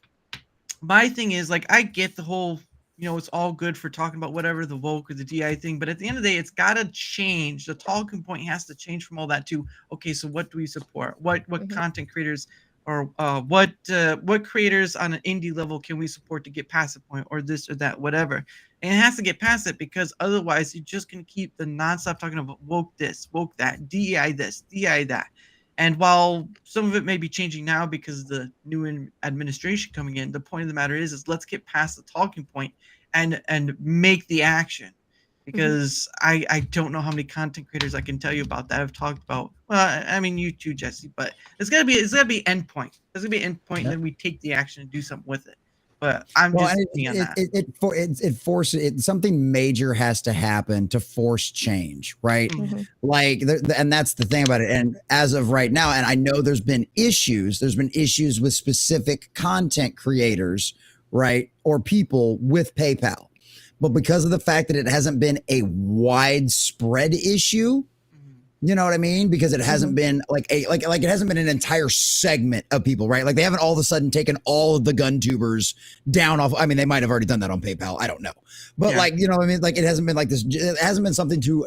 my thing is, like, I get the whole, it's all good for talking about whatever the woke or the DI thing, but at the end of the day, it's got to change. The talking point has to change from all that to, okay, so what do we support? What content creators, or what creators on an indie level can we support to get past the point, or this or that, whatever. And it has to get past it, because otherwise you're just going to keep the nonstop talking about woke this, woke that, DEI this, DEI that. And while some of it may be changing now because of the new administration coming in, the point of the matter is let's get past the talking point and make the action. Because I don't know how many content creators I can tell you about that have talked about. Well, I mean, you too, Jesse. But it's gotta be endpoint. There's gonna be an endpoint, and then we take the action and do something with it. But I'm just on that. It forces it. Something major has to happen to force change, right? Like, and that's the thing about it. And as of right now, and I know there's been issues with specific content creators, right, or people with PayPal, but because of the fact that it hasn't been a widespread issue. You know what I mean? Because it hasn't been like it hasn't been an entire segment of people, right? Like, they haven't all of a sudden taken all of the gun tubers down off. I mean, they might have already done that on PayPal. I don't know. But like, you know what I mean? Like, it hasn't been like this. It hasn't been something to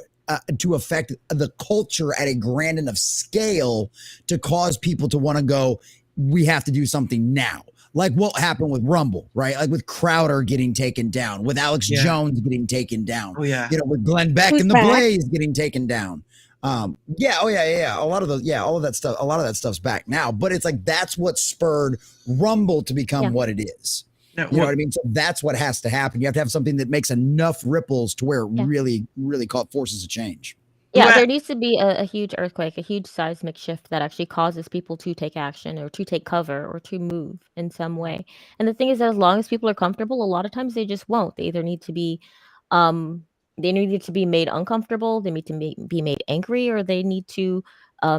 affect the culture at a grand enough scale to cause people to want to go, we have to do something now. Like what happened with Rumble, right? Like with Crowder getting taken down, with Alex Jones getting taken down. Oh, yeah. With Glenn Beck and the Blaze getting taken down. A lot of that stuff's back now, but it's like, that's what spurred Rumble to become what it is. You know what I mean? So that's what has to happen. You have to have something that makes enough ripples to where it really forces a change. Yeah, there needs to be a huge earthquake, a huge seismic shift that actually causes people to take action, or to take cover, or to move in some way. And the thing is that as long as people are comfortable, a lot of times they just won't. They either need to be they need to be made uncomfortable, they need to be made angry, or they need to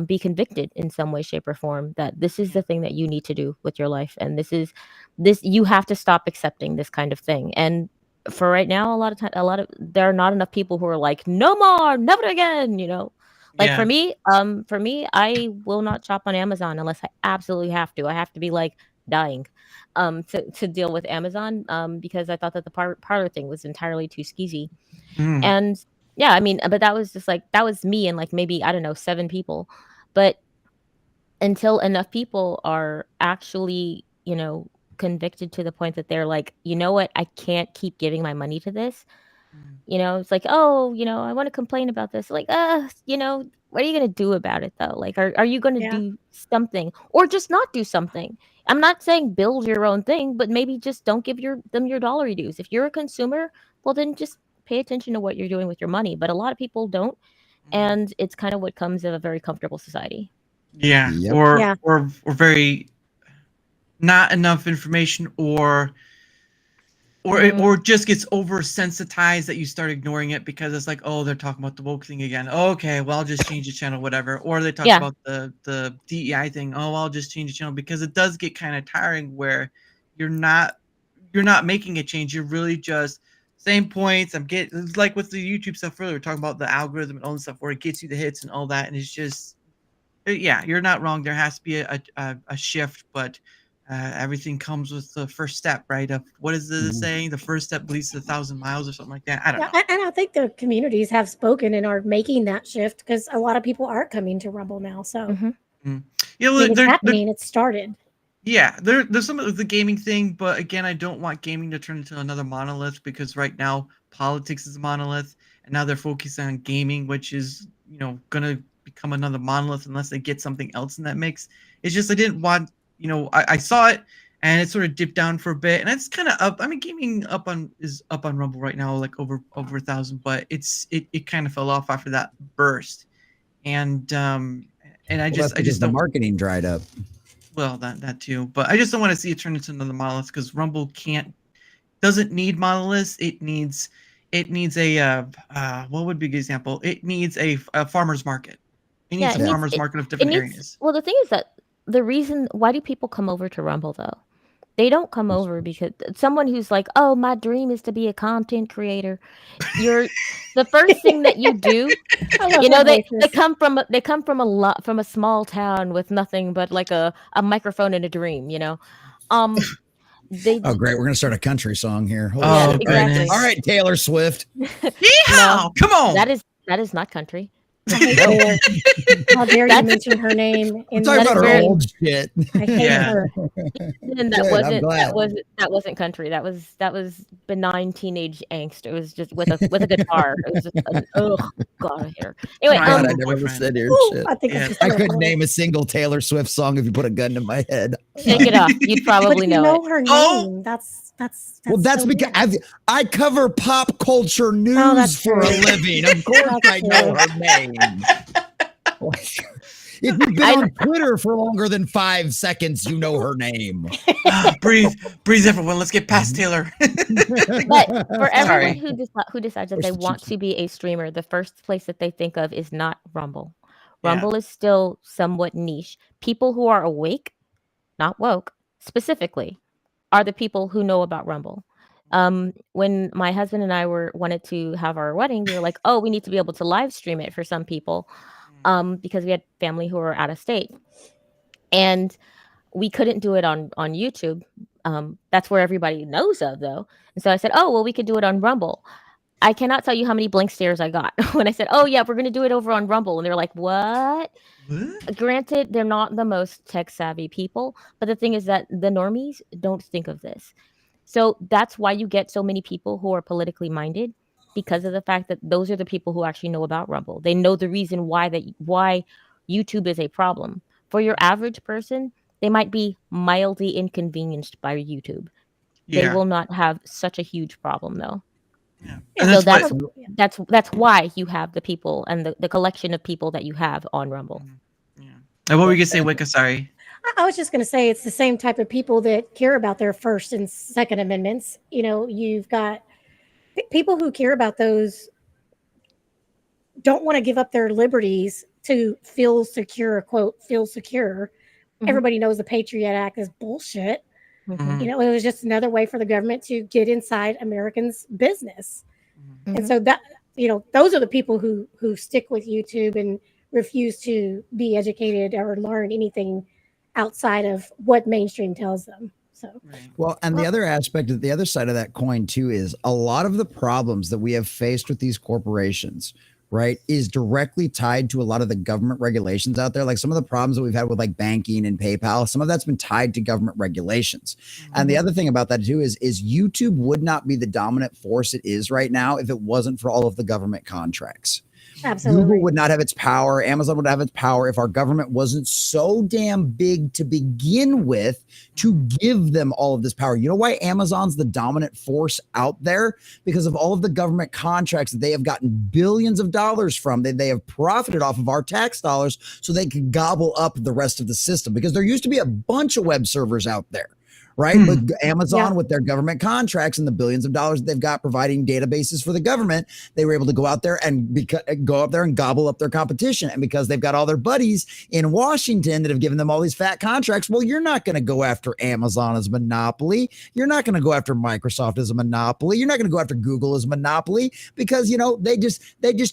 be convicted in some way, shape, or form that this is the thing that you need to do with your life. And this you have to stop accepting this kind of thing. And for right now, there are not enough people who are like, no more, never again, Like, for me, I will not shop on Amazon unless I absolutely have to. I have to be like dying to deal with Amazon because I thought that the parlor thing was entirely too skeezy. And yeah, I mean, but that was just like, that was me and like maybe, I don't know, 7 people. But until enough people are actually, convicted to the point that they're like, you know what, I can't keep giving my money to this. It's like, oh, I want to complain about this. Like, what are you going to do about it though? Like, are you going to do something, or just not do something? I'm not saying build your own thing, but maybe just don't give them your dollar dues. If you're a consumer, well, then just pay attention to what you're doing with your money. But a lot of people don't. And it's kind of what comes of a very comfortable society. Yeah. Yep. Or very not enough information, or just gets oversensitized that you start ignoring it because it's like, oh, they're talking about the woke thing again. Okay, well, I'll just change the channel, whatever. Or they talk about the DEI thing. Oh, I'll just change the channel, because it does get kind of tiring where you're not making a change. You're really just same points. It's like with the YouTube stuff earlier, we're talking about the algorithm and all this stuff where it gets you the hits and all that, and it's just, you're not wrong. There has to be a shift, but everything comes with the first step, right? Of what is the saying? The first step leads to 1,000 miles, or something like that. I don't know. And I think the communities have spoken and are making that shift, because a lot of people are coming to Rumble now. So it's happening. It started. Yeah, there's some of the gaming thing, but again, I don't want gaming to turn into another monolith, because right now politics is a monolith, and now they're focusing on gaming, which is gonna become another monolith unless they get something else in that mix. It's just, I didn't want, I saw it and it sort of dipped down for a bit, and it's kind of up. I mean, gaming is up on Rumble right now, like over 1,000, but it kind of fell off after that burst, and I just the marketing dried up. Well, that too, but I just don't want to see it turn into another monolith, because Rumble doesn't need monoliths. It needs a what would be a good example? It needs a farmer's market. It needs farmer's market of different areas. Well, the thing is that the reason why do people come over to Rumble though? They don't come over because someone who's like, "Oh, my dream is to be a content creator." You're the first thing that you do. I love You know, their they voices. come from a small town with nothing but like a microphone and a dream. You know, they Oh, great. We're going to start a country song here. Holy Yeah, shit. exactly. All right, Taylor Swift. Yeehaw! Come on. that is not country. I hate Taylor. How dare you That's- mention her name? I'm In talking that about is her very- old shit. I hate Yeah. her. And Good, I'm glad. that wasn't country. That was benign teenage angst. It was just with a guitar. It was just oh god, here. Anyway, Right. God, I Um, never boyfriend. said here Ooh, shit. I think Yeah. it's just I couldn't terrible. name a single Taylor Swift song if you put a gun to my head. shake it off. You'd But probably you know know it. her name. Oh. That's Well, that's so because weird. I cover pop culture news that's for a true. living. Of course, That's I know true. her name. If you've been on Twitter for longer than 5 seconds, you know her name. Breathe, everyone. Let's get past Taylor. But for Sorry. everyone who decides that Push they the want cheeks. to be a streamer, the first place that they think of is not Rumble. Yeah. Rumble is still somewhat niche. People who are awake, not woke, specifically, are the people who know about Rumble. When my husband and I wanted to have our wedding, we were like, oh, we need to be able to live stream it for some people, because we had family who were out of state, and we couldn't do it on YouTube. That's where everybody knows of, though. And so I said, oh, well, we could do it on Rumble. I cannot tell you how many blank stares I got when I said, oh, yeah, we're going to do it over on Rumble. And they're like, what? What? Granted, they're not the most tech savvy people, but the thing is that the normies don't think of this. So that's why you get so many people who are politically minded, because of the fact that those are the people who actually know about Rumble. They know the reason why YouTube is a problem. For your average person, they might be mildly inconvenienced by YouTube. They Yeah. will not have such a huge problem, though. Yeah. Yeah, And So that's what, that's why you have the people and the collection of people that you have on Rumble. yeah. And what were you gonna say, Wycca? Sorry. I was just going to say it's the same type of people that care about their First and Second Amendments. You know, you've got people who care about those don't want to give up their liberties to feel secure, quote, feel secure. Mhm. Everybody knows the Patriot Act is bullshit. Mhm. You know, it was just another way for the government to get inside Americans' business. Mhm. And so that, you know, those are the people who stick with YouTube and refuse to be educated or learn anything outside of what mainstream tells them. So Right. Well, and the other aspect of the other side of that coin too is a lot of the problems that we have faced with these corporations, right, is directly tied to a lot of the government regulations out there. Like some of the problems that we've had with like banking and PayPal, some of that's been tied to government regulations. And the other thing about that too is YouTube would not be the dominant force it is right now if it wasn't for all of the government contracts. absolutely. Google would not have its power. Amazon would have its power if our government wasn't so damn big to begin with to give them all of this power. You know why Amazon's the dominant force out there? Because of all of the government contracts that they have gotten billions of dollars from. They have profited off of our tax dollars so they can gobble up the rest of the system. Because there used to be a bunch of web servers out there. Right. But Amazon, with their government contracts and the billions of dollars they've got providing databases for the government, they were able to go out there and gobble up their competition. And because they've got all their buddies in Washington that have given them all these fat contracts, well, you're not going to go after Amazon as a monopoly. You're not going to go after Microsoft as a monopoly. You're not going to go after Google as a monopoly because, you know, they just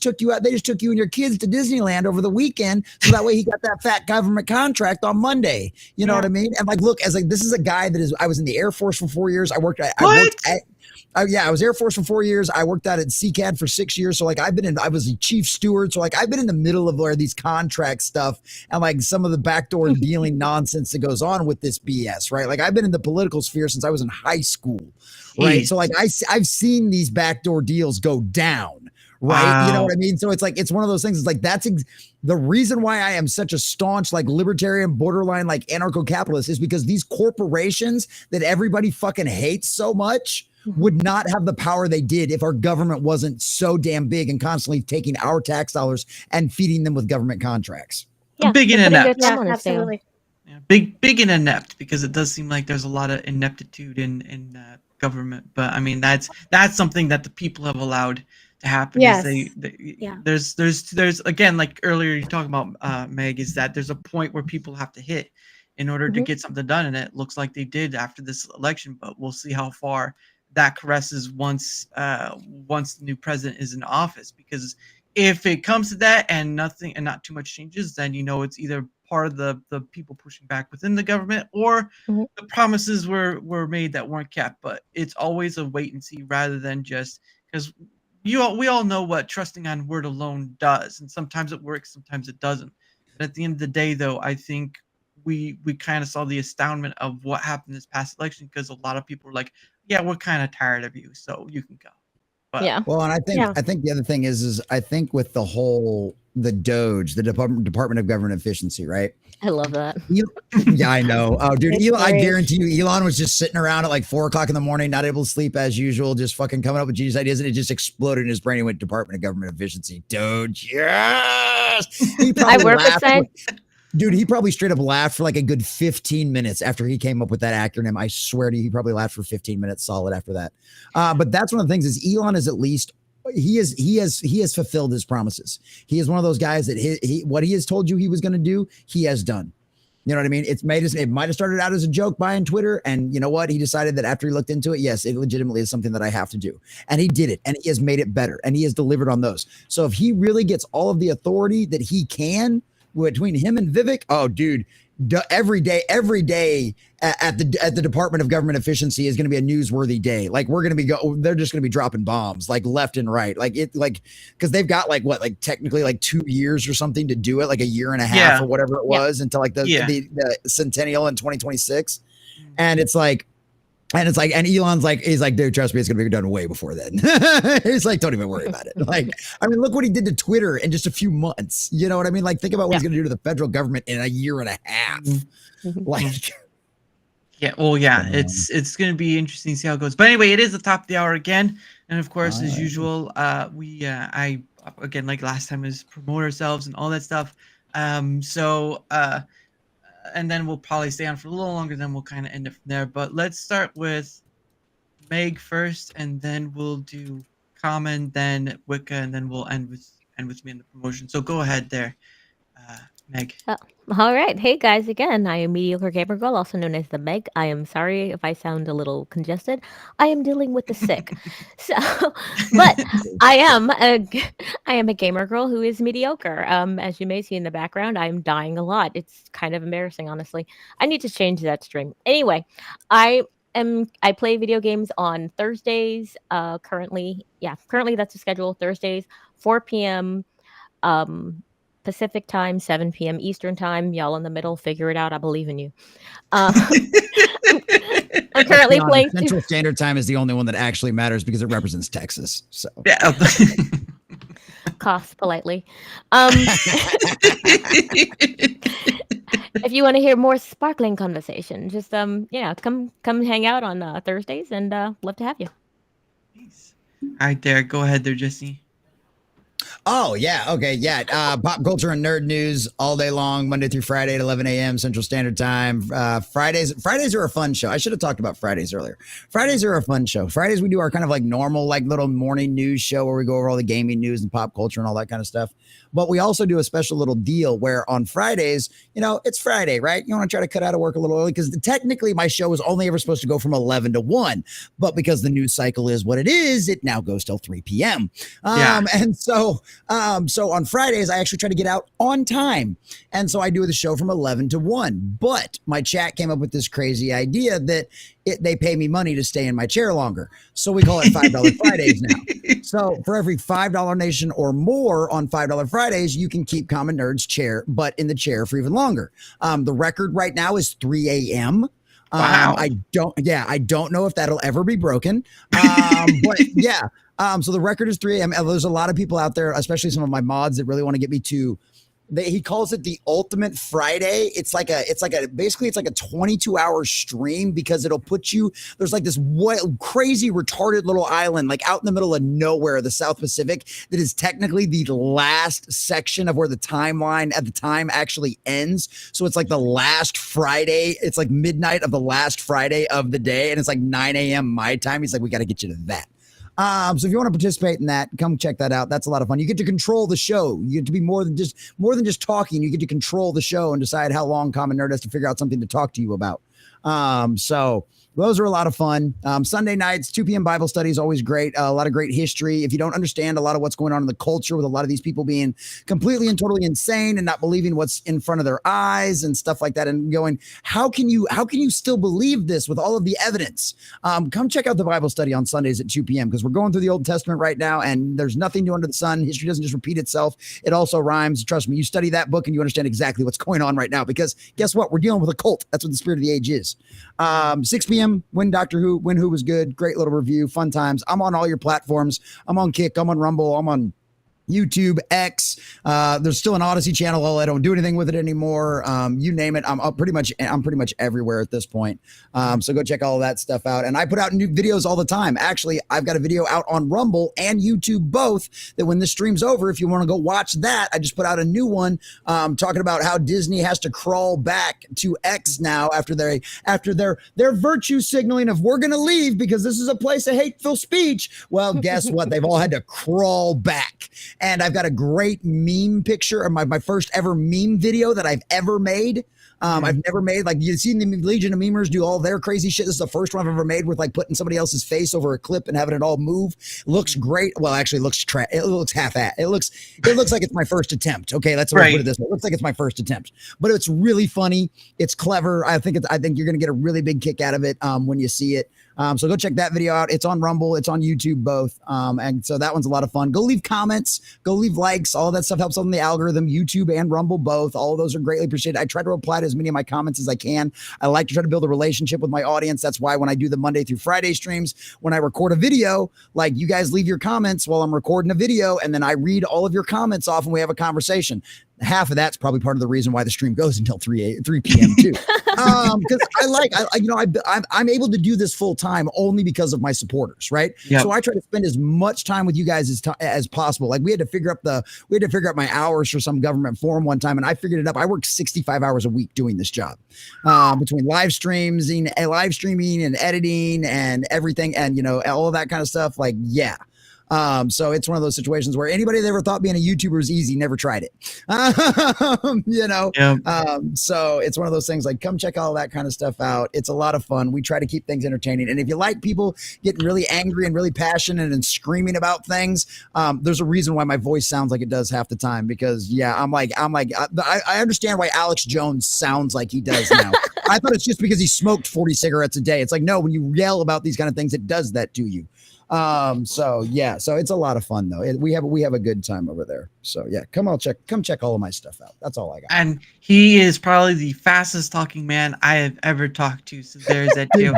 took you out. They just took you and your kids to Disneyland over the weekend. So that way he got that fat government contract on Monday. You know what I mean? And like, look, this is a guy that is, I was in the Air Force for 4 years. I was Air Force for 4 years. I worked out at CCAD for 6 years. So like I was a chief steward. So like I've been in the middle of where these contract stuff and like some of the backdoor dealing nonsense that goes on with this BS, right? Like I've been in the political sphere since I was in high school, right? Jeez. So like I've seen these backdoor deals go down. Right. Wow. You know what I mean? So it's like, it's one of those things. It's like, that's the reason why I am such a staunch, like libertarian, borderline, like anarcho-capitalist is because these corporations that everybody fucking hates so much would not have the power they did if our government wasn't so damn big and constantly taking our tax dollars and feeding them with government contracts. Yeah, Big they're and putting their inept. thumb Yeah, on the scale. absolutely. Yeah, big and inept, because it does seem like there's a lot of ineptitude in government. But I mean, that's something that the people have allowed to happen. Yes. Yeah. There's again, like earlier you talking about, Meg, is that there's a point where people have to hit, in order to get something done. And it looks like they did after this election, but we'll see how far that caresses once the new president is in office. Because if it comes to that and nothing and not too much changes, then it's either part of the people pushing back within the government, or the promises were made that weren't kept. But it's always a wait and see, rather than just, because we all know what trusting on word alone does, and sometimes it works, sometimes it doesn't. But at the end of the day, though, I think we kind of saw the astoundment of what happened this past election, because a lot of people were like, yeah, we're kind of tired of you, so you can go. But, yeah. Well, and I think the other thing is I think with the DOGE, the Department of Government Efficiency, right? I love that. Yeah, I know. Oh, dude, It's Elon, I great. guarantee you, Elon was just sitting around at like 4:00 in the morning, not able to sleep as usual, just fucking coming up with genius ideas, and it just exploded in his brain. He went Department of Government Efficiency, DOGE. Yes. I work with science. Dude, he probably straight up laughed for like a good 15 minutes after he came up with that acronym. I swear to you, he probably laughed for 15 minutes solid after that. But that's one of the things is Elon is at least he has fulfilled his promises. He is one of those guys that he what he has told you he was going to do, he has done. You know what I mean? It might have started out as a joke buying Twitter, and you know what? He decided that after he looked into it, yes, it legitimately is something that I have to do, and he did it, and he has made it better, and he has delivered on those. So if he really gets all of the authority that he can between him and Vivek, oh, dude, every day at the Department of Government Efficiency is going to be a newsworthy day. Like they're just going to be dropping bombs like left and right, because they've got technically 2 years or something to do it, like a year and a half or whatever it was until like the centennial in 2026, and and Elon's like, he's like, dude, trust me, it's gonna be done way before then. He's like, don't even worry about it. Like, I mean, look what he did to Twitter in just a few months. You know what I mean? Like, think about what he's gonna do to the federal government in a year and a half. Like, it's gonna be interesting to see how it goes. But anyway, it is the top of the hour again, and of course, as usual, I again, like last time, is promote ourselves and all that stuff. And then we'll probably stay on for a little longer, then we'll kind of end it from there. But let's start with Meg first, and then we'll do Common, then Wycca, and then we'll end with me in the promotion. So go ahead there, Meg. All right. Hey, guys, again, I am MediocreGamrGrl, also known as the Meg. I am sorry if I sound a little congested. I am dealing with the sick. But I am a gamer girl who is mediocre. As you may see in the background, I'm dying a lot. It's kind of embarrassing, honestly. I need to change that stream. Anyway, I play video games on Thursdays. Currently that's the schedule. Thursdays, 4 p.m. Pacific time, 7 p.m. Eastern time. Y'all in the middle, figure it out. I believe in you. I'm currently playing. Central Standard Time is the only one that actually matters because it represents Texas. So yeah. Cough politely. If you want to hear more sparkling conversation, just come hang out on Thursdays, and love to have you. Nice. All right, there. Go ahead there, Jesse. Oh, yeah. Okay. Yeah. Pop culture and nerd news all day long, Monday through Friday at 11 a.m. Central Standard Time. Fridays are a fun show. I should have talked about Fridays earlier. Fridays are a fun show. Fridays, we do our kind of like normal, like little morning news show where we go over all the gaming news and pop culture and all that kind of stuff. But we also do a special little deal where on Fridays, it's Friday, right? You want to try to cut out of work a little early because technically my show was only ever supposed to go from 11 to 1. But because the news cycle is what it is, it now goes till 3 p.m. And so on Fridays, I actually try to get out on time. And so I do the show from 11 to 1. But my chat came up with this crazy idea that they pay me money to stay in my chair longer. So we call it $5 Fridays now. So for every $5 donation or more on $5 Fridays, you can keep Common Nerd's chair, but in the chair for even longer. The record right now is 3 a.m. Wow. I don't know if that'll ever be broken. But yeah. So the record is 3 a.m. There's a lot of people out there, especially some of my mods, that really want to get me to. He calls it the Ultimate Friday. It's like a 22-hour stream because it'll put you. There's like this crazy retarded little island like out in the middle of nowhere, the South Pacific, that is technically the last section of where the timeline at the time actually ends. So it's like the last Friday. It's like midnight of the last Friday of the day, and it's like 9 a.m. my time. He's like, we got to get you to that. So if you want to participate in that, come check that out. That's a lot of fun. You get to control the show. You get to be more than just talking. You get to control the show and decide how long Common Nerd has to figure out something to talk to you about. So those are a lot of fun. Sunday nights, 2 p.m. Bible study is always great. A lot of great history. If you don't understand a lot of what's going on in the culture with a lot of these people being completely and totally insane and not believing what's in front of their eyes and stuff like that, and going, how can you still believe this with all of the evidence? Come check out the Bible study on Sundays at 2 p.m. because we're going through the Old Testament right now, and there's nothing new under the sun. History doesn't just repeat itself. It also rhymes. Trust me, you study that book and you understand exactly what's going on right now, because guess what? We're dealing with a cult. That's what the spirit of the age is. 6 p.m. When Who was good. Great little review. Fun times. I'm on all your platforms. I'm on Kick. I'm on Rumble. I'm on YouTube, X. There's still an Odyssey channel. I don't do anything with it anymore. You name it. I'm pretty much everywhere at this point. So go check all of that stuff out. And I put out new videos all the time. Actually, I've got a video out on Rumble and YouTube both, that when this stream's over, if you want to go watch that, I just put out a new one talking about how Disney has to crawl back to X now after their virtue signaling of we're going to leave because this is a place of hateful speech. Well, guess what? They've all had to crawl back. And I've got a great meme picture of my first ever meme video that I've ever made. I've never made, like, you've seen the Legion of Memers do all their crazy shit. This is the first one I've ever made with like putting somebody else's face over a clip and having it all move. Looks great. Well, actually, it looks half-assed. It looks like it's my first attempt. Okay, let's put it this way. It looks like it's my first attempt, but it's really funny. It's clever. I think you're gonna get a really big kick out of it when you see it. So go check that video out. It's on Rumble. It's on YouTube, both. And so that one's a lot of fun. Go leave comments, go leave likes. All that stuff helps on the algorithm, YouTube and Rumble, both. All of those are greatly appreciated. I try to reply to as many of my comments as I can. I like to try to build a relationship with my audience. That's why when I do the Monday through Friday streams, when I record a video, like, you guys leave your comments while I'm recording a video, and then I read all of your comments off and we have a conversation. Half of that's probably part of the reason why the stream goes until 3 p.m. too. Because I'm able to do this full time only because of my supporters, right? Yep. So I try to spend as much time with you guys as possible. Like, we had to figure out my hours for some government forum one time, and I figured it up. I worked 65 hours a week doing this job, between live streaming and editing and everything, and all of that kind of stuff. Like, yeah. So it's one of those situations where anybody that ever thought being a YouTuber is easy never tried it. So it's one of those things, like, come check all that kind of stuff out. It's a lot of fun. We try to keep things entertaining. And if you like people getting really angry and really passionate and screaming about things, there's a reason why my voice sounds like it does half the time, because I understand why Alex Jones sounds like he does now. I thought it's just because he smoked 40 cigarettes a day. It's like, no, when you yell about these kind of things, it does that to you. So it's a lot of fun though. We have a good time over there. So yeah, come check all of my stuff out. That's all I got. And he is probably the fastest talking man I have ever talked to. So there's that too.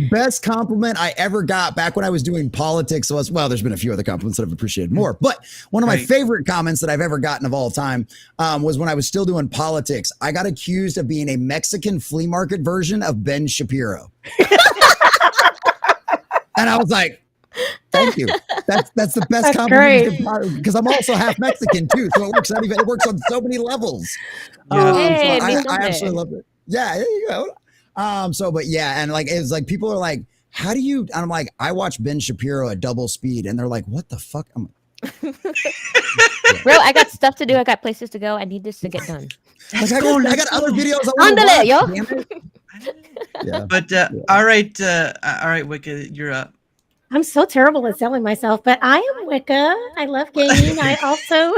Best compliment I ever got back when I was doing politics was, well, there's been a few other compliments that I've appreciated more, but one of my favorite comments that I've ever gotten of all time, was when I was still doing politics. I got accused of being a Mexican flea market version of Ben Shapiro. And I was like, thank you. That's the best compliment, because I'm also half Mexican too. So it works on so many levels. Hey, I absolutely love it. Yeah, there you go. But yeah, and like, it's like, people are like, how do you, and I'm like, I watch Ben Shapiro at double speed, and they're like, what the fuck? I'm like, Bro, I got stuff to do. I got places to go. I need this to get done. Like, I got other videos. Yeah. But all right, Wycca, you're up. I'm so terrible at selling myself, but I am Wycca. I love gaming. I also,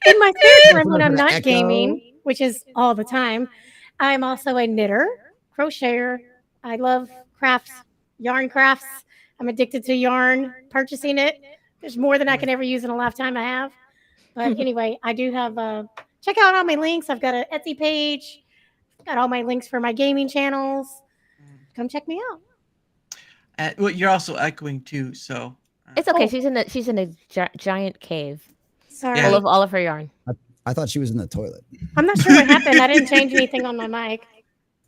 in my spare time when I'm not gaming, which is all the time, I'm also a knitter, crocheter. I love crafts, yarn crafts. I'm addicted to yarn, purchasing it. There's more than I can ever use in a lifetime I have. But anyway, I do have, check out all my links. I've got an Etsy page. Got all my links for my gaming channels. Come check me out. Well, you're also echoing too, so it's okay. She's in a giant cave. Sorry, all of her yarn. I thought she was in the toilet. I'm not sure what happened. I didn't change anything on my mic.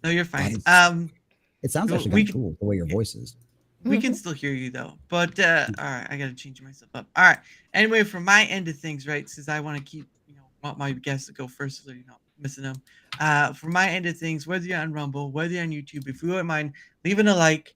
No, you're fine. It sounds actually cool the way your voice is. We can still hear you though, but all right, I gotta change myself up. All right. Anyway, from my end of things, right, since I want to keep, want my guests to go first, so you're not missing them. From my end of things, whether you're on Rumble, whether you're on YouTube, if you wouldn't mind leaving a like,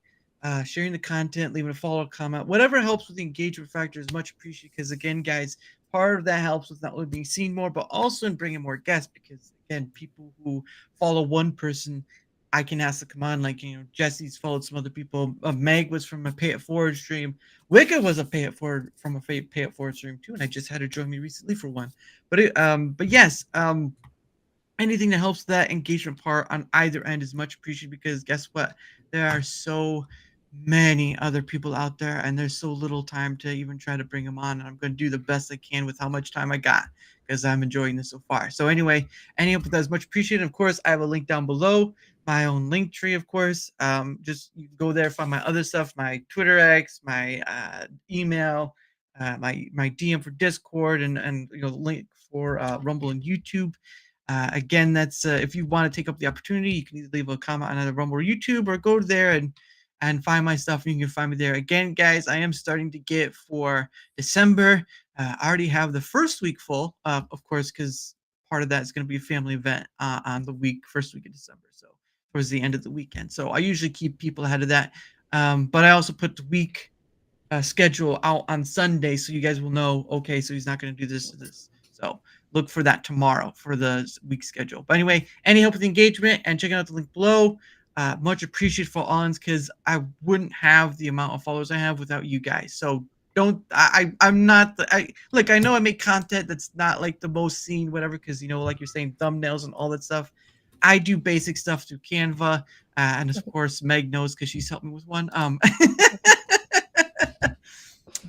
sharing the content, leaving a follow, comment, whatever helps with the engagement factor is much appreciated. Because again, guys, part of that helps with not only being seen more, but also in bringing more guests. Because again, people who follow one person, I can ask to come on. Like, you know, Jesse's followed some other people. Meg was from a Pay It Forward stream. Wycca was a Pay It Forward from a Pay It Forward stream too, and I just had her join me recently for one. But yes, anything that helps that engagement part on either end is much appreciated, because guess what? There are so many other people out there, and there's so little time to even try to bring them on. And I'm going to do the best I can with how much time I got, because I'm enjoying this so far. So anyway, any help with that is much appreciated. Of course, I have a link down below, my own link tree, of course. Just you can go there, find my other stuff, my Twitter X, my email, my DM for Discord, and you know, the link for Rumble and YouTube. Again, that's if you want to take up the opportunity, you can either leave a comment on either Rumble or YouTube, or go there and find my stuff, and you can find me there. Again, guys, I am starting to get for December. I already have the first week full, of course, because part of that is going to be a family event on the first week of December, so towards the end of the weekend. So I usually keep people ahead of that, but I also put the week schedule out on Sunday, so you guys will know, okay, so he's not going to do this. So look for that tomorrow for the week schedule. But anyway, any help with the engagement and checking out the link below, much appreciated for all-ins, because I wouldn't have the amount of followers I have without you guys. So I'm not look, I know I make content that's not like the most seen, whatever, because, you know, like you're saying, thumbnails and all that stuff. I do basic stuff through Canva, and of course Meg knows because she's helped me with one.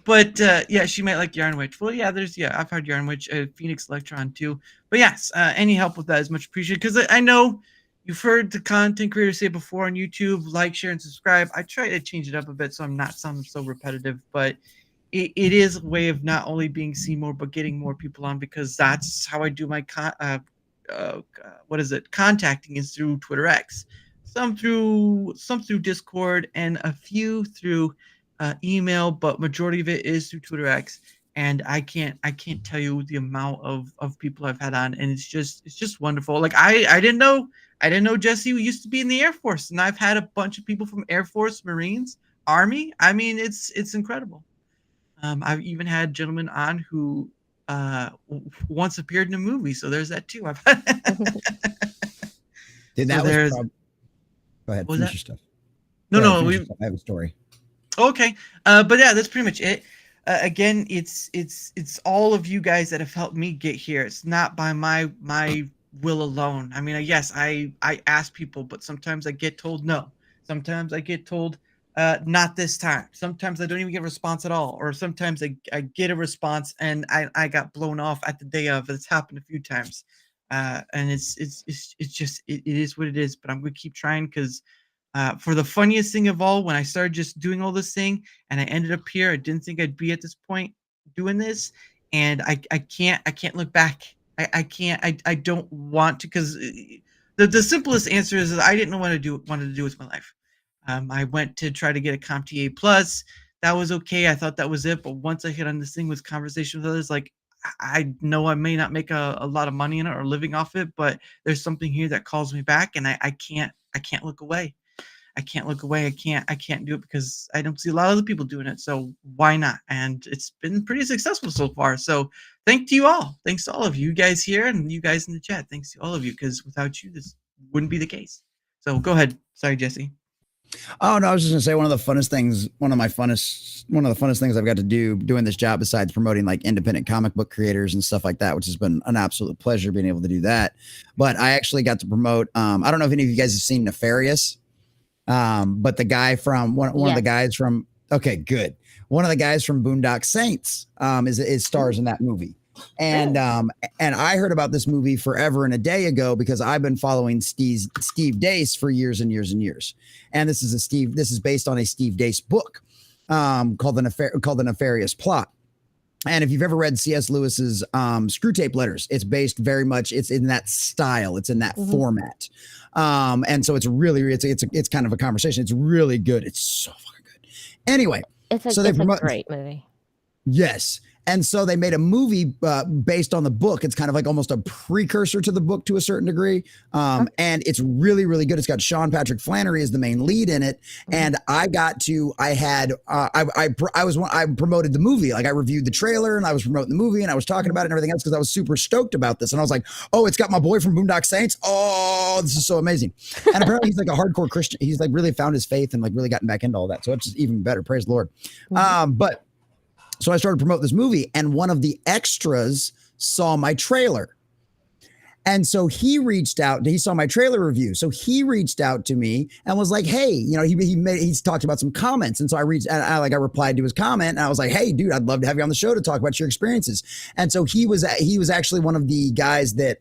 But yeah, she might like Yarn Witch. Well, yeah, I've heard Yarn Witch, Phoenix Electron too. But yes, any help with that is much appreciated, because I know you've heard the content creators say before on YouTube, like, share, and subscribe. I try to change it up a bit so I'm not sounding so repetitive, but it is a way of not only being seen more, but getting more people on, because that's how I do my contacting is through Twitter X, some through Discord, and a few through email, but majority of it is through Twitter X. And I can't tell you the amount of people I've had on, and it's just wonderful. Like I didn't know Jesse used to be in the Air Force, and I've had a bunch of people from Air Force, Marines, Army. I mean, it's incredible. I've even had gentlemen on who once appeared in a movie, so there's that too. I've Dude, that was go ahead, finish your stuff. No, I have a story. Okay, but yeah, that's pretty much it. Again, it's all of you guys that have helped me get here. It's not by my will alone. I mean, yes, I ask people, but sometimes I get told no. Sometimes I get told not this time. Sometimes I don't even get a response at all, or sometimes I get a response and I got blown off at the day of. It's happened a few times, and it's just it is what it is. But I'm gonna keep trying, because for the funniest thing of all, when I started just doing all this thing and I ended up here, I didn't think I'd be at this point doing this, and I can't look back. I don't want to, because the simplest answer is that I didn't know what I wanted to do with my life. I went to try to get a CompTIA Plus. That was okay. I thought that was it. But once I hit on this thing with conversation with others, like, I know I may not make a lot of money in it or living off it, but there's something here that calls me back, and I can't look away. I can't look away. I can't do it, because I don't see a lot of other people doing it. So why not? And it's been pretty successful so far. So thanks to all of you guys here and you guys in the chat. Thanks to all of you, because without you, this wouldn't be the case. So go ahead. Sorry, Jesse. Oh no, I was just gonna say one of the funnest things I've got to do doing this job, besides promoting like independent comic book creators and stuff like that, which has been an absolute pleasure being able to do that. But I actually got to promote. I don't know if any of you guys have seen Nefarious. But the guy from one of the guys from one of the guys from Boondock Saints is stars in that movie. And I heard about this movie forever and a day ago, because I've been following Steve Dace for years and years and years. And this is based on a Steve Dace book called The Nefarious Plot. And if you've ever read C.S. Lewis's Screw Tape Letters, it's based very much, it's in that style, it's in that format. And so it's really, it's kind of a conversation. It's really good. It's so fucking good. Anyway, it's a great movie. Yes. And so they made a movie based on the book. It's kind of like almost a precursor to the book to a certain degree. And it's really, really good. It's got Sean Patrick Flannery as the main lead in it. And I promoted the movie. Like I reviewed the trailer and I was promoting the movie and I was talking about it and everything else because I was super stoked about this. And I was like, oh, it's got my boy from Boondock Saints. Oh, this is so amazing. And apparently he's like a hardcore Christian. He's like really found his faith and like really gotten back into all that. So it's even better. Praise the Lord. But so I started promoting this movie and one of the extras saw my trailer. And so he reached out, he saw my trailer review. So he reached out to me and was like, hey, you know, he's talked about some comments. And so I replied to his comment and I was like, hey, dude, I'd love to have you on the show to talk about your experiences. And so he was actually one of the guys that,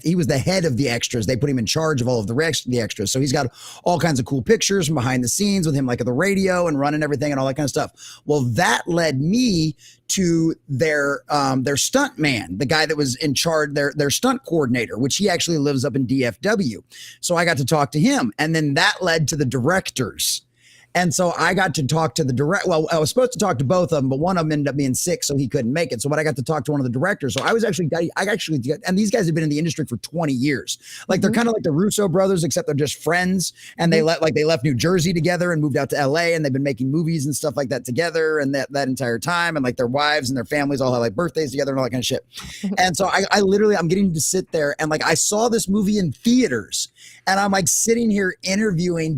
he was the head of the extras. They put him in charge of all of the extras. So he's got all kinds of cool pictures from behind the scenes with him, like at the radio and running everything and all that kind of stuff. Well, that led me to their stunt man, the guy that was in charge, their stunt coordinator, which he actually lives up in DFW. So I got to talk to him. And then that led to the directors. And so I got to talk to the director. Well, I was supposed to talk to both of them, but one of them ended up being sick, so he couldn't make it. So I got to talk to one of the directors. So I and these guys have been in the industry for 20 years. Like they're kind of like the Russo brothers, except they're just friends. And they left New Jersey together and moved out to LA, and they've been making movies and stuff like that together. And that entire time, and like their wives and their families all have like birthdays together and all that kind of shit. And so I'm getting to sit there and like I saw this movie in theaters, and I'm like sitting here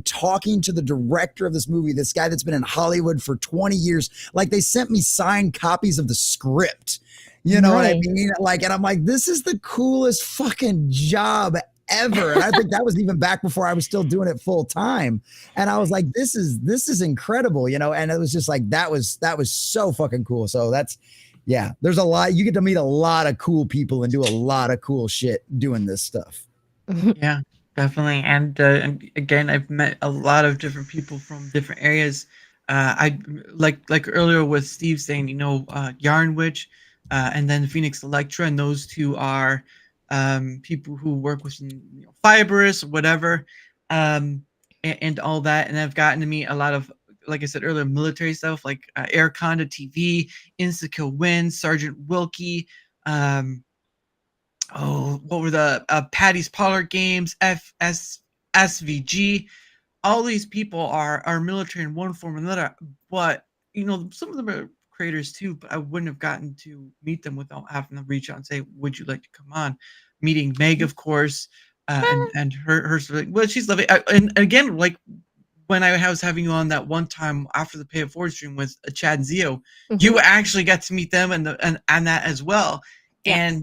talking to the director of this movie, this guy that's been in Hollywood for 20 years. Like they sent me signed copies of the script, you know what I mean? Like, and I'm like, this is the coolest fucking job ever. And I think that was even back before I was still doing it full time. And I was like, this is incredible, you know? And it was just like, that was so fucking cool. So there's a lot, you get to meet a lot of cool people and do a lot of cool shit doing this stuff. Yeah. Definitely, and again, I've met a lot of different people from different areas. I like earlier with Steve saying, you know, Yarn Witch, and then Phoenix Electra, and those two are people who work with Fibrous or whatever, and all that. And I've gotten to meet a lot of, like I said earlier, military stuff like Air Conda TV, Instakill Win, Sergeant Wilkie. What were the Patty's Parlor Games, SVG? All these people are military in one form or another, but you know, some of them are creators too, but I wouldn't have gotten to meet them without having to reach out and say, would you like to come on? Meeting Meg, of course, and her well, she's lovely. And again, like when I was having you on that one time after the Pay It Forward stream with Chad and Zio, you actually got to meet them and that as well. Yeah.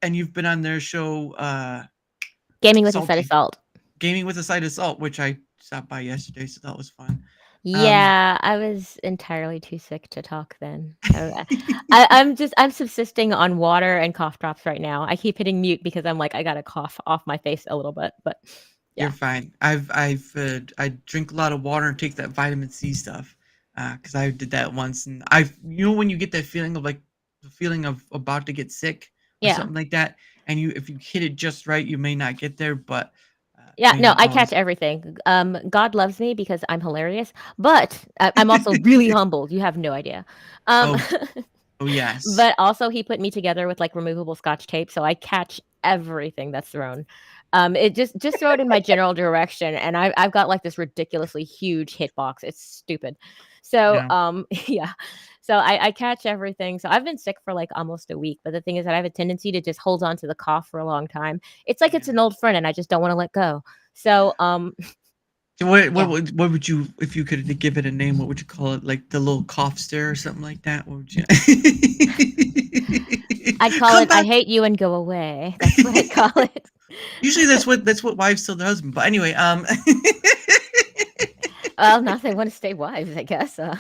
And you've been on their show, Gaming with a Side of Salt. Gaming with a Side of Salt, which I stopped by yesterday, so that was fun. Yeah, I was entirely too sick to talk then. I'm subsisting on water and cough drops right now. I keep hitting mute because I'm like, I gotta cough off my face a little bit, but yeah. You're fine. I drink a lot of water and take that vitamin C stuff because I did that once, and when you get that feeling of like the feeling of about to get sick. Or something like that, and if you hit it just right, you may not get there, but I catch everything. God loves me because I'm hilarious, but I'm also really humble. You have no idea. Oh yes. But also he put me together with like removable Scotch tape, so I catch everything that's thrown. It just throw it in my general direction, and I've got like this ridiculously huge hitbox. It's stupid. So yeah. So I catch everything. So I've been sick for like almost a week. But the thing is that I have a tendency to just hold on to the cough for a long time. It's like it's an old friend and I just don't want to let go. So what would you, if you could give it a name, what would you call it? Like the little cough stare or something like that? What would you I'd call it I hate you and go away. That's what I'd call it. Usually that's what wives tell their husband. But anyway, well, now they want to stay wives, I guess. I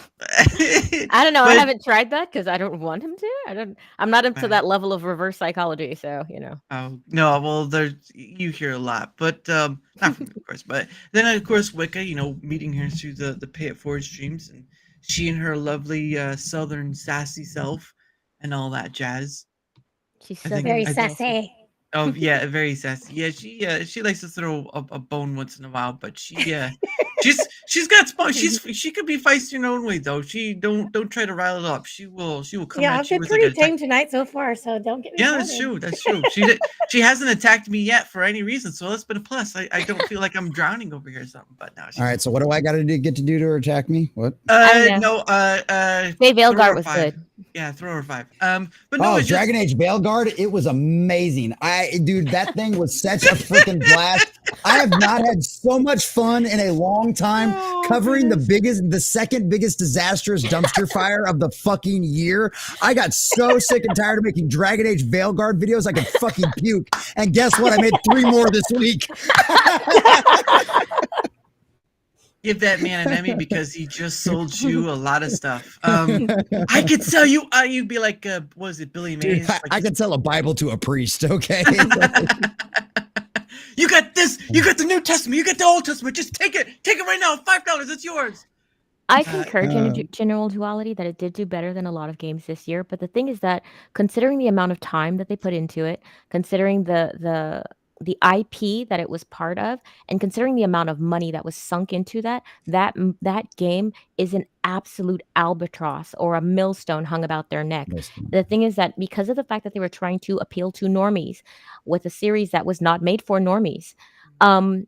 don't know. I haven't tried that because I don't want him to. I'm not into that level of reverse psychology, so you know. Oh no, well, you hear a lot, but not from me, of course. But then, of course, Wycca, meeting her through the Pay It Forward streams, and she and her lovely southern sassy self, and all that jazz. She's very sassy. Oh yeah, very sassy. Yeah, she likes to throw a bone once in a while, but she's got she could be feisty in her own way though. She don't try to rile it up. She will come Yeah, at I've you been with like pretty a tame tonight so far, so don't get me Yeah, started. that's true. That's true. She hasn't attacked me yet for any reason, so that's been a plus. I don't feel like I'm drowning over here or something. But now All right, so what do I got to get to do to attack me? What? no Say throw her Veilguard a was 5. good. Yeah, throw her 5. But no, Oh, it's just Dragon Age Veilguard, it was amazing. Dude, that thing was such a freaking blast. I have not had so much fun in a long time covering the second biggest disastrous dumpster fire of the fucking year. I got so sick and tired of making Dragon Age Veilguard videos I could fucking puke. And guess what? I made 3 more this week. give that man an Emmy because he just sold you a lot of stuff. I could sell you. You'd be like, what was it, Billy Mays? Dude, I could sell a Bible to a priest, okay? You got this. You got the New Testament. You got the Old Testament. Just take it. Take it right now. $5. It's yours. I concur, general duality, that it did do better than a lot of games this year. But the thing is that, considering the amount of time that they put into it, considering the IP that it was part of, and considering the amount of money that was sunk into that game is an absolute albatross or a millstone hung about their neck. The thing is that because of the fact that they were trying to appeal to normies with a series that was not made for normies, and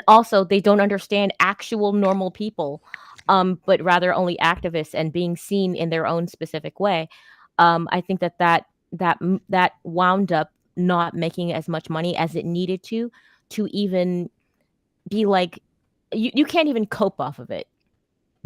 also they don't understand actual normal people, but rather only activists and being seen in their own specific way. I think that wound up not making as much money as it needed to even be like, you can't even cope off of it.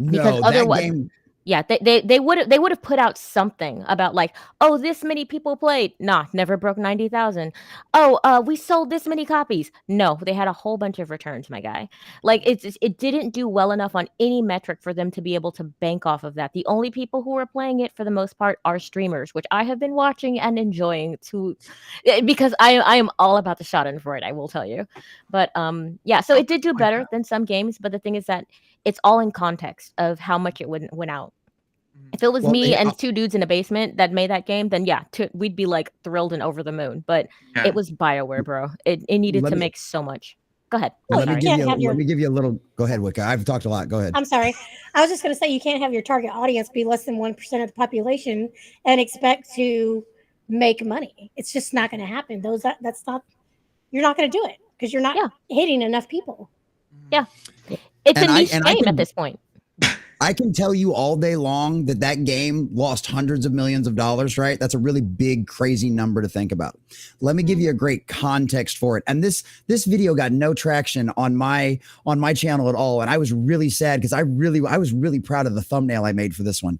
Because otherwise, game... yeah, they would have put out something about like, oh, this many people played. Nah, never broke 90,000. Oh, we sold this many copies. No, they had a whole bunch of returns, my guy. Like it didn't do well enough on any metric for them to be able to bank off of that. The only people who are playing it for the most part are streamers, which I have been watching and enjoying because I am all about the Schadenfreude, I will tell you. But yeah, so it did do better than some games, but the thing is that it's all in context of how much it went out. If it was me and 2 dudes in a basement that made that game, then yeah, we'd be like thrilled and over the moon. But it was BioWare, bro. It needed to make so much. Go ahead. Let me give you a little. Go ahead, Wycca. I've talked a lot. Go ahead. I'm sorry. I was just going to say you can't have your target audience be less than 1% of the population and expect to make money. It's just not going to happen. That's not. You're not going to do it because you're not hitting enough people. Yeah, it's a niche game at this point. I can tell you all day long that game lost hundreds of millions of dollars, right? That's a really big, crazy number to think about. Let me give you a great context for it. And this video got no traction on my channel at all. And I was really sad because I was really proud of the thumbnail I made for this one.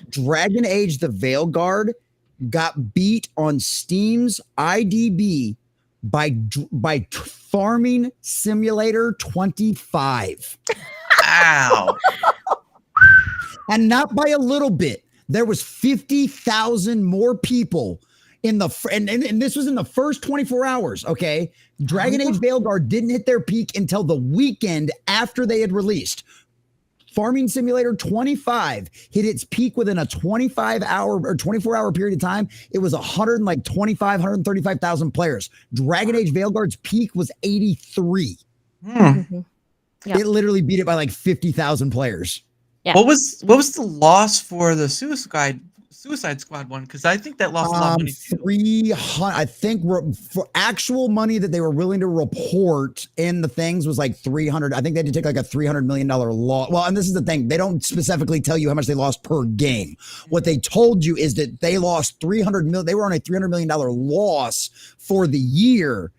Dragon Age the Veilguard got beat on Steam's IDB by Farming Simulator 25. Wow. And not by a little bit. There was 50,000 more people in and this was in the first 24 hours, okay? Dragon Age Veilguard didn't hit their peak until the weekend after they had released. Farming Simulator 25 hit its peak within a 25-hour or 24-hour period of time. It was 135,000 players. Dragon Age Veilguard's peak was 83. Yep. It literally beat it by like 50,000 players. Yeah. What was the loss for the Suicide Squad one? Because I think that lost a lot of money too. 300. I think for actual money that they were willing to report in the things was like 300. I think they had to take like a $300 million loss. Well, and this is the thing. They don't specifically tell you how much they lost per game. What they told you is that they lost 300 million. They were on a $300 million loss for the year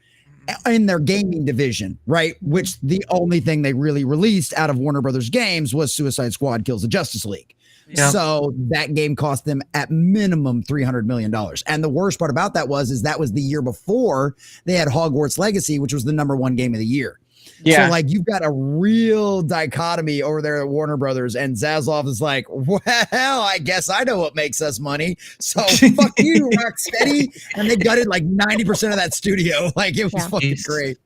in their gaming division, right? Which the only thing they really released out of Warner Brothers games was Suicide Squad Kills the Justice League. Yeah. So that game cost them at minimum $300 million. And the worst part about that was that was the year before they had Hogwarts Legacy, which was the #1 game of the year. Yeah. So like you've got a real dichotomy over there at Warner Brothers, and Zaslav is like, well, I guess I know what makes us money. So fuck you, Rocksteady. And they gutted like 90% of that studio. Like it was fucking great.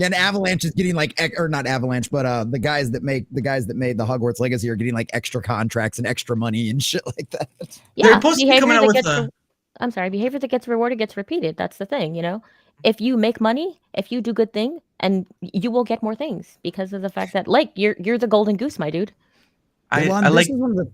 And Avalanche is getting like, or not Avalanche, but the guys that made the Hogwarts Legacy are getting like extra contracts and extra money and shit like that. Yeah, they're supposed to be coming out with I'm sorry, behavior that gets rewarded gets repeated. That's the thing, you know. If you make money, if you do good thing, and you will get more things because of the fact that, like, you're the golden goose, my dude. I This like. is one of the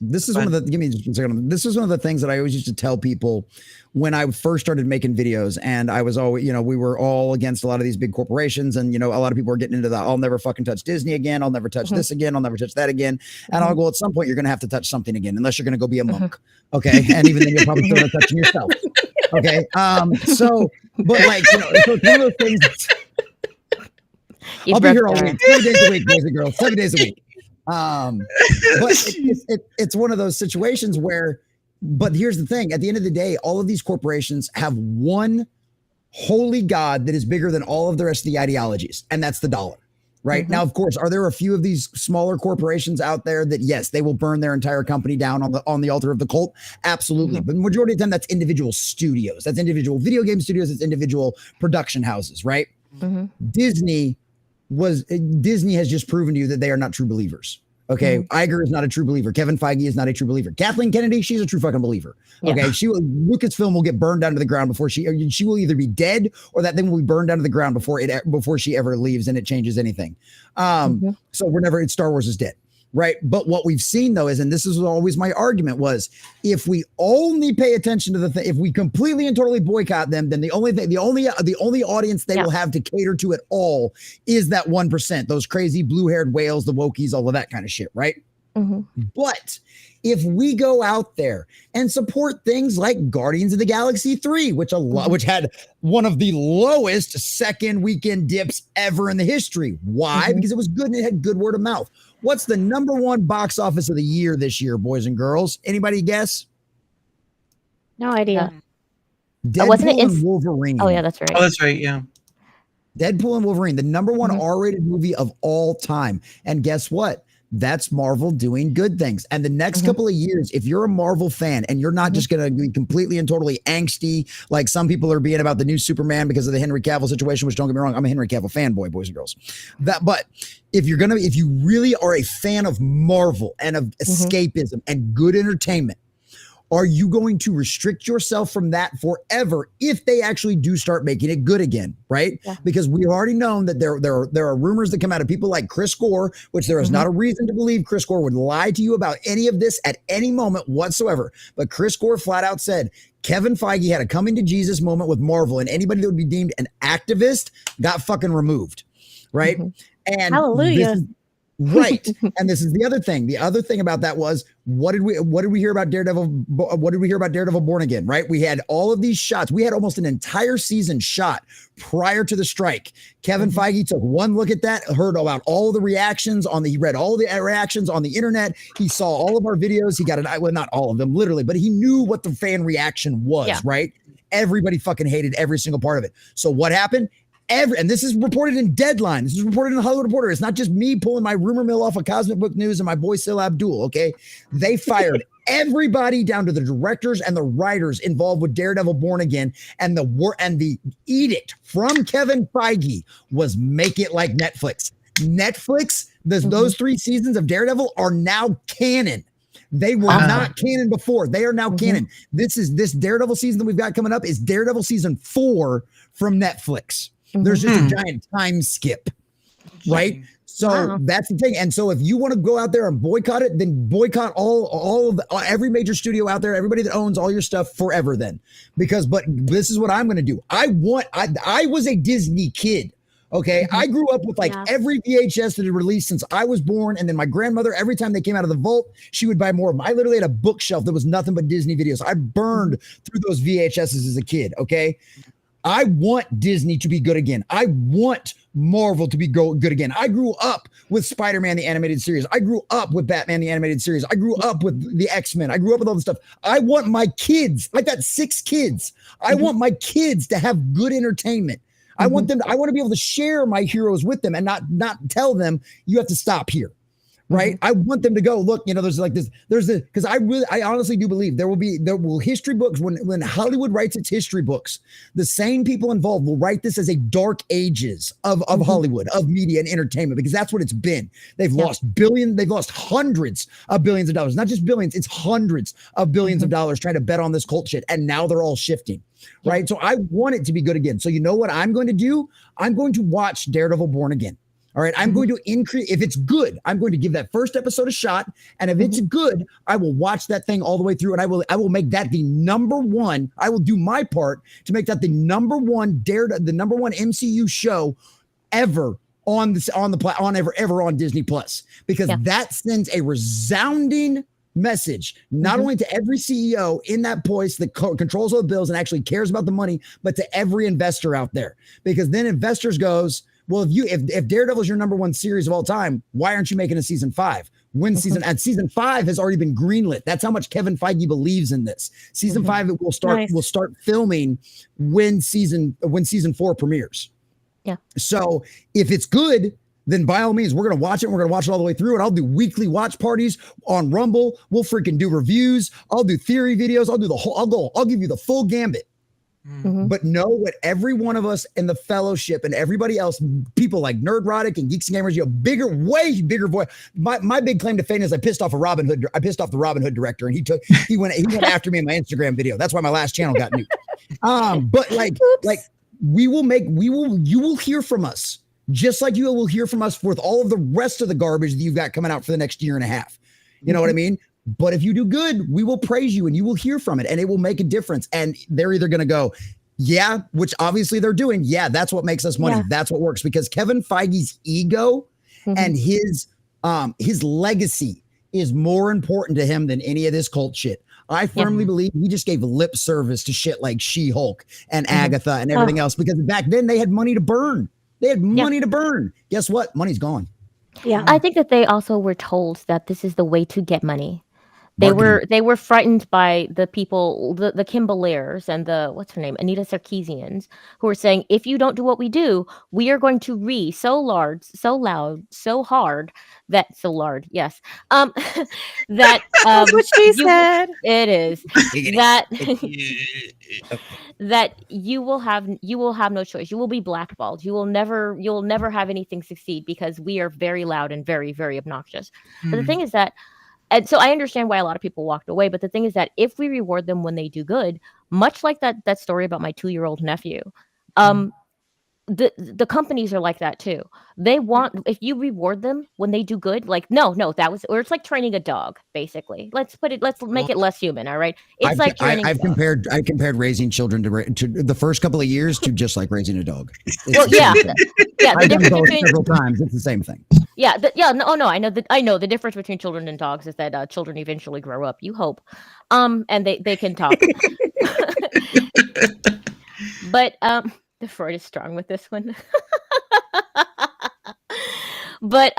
This is Go one of ahead. the, give me just a second. This is one of the things that I always used to tell people when I first started making videos. And I was always, we were all against a lot of these big corporations. And, a lot of people are getting into that. I'll never fucking touch Disney again. I'll never touch this again. I'll never touch that again. And I'll go, at some point, you're going to have to touch something again, unless you're going to go be a monk. Okay. And even then you're probably still touching yourself. Okay. But like, so it's one of those things. I'll be here all week, 7 days a week, boys and girls, 7 days a week. But it's one of those situations where, but here's the thing, at the end of the day, all of these corporations have one holy God that is bigger than all of the rest of the ideologies, and that's the dollar, right? Now, of course, are there a few of these smaller corporations out there that, yes, they will burn their entire company down on the altar of the cult? Absolutely. But the majority of the time, that's individual studios, that's individual video game studios, it's individual production houses, right? Disney has just proven to you that they are not true believers. Okay. Iger is not a true believer. Kevin Feige is not a true believer. Kathleen Kennedy, she's a true fucking believer. Okay. Lucasfilm will get burned down to the ground before she will either be dead or that thing will be burned down to the ground before she ever leaves and it changes anything. So Star Wars is dead. Right. But what we've seen, though, is, and this is always my argument, was if we only pay attention to the thing, if we completely and totally boycott them, then the only audience they will have to cater to at all is that 1%, those crazy blue-haired whales, the wokies, all of that kind of shit. Right. But if we go out there and support things like Guardians of the Galaxy 3, which had one of the lowest second weekend dips ever in the history. Why? Because it was good and it had good word of mouth. What's the number one box office of the year this year, boys and girls? Anybody guess? No idea. Deadpool and Wolverine. Oh, yeah, that's right. Oh, that's right. Yeah. Deadpool and Wolverine, the number one R-rated movie of all time. And guess what? That's Marvel doing good things. And the next couple of years, if you're a Marvel fan and you're not just going to be completely and totally angsty, like some people are being about the new Superman because of the Henry Cavill situation, which, don't get me wrong, I'm a Henry Cavill fanboy, boys and girls. But if you really are a fan of Marvel and of escapism and good entertainment, are you going to restrict yourself from that forever if they actually do start making it good again, right? Yeah. Because we've already known that there are rumors that come out of people like Chris Gore, which there is not a reason to believe Chris Gore would lie to you about any of this at any moment whatsoever. But Chris Gore flat out said Kevin Feige had a coming to Jesus moment with Marvel, and anybody that would be deemed an activist got fucking removed, right? And hallelujah. Right. And this is the other thing. The other thing about that was, what did we hear about Daredevil? What did we hear about Daredevil Born Again? Right. We had all of these shots. We had almost an entire season shot prior to the strike. Kevin Feige took one look at that, heard about all the reactions he read all the reactions on the internet. He saw all of our videos. He got not all of them literally, but he knew what the fan reaction was, right? Everybody fucking hated every single part of it. So what happened? And this is reported in Deadline. This is reported in the Hollywood Reporter. It's not just me pulling my rumor mill off of Cosmic Book News and my boy Sil Abdul, okay? They fired everybody down to the directors and the writers involved with Daredevil Born Again, and the edict from Kevin Feige was make it like Netflix. Those 3 seasons of Daredevil are now canon. They were not canon before. They are now canon. This Daredevil season that we've got coming up is Daredevil season 4 from Netflix. There's just a giant time skip, right? So that's the thing. And so if you want to go out there and boycott it, then boycott every major studio out there, everybody that owns all your stuff forever then. But this is what I'm going to do. I was a Disney kid. Okay. I grew up with every VHS that had released since I was born. And then my grandmother, every time they came out of the vault, she would buy more of them. I literally had a bookshelf that was nothing but Disney videos. I burned through those VHSs as a kid. Okay. I want Disney to be good again. I want Marvel to be good again. I grew up with Spider-Man, the animated series. I grew up with Batman, the animated series. I grew up with the X-Men. I grew up with all this stuff. I want my kids, I've got 6 kids. I want my kids to have good entertainment. I want to be able to share my heroes with them and not tell them you have to stop here. right? I want them to go, look, there's like this, because I honestly do believe there will history books, when Hollywood writes its history books, the same people involved will write this as a dark ages of Hollywood, of media and entertainment, because that's what it's been. They've lost hundreds of billions of dollars, not just billions, it's hundreds of billions of dollars trying to bet on this cult shit. And now they're all shifting, right? So I want it to be good again. So you know what I'm going to do? I'm going to watch Daredevil Born Again. All right, I'm going to increase. If it's good, I'm going to give that first episode a shot. And if it's good, I will watch that thing all the way through, and I will make that the number one. I will do my part to make that the number one the number one MCU show ever ever on Disney Plus, because that sends a resounding message, not only to every CEO in that place that controls all the bills and actually cares about the money, but to every investor out there, because then investors goes, well, if Daredevil is your number one series of all time, why aren't you making a season 5? Season 5 has already been greenlit. That's how much Kevin Feige believes in this. Season 5 will start filming when season 4 premieres. Yeah. So if it's good, then by all means, we're going to watch it. We're going to watch it all the way through. And I'll do weekly watch parties on Rumble. We'll freaking do reviews. I'll do theory videos. I'll give you the full gambit. But know what every one of us in the fellowship and everybody else, people like Nerdrotic and Geeks and Gamers, way bigger voice. My big claim to fame is I pissed off the Robin Hood director, and he went after me in my Instagram video. That's why my last channel got nuked. But you will hear from us, just like you will hear from us with all of the rest of the garbage that you've got coming out for the next year and a half. You know what I mean? But if you do good, we will praise you and you will hear from it, and it will make a difference. And they're either going to go, yeah, which obviously they're doing. Yeah, that's what makes us money. Yeah. That's what works, because Kevin Feige's ego and his legacy is more important to him than any of this cult shit. I firmly believe he just gave lip service to shit like She-Hulk and Agatha and everything else, because back then they had money to burn. Guess what? Money's gone. Yeah. I think that they also were told that this is the way to get money. They were frightened by the people, the Kim Belaires and the, what's her name, Anita Sarkeesians, who were saying, if you don't do what we do, we are going to so loud, so hard that that that's what she said. It is that you will have no choice. You will be blackballed. You'll never have anything succeed, because we are very loud and very, very obnoxious. But the thing is that, and so I understand why a lot of people walked away. But the thing is that if we reward them when they do good, much like that story about my 2-year-old nephew, the companies are like that too. They want, if you reward them when they do good, like or it's like training a dog, basically. Let's make it less human. All right. It's I've compared raising children to the first couple of years to just like raising a dog. Well, yeah. I've done both several times. It's the same thing. Yeah. I know the difference between children and dogs is that children eventually grow up, you hope. And they can talk. But the Freud is strong with this one. But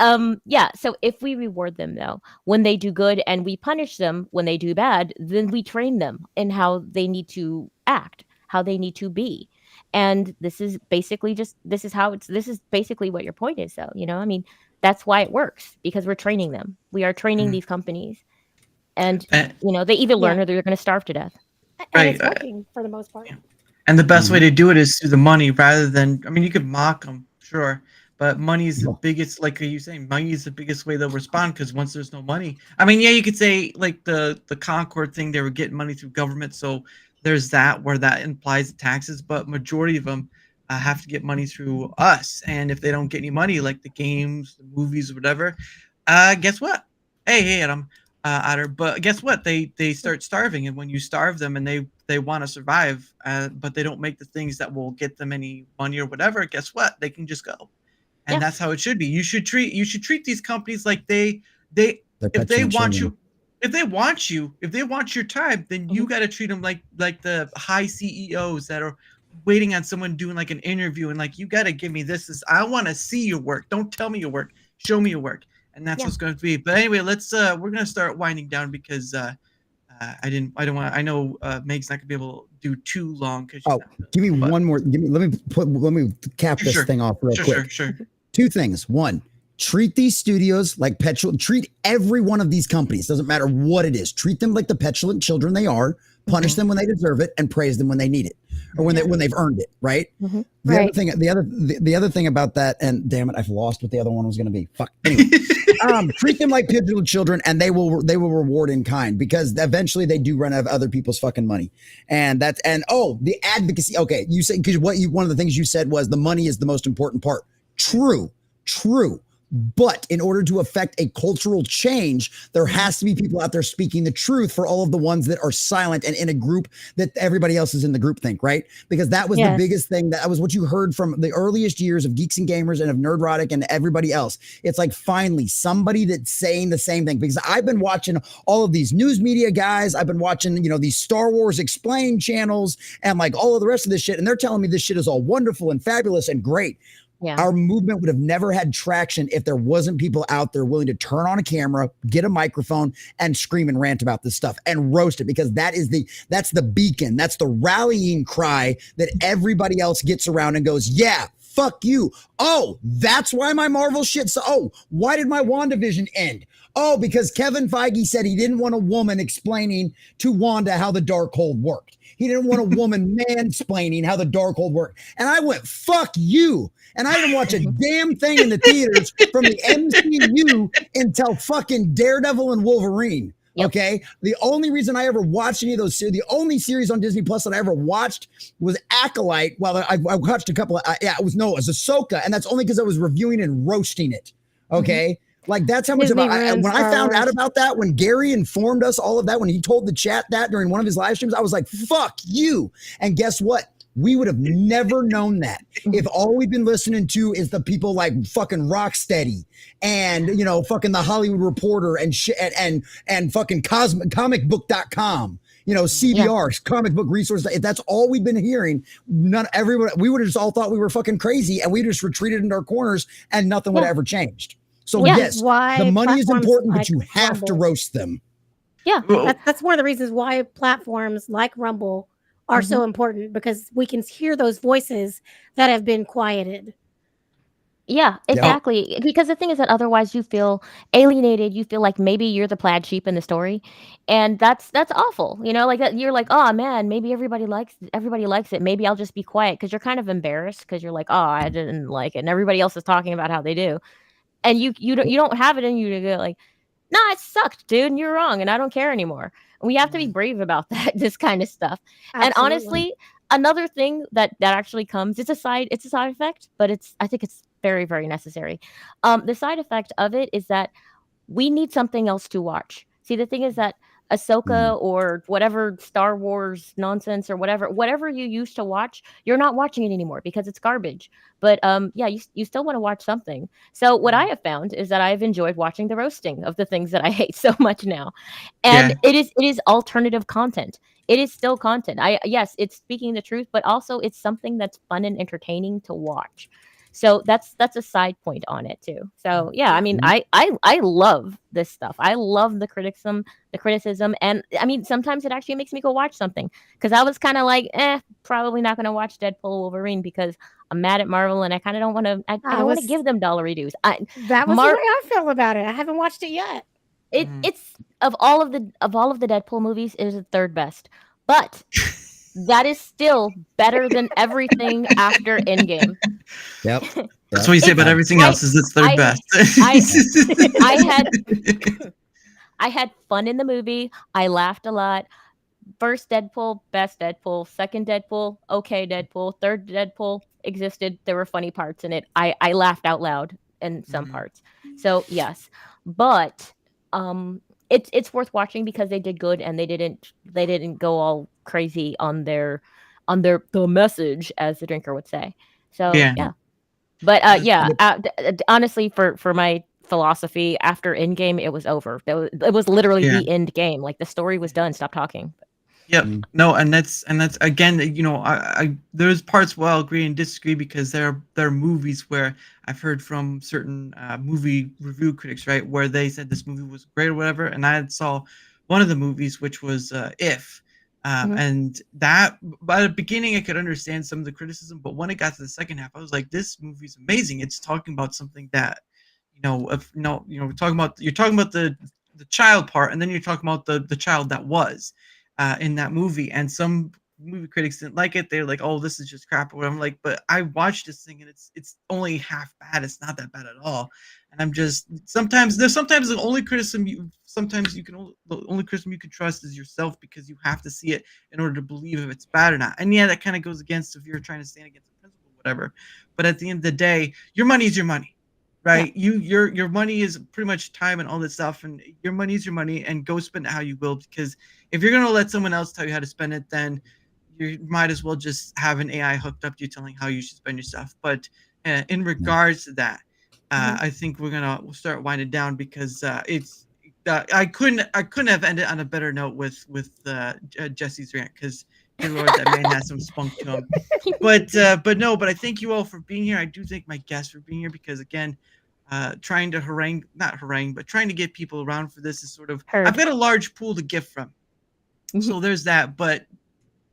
so if we reward them though when they do good, and we punish them when they do bad, then we train them in how they need to act, how they need to be. And this is basically what your point is, though. I mean, that's why it works, because we're training them. We are training these companies, and they either learn or they're going to starve to death. And it's working for the most part. And the best way to do it is through the money, rather than, I mean, you could mock them, sure, but money is the biggest, like you saying, money is the biggest way they'll respond, because once there's no money, I mean, yeah, you could say like the Concord thing, they were getting money through government, so there's that where that implies the taxes, but majority of them have to get money through us, and if they don't get any money, like the games, the movies, whatever, guess what? Hey, Adam. But guess what? They start starving, and when you starve them and they want to survive, but they don't make the things that will get them any money or whatever, guess what? They can just go, and that's how it should be. You should treat these companies like if they want your time, then you got to treat them like the high CEOs that are waiting on someone doing like an interview, and like, you got to give me this. I want to see your work. Don't tell me your work. Show me your work. And that's what's going to be. But anyway, we're going to start winding down, because I don't want. I know Meg's not going to be able to do too long. Give me one more. Let me cap this thing off real quick. Sure. 2 things. 1, Treat these studios like petulant. Treat every one of these companies, doesn't matter what it is. Treat them like the petulant children they are. Punish them when they deserve it, and praise them when they need it, or when they've earned it. Right. The other thing about that, and damn it, I've lost what the other one was going to be. Fuck. Anyway, treat them like petulant children, and they will reward in kind, because eventually they do run out of other people's fucking money. And the advocacy. Okay, you said, because one of the things you said was the money is the most important part. True. But in order to affect a cultural change, there has to be people out there speaking the truth for all of the ones that are silent and in a group that everybody else is in the group think, right? Because that was the biggest thing. That was what you heard from the earliest years of Geeks and Gamers and of Nerdrotic and everybody else. It's like, finally, somebody that's saying the same thing. Because I've been watching all of these news media guys. I've been watching, these Star Wars Explained channels and like all of the rest of this shit. And they're telling me this shit is all wonderful and fabulous and great. Yeah. Our movement would have never had traction if there wasn't people out there willing to turn on a camera, get a microphone, and scream and rant about this stuff and roast it, because that's the beacon. That's the rallying cry that everybody else gets around and goes, yeah, fuck you. Oh, that's why my Marvel shit. So, why did my WandaVision end? Oh, because Kevin Feige said he didn't want a woman explaining to Wanda how the Darkhold worked. He didn't want a woman mansplaining how the Darkhold worked. And I went, fuck you. And I didn't watch a damn thing in the theaters from the MCU until fucking Daredevil and Wolverine. Yep. Okay. The only reason I ever watched any of those, the only series on Disney Plus that I ever watched was Acolyte. Well, I watched a couple of, it was Ahsoka. And that's only because I was reviewing and roasting it. Okay. Mm-hmm. Like, that's how much when I found out about that, when Gary informed us all of that, when he told the chat that during one of his live streams, I was like, fuck you. And guess what? We would have never known that if all we've been listening to is the people like fucking Rocksteady and, fucking The Hollywood Reporter and shit and fucking comicbook.com. CBR, comic book resources. If that's all we've been hearing, everyone, we would have just all thought we were fucking crazy, and we just retreated into our corners and nothing would have ever changed. So yes, the money is important, but you have to roast them. Yeah, that's one of the reasons why platforms like Rumble are so important, because we can hear those voices that have been quieted. Yeah, exactly. Yep. Because the thing is that otherwise you feel alienated. You feel like maybe you're the plaid sheep in the story, and that's awful. Like that. You're like, oh man, maybe everybody likes it. Maybe I'll just be quiet, because you're kind of embarrassed, because you're like, oh, I didn't like it, and everybody else is talking about how they do. And you don't have it in you to go like, nah, it sucked, dude, and you're wrong, and I don't care anymore. And we have to be brave about that, this kind of stuff. Absolutely. And honestly, another thing that actually comes, it's a side effect, but I think it's very, very necessary. The side effect of it is that we need something else to watch. See, the thing is that Ahsoka or whatever Star Wars nonsense or whatever you used to watch, you're not watching it anymore because it's garbage. But you still want to watch something. So what I have found is that I've enjoyed watching the roasting of the things that I hate so much now. And it is alternative content. It is still content. Yes, it's speaking the truth, but also it's something that's fun and entertaining to watch. So that's a side point on it too. So yeah, I mean, I love this stuff. I love the criticism, and I mean, sometimes it actually makes me go watch something, because I was kind of like, probably not going to watch Deadpool Wolverine because I'm mad at Marvel and I kind of don't want to. I don't want to give them $1 dues. That was the way I feel about it. I haven't watched it yet. It's of all of the Deadpool movies, it is the third best, but. That is still better than everything after Endgame. Yep. That's what you say about everything else, is it's their best. I had fun in the movie. I laughed a lot. First Deadpool, best Deadpool. Second Deadpool, okay Deadpool. Third Deadpool existed. There were funny parts in it. I laughed out loud in some parts. So yes, but it's worth watching because they did good, and they didn't go all crazy on the message, as the drinker would say. So yeah. But honestly, for my philosophy, after Endgame, it was over. It was literally the end game. Like, the story was done. Stop talking. Yep. No, and that's again, I there's parts where I'll agree and disagree, because there are movies where I've heard from certain movie review critics, right, where they said this movie was great or whatever, and I saw one of the movies, which was If. And that, by the beginning, I could understand some of the criticism, but when it got to the second half, I was like, this movie's amazing. It's talking about something that, We're talking about the child part, and then you're talking about the child that was in that movie, and some movie critics didn't like it. They're like, "Oh, this is just crap," or whatever. I'm like, but I watched this thing, and it's only half bad. It's not that bad at all. And I'm just sometimes the only criticism the only criticism you can trust is yourself, because you have to see it in order to believe if it's bad or not. And yeah, that kind of goes against if you're trying to stand against a principle, whatever. But at the end of the day, your money is your money. Right, yeah. Your money is pretty much time and all that stuff, and your money is your money, and go spend it how you will. Because if you're gonna let someone else tell you how to spend it, then you might as well just have an AI hooked up to you telling how you should spend your stuff. But in regards to that, I think we'll start winding down, because it's I couldn't have ended on a better note with Jesse's rant, because dear Lord, that man has some spunk to him. But I thank you all for being here. I do thank my guests for being here, because again, trying to get people around for this is sort of I've got a large pool to gift from. So there's that, but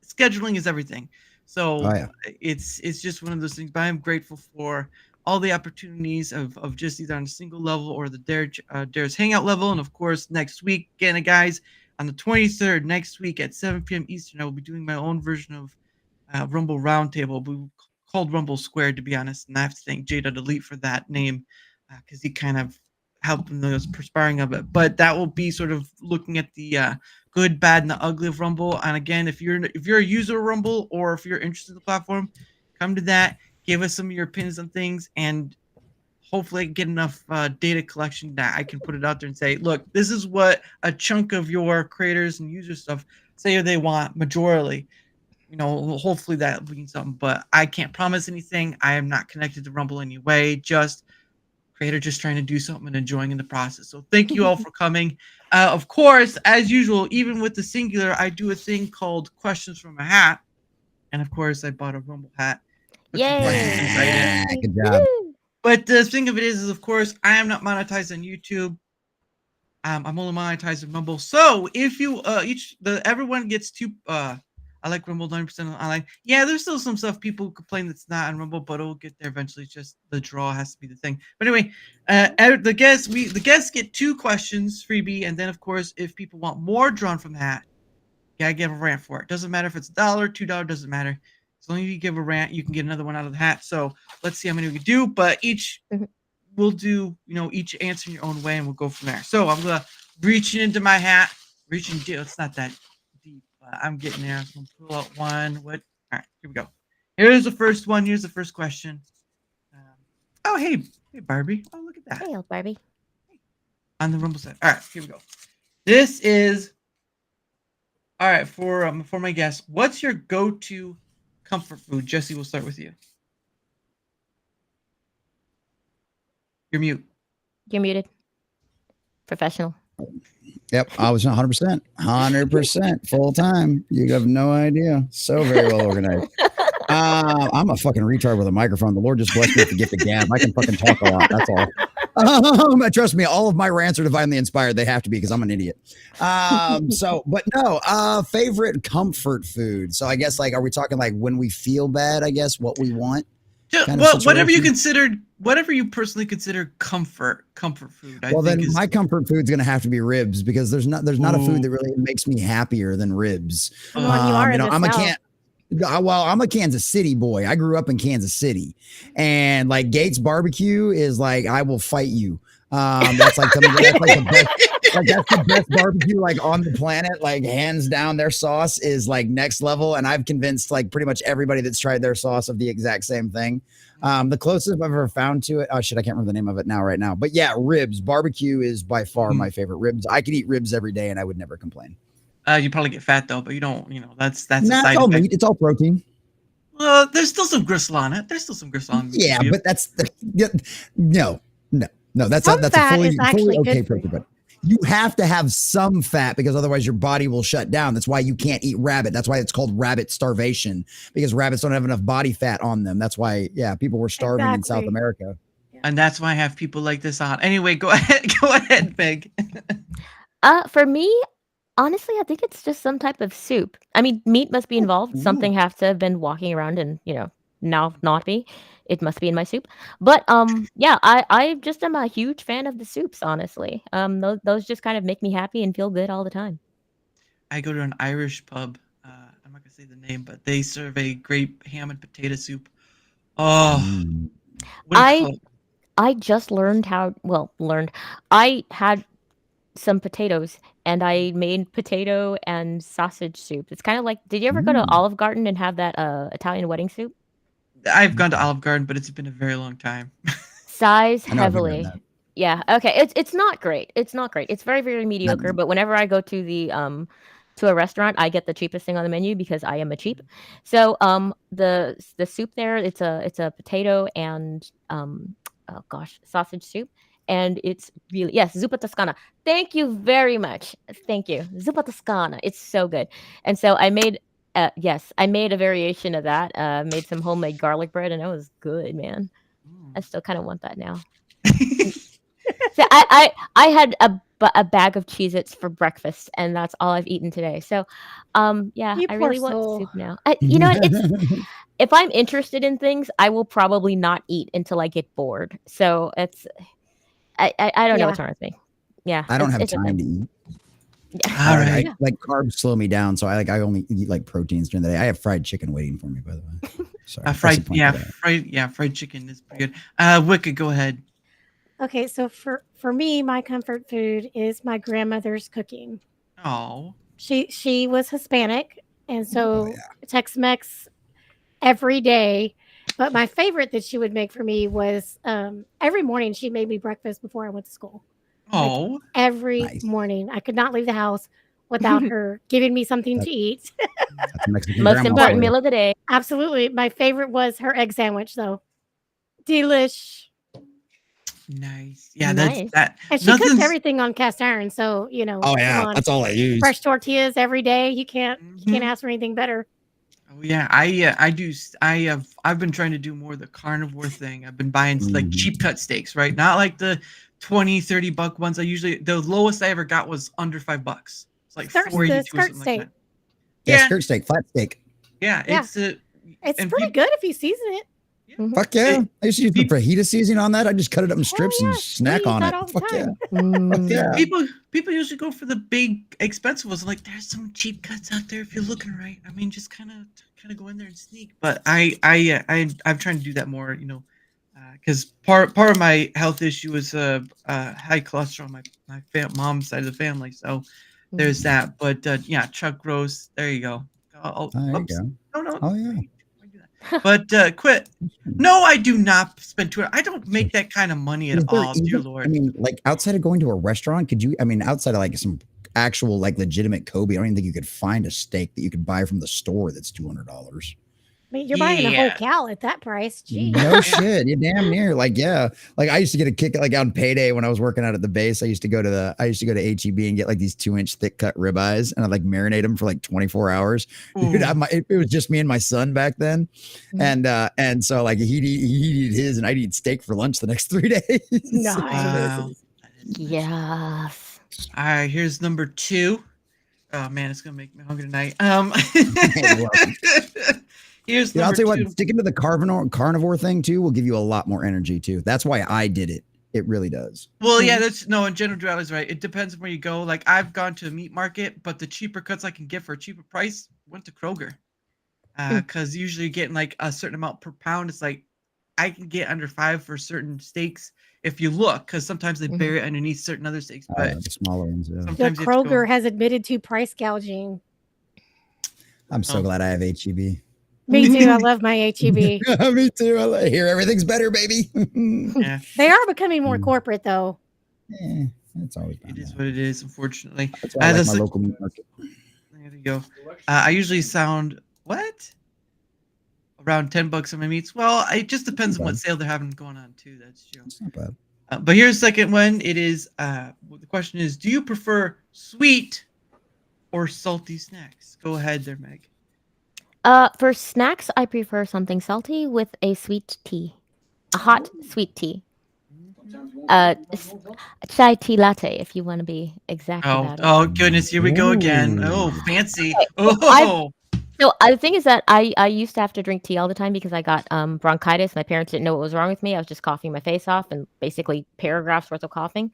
scheduling is everything. So it's just one of those things. But I'm grateful for all the opportunities of just either on a single level or the Dara's Hangout level. And of course, next week, again, guys, on the 23rd, next week at 7 p.m. Eastern, I will be doing my own version of Rumble Roundtable. We called Rumble Squared, to be honest. And I have to thank Jada Delete for that name, because he kind of helped in the perspiring of it. But that will be sort of looking at the good, bad, and the ugly of Rumble. And again, if you're a user of Rumble, or if you're interested in the platform, come to that. Give us some of your opinions on things, and hopefully get enough data collection that I can put it out there and say, look, this is what a chunk of your creators and user stuff say they want majorly. Hopefully that means something, but I can't promise anything. I am not connected to Rumble anyway. Just creator just trying to do something and enjoying in the process. So thank you all for coming. Of course, as usual, even with the singular, I do a thing called Questions from a Hat. And of course, I bought a Rumble hat. Yay! Good job. But the thing of it is of course, I am not monetized on YouTube. I'm only monetized on Rumble. So if you everyone gets two I like Rumble 90% online. Yeah, there's still some stuff people complain that's not on Rumble, but it'll get there eventually. It's just the draw has to be the thing. But anyway, the guests get 2 questions freebie, and then of course, if people want more drawn from the hat, you gotta give a rant for it. Doesn't matter if it's $1, $2, doesn't matter. As long as you give a rant, you can get another one out of the hat. So let's see how many we can do. But each we'll do, each answer in your own way, and we'll go from there. So I'm gonna reach into my hat, it's not that deep. I'm getting there. I'm gonna pull out one. All right, here we go. Here's the first one. Here's the first question. Oh, hey Barbie. Oh, look at that. Hey, old Barbie. On the Rumble side. All right, here we go. This is all right for my guest. What's your go-to comfort food? Jesse, we'll start with you. You're mute. You're muted. Professional. Yep, I was 100% full time. You have no idea. So very well organized. I'm a fucking retard with a microphone. The Lord just blessed me with the gift of gab. I can fucking talk a lot. That's all. Trust me, all of my rants are divinely inspired. They have to be, because I'm an idiot. But no, favorite comfort food. So I guess, are we talking when we feel bad? I guess what we want. Whatever you personally consider comfort food. My comfort food's gonna have to be ribs, because there's not a food that really makes me happier than ribs. I'm a Kansas City boy. I grew up in Kansas City, and Gates barbecue is I will fight you. That's that's the best barbecue on the planet. Hands down, their sauce is next level, and I've convinced pretty much everybody that's tried their sauce of the exact same thing. The closest I've ever found to it, I can't remember the name of it right now. But yeah, ribs barbecue is by far my favorite. Ribs, I could eat ribs every day and I would never complain. You probably get fat though, but you don't. That's a side it's all meat. It's all protein. Well, there's still some gristle on it. Yeah, but that's no. That's a fully okay protein. But you have to have some fat, because otherwise your body will shut down. That's why you can't eat rabbit. That's why it's called rabbit starvation, because rabbits don't have enough body fat on them. That's why, people were starving in South America. And that's why I have people like this on. Anyway, go ahead, Meg. For me, honestly, I think it's just some type of soup. I mean, meat must be involved. Ooh. Something has to have been walking around and, now not be. It must be in my soup. But yeah, I just am a huge fan of the soups, honestly. Those just kind of make me happy and feel good all the time. I go to an Irish pub. I'm not gonna say the name, but they serve a great ham and potato soup. Oh, what do you call it? I just learned I had some potatoes and I made potato and sausage soup. It's kind of like, did you ever go to Olive Garden and have that Italian wedding soup? I've gone to Olive Garden, but it's been a very long time. Size I know I've heard of heavily. that. Yeah. Okay. It's not great. It's not great. It's very, very mediocre. But whenever I go to to a restaurant, I get the cheapest thing on the menu because I am a cheap. So the soup there, it's a potato and sausage soup. And it's really, yes, zuppa toscana. Thank you very much. Thank you. Zuppa toscana. It's so good. And so I made I made a variation of that. Made some homemade garlic bread, and it was good, man. I still kind of want that now. So I had a bag of Cheez-Its for breakfast, and that's all I've eaten today. So, yeah, You I poor really want soul. soup now. You know what? If I'm interested in things, I will probably not eat until I get bored. So I don't know what's wrong with me. Yeah, I don't have it's a time thing. to eat. Yeah. All right. Like carbs slow me down, so I only eat like proteins during the day. I have fried chicken waiting for me, by the way. Sorry, fried chicken is pretty good. Wycca, go ahead. Okay, so for me, my comfort food is my grandmother's cooking. Oh, She was Hispanic, and so Tex-Mex every day. But my favorite that she would make for me was every morning she made me breakfast before I went to school. oh, Every morning. I could not leave the house without her giving me something to eat. That's Mexican Most grandma important for you. meal of the day. Absolutely. My favorite was her egg sandwich, though. Delish. nice. Yeah, Nice. that. And she cooked Nothing's. everything on cast iron, so Oh come yeah, on. that's all I use. Fresh tortillas every day. You can't Mhm. ask for anything better. Oh yeah, I do. I've been trying to do more of the carnivore thing. I've been buying like cheap cut steaks, right? Not like the $20-$30 ones. The lowest I ever got was under $5. It's like Skirt- $4.82 the or skirt something steak. like that. Yeah, Yeah. skirt steak, flat steak. Yeah, Yeah. it's It's and pretty people- good if you season it. Fuck yeah! I used to use the people- fajita seasoning on that. I just cut it up in strips yeah, and snack we eat on that it. all the Fuck yeah! time. Fuck yeah! people usually go for the big expensive ones. Like there's some cheap cuts out there if you're looking right. I mean, just kind of go in there and sneak. But I'm trying to do that more. Because part of my health issue is high cholesterol on my mom's side of the family. So there's that. But yeah, chuck roast. There you go. Oh, there you go. No. Oh yeah. But quit. No, I do not spend I don't make that kind of money at Is there all, dear even- Lord. I mean, like outside of going to a restaurant, could you? I mean, outside of like some actual like legitimate Kobe, I don't even think you could find a steak that you could buy from the store that's $200. I mean, you're buying a whole Yeah. cow at that price. Gee. No shit, you damn near. Like yeah, like I used to get a kick like on payday when I was working out at the base. I used to go to HEB and get like these 2-inch thick cut ribeyes, and I'd like marinate them for like 24 hours. Dude, it was just me and my son back then, and so like he'd eat his, and I'd eat steak for lunch the next 3 days. Nice. Wow. Yes. All right, here's number 2. Oh man, it's gonna make me hungry tonight. Here's Dude, I'll number tell you 2. what, sticking to the carnivore thing too will give you a lot more energy too. That's why I did it. It really does. Well, yeah, and General Drought is right. It depends on where you go. Like I've gone to a meat market, but the cheaper cuts I can get for a cheaper price went to Kroger. Because usually you're getting like a certain amount per pound. It's like I can get under $5 for certain steaks if you look, because sometimes they bury it underneath certain other steaks. But The smaller ones. Yeah. The sometimes you have to go- Kroger has admitted to price gouging. I'm so glad I have HEB. Me too. I love my HEB. Me too. I hear everything's better, baby. Yeah, They are becoming more corporate, though. Yeah, that's always been it is that. what it is, unfortunately. That's why I like that's my like- local meat market. There you go. I usually sound what? Around $10 on my meats. Well, it just depends on what sale they're having going on too. That's true. It's not bad. But here's the second one. It is the question is, do you prefer sweet or salty snacks? Go ahead there, Meg. For snacks, I prefer something salty with a sweet tea, a hot sweet tea. Chai tea latte, if you want to be exact about it. Oh goodness, here we go again. Ooh. Oh, fancy. Okay, Oh, So the thing is that I used to have to drink tea all the time because I got bronchitis. My parents didn't know what was wrong with me. I was just coughing my face off and basically paragraphs worth of coughing.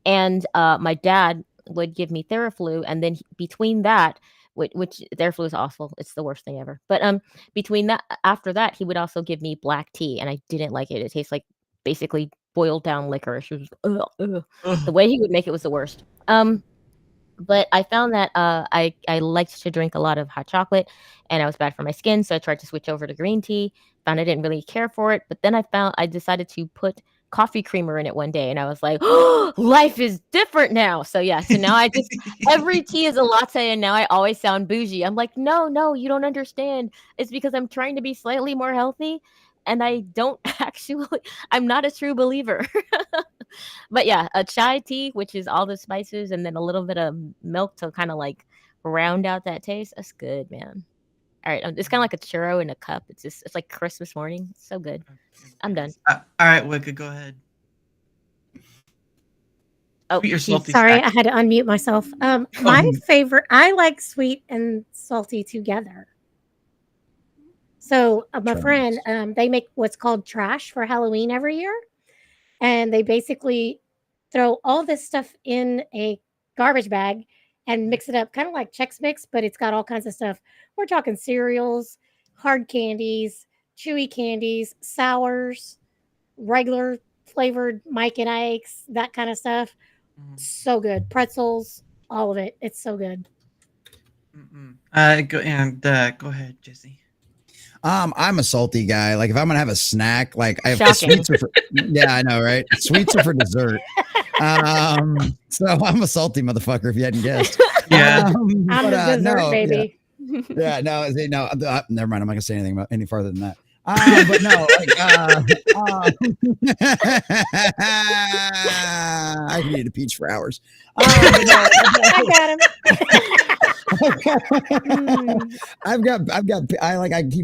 And my dad would give me Theraflu, and then between that, which Theraflu is awful. It's the worst thing ever. But between that, after that, he would also give me black tea, and I didn't like it. It tastes like basically boiled down licorice. It was, ugh. The way he would make it was the worst. But I found that I liked to drink a lot of hot chocolate, and I was bad for my skin, so I tried to switch over to green tea. Found I didn't really care for it, but then I decided to put coffee creamer in it one day, and I was like, "Oh, life is different now." So yeah, so now I just every tea is a latte, and now I always sound bougie. I'm like, no, you don't understand. It's because I'm trying to be slightly more healthy, and I don't actually. I'm not a true believer. But yeah, a chai tea, which is all the spices and then a little bit of milk to kind of like round out that taste. That's good, man. All right, it's kind of like a churro in a cup. It's like Christmas morning. It's so good. I'm done. All right, Wycca, go ahead. Oh, Sweet or salty Sorry, snack? I had to unmute myself. My favorite, I like sweet and salty together. So my friend, they make what's called trash for Halloween every year. And they basically throw all this stuff in a garbage bag and mix it up, kind of like Chex Mix, but it's got all kinds of stuff. We're talking cereals, hard candies, chewy candies, sours, regular flavored Mike and Ike's, that kind of stuff. So good. Pretzels, all of it. It's so good. Go ahead, Jesse. I'm a salty guy. Like if I'm gonna have a snack, like I have Shocking. sweets are for, yeah, I know, right? Sweets are for dessert. So I'm a salty motherfucker. If you hadn't guessed. Yeah. I'm the dessert baby. Yeah, no, never mind. I'm not gonna say anything about any farther than that. But no, I can eat a peach for hours. I got him.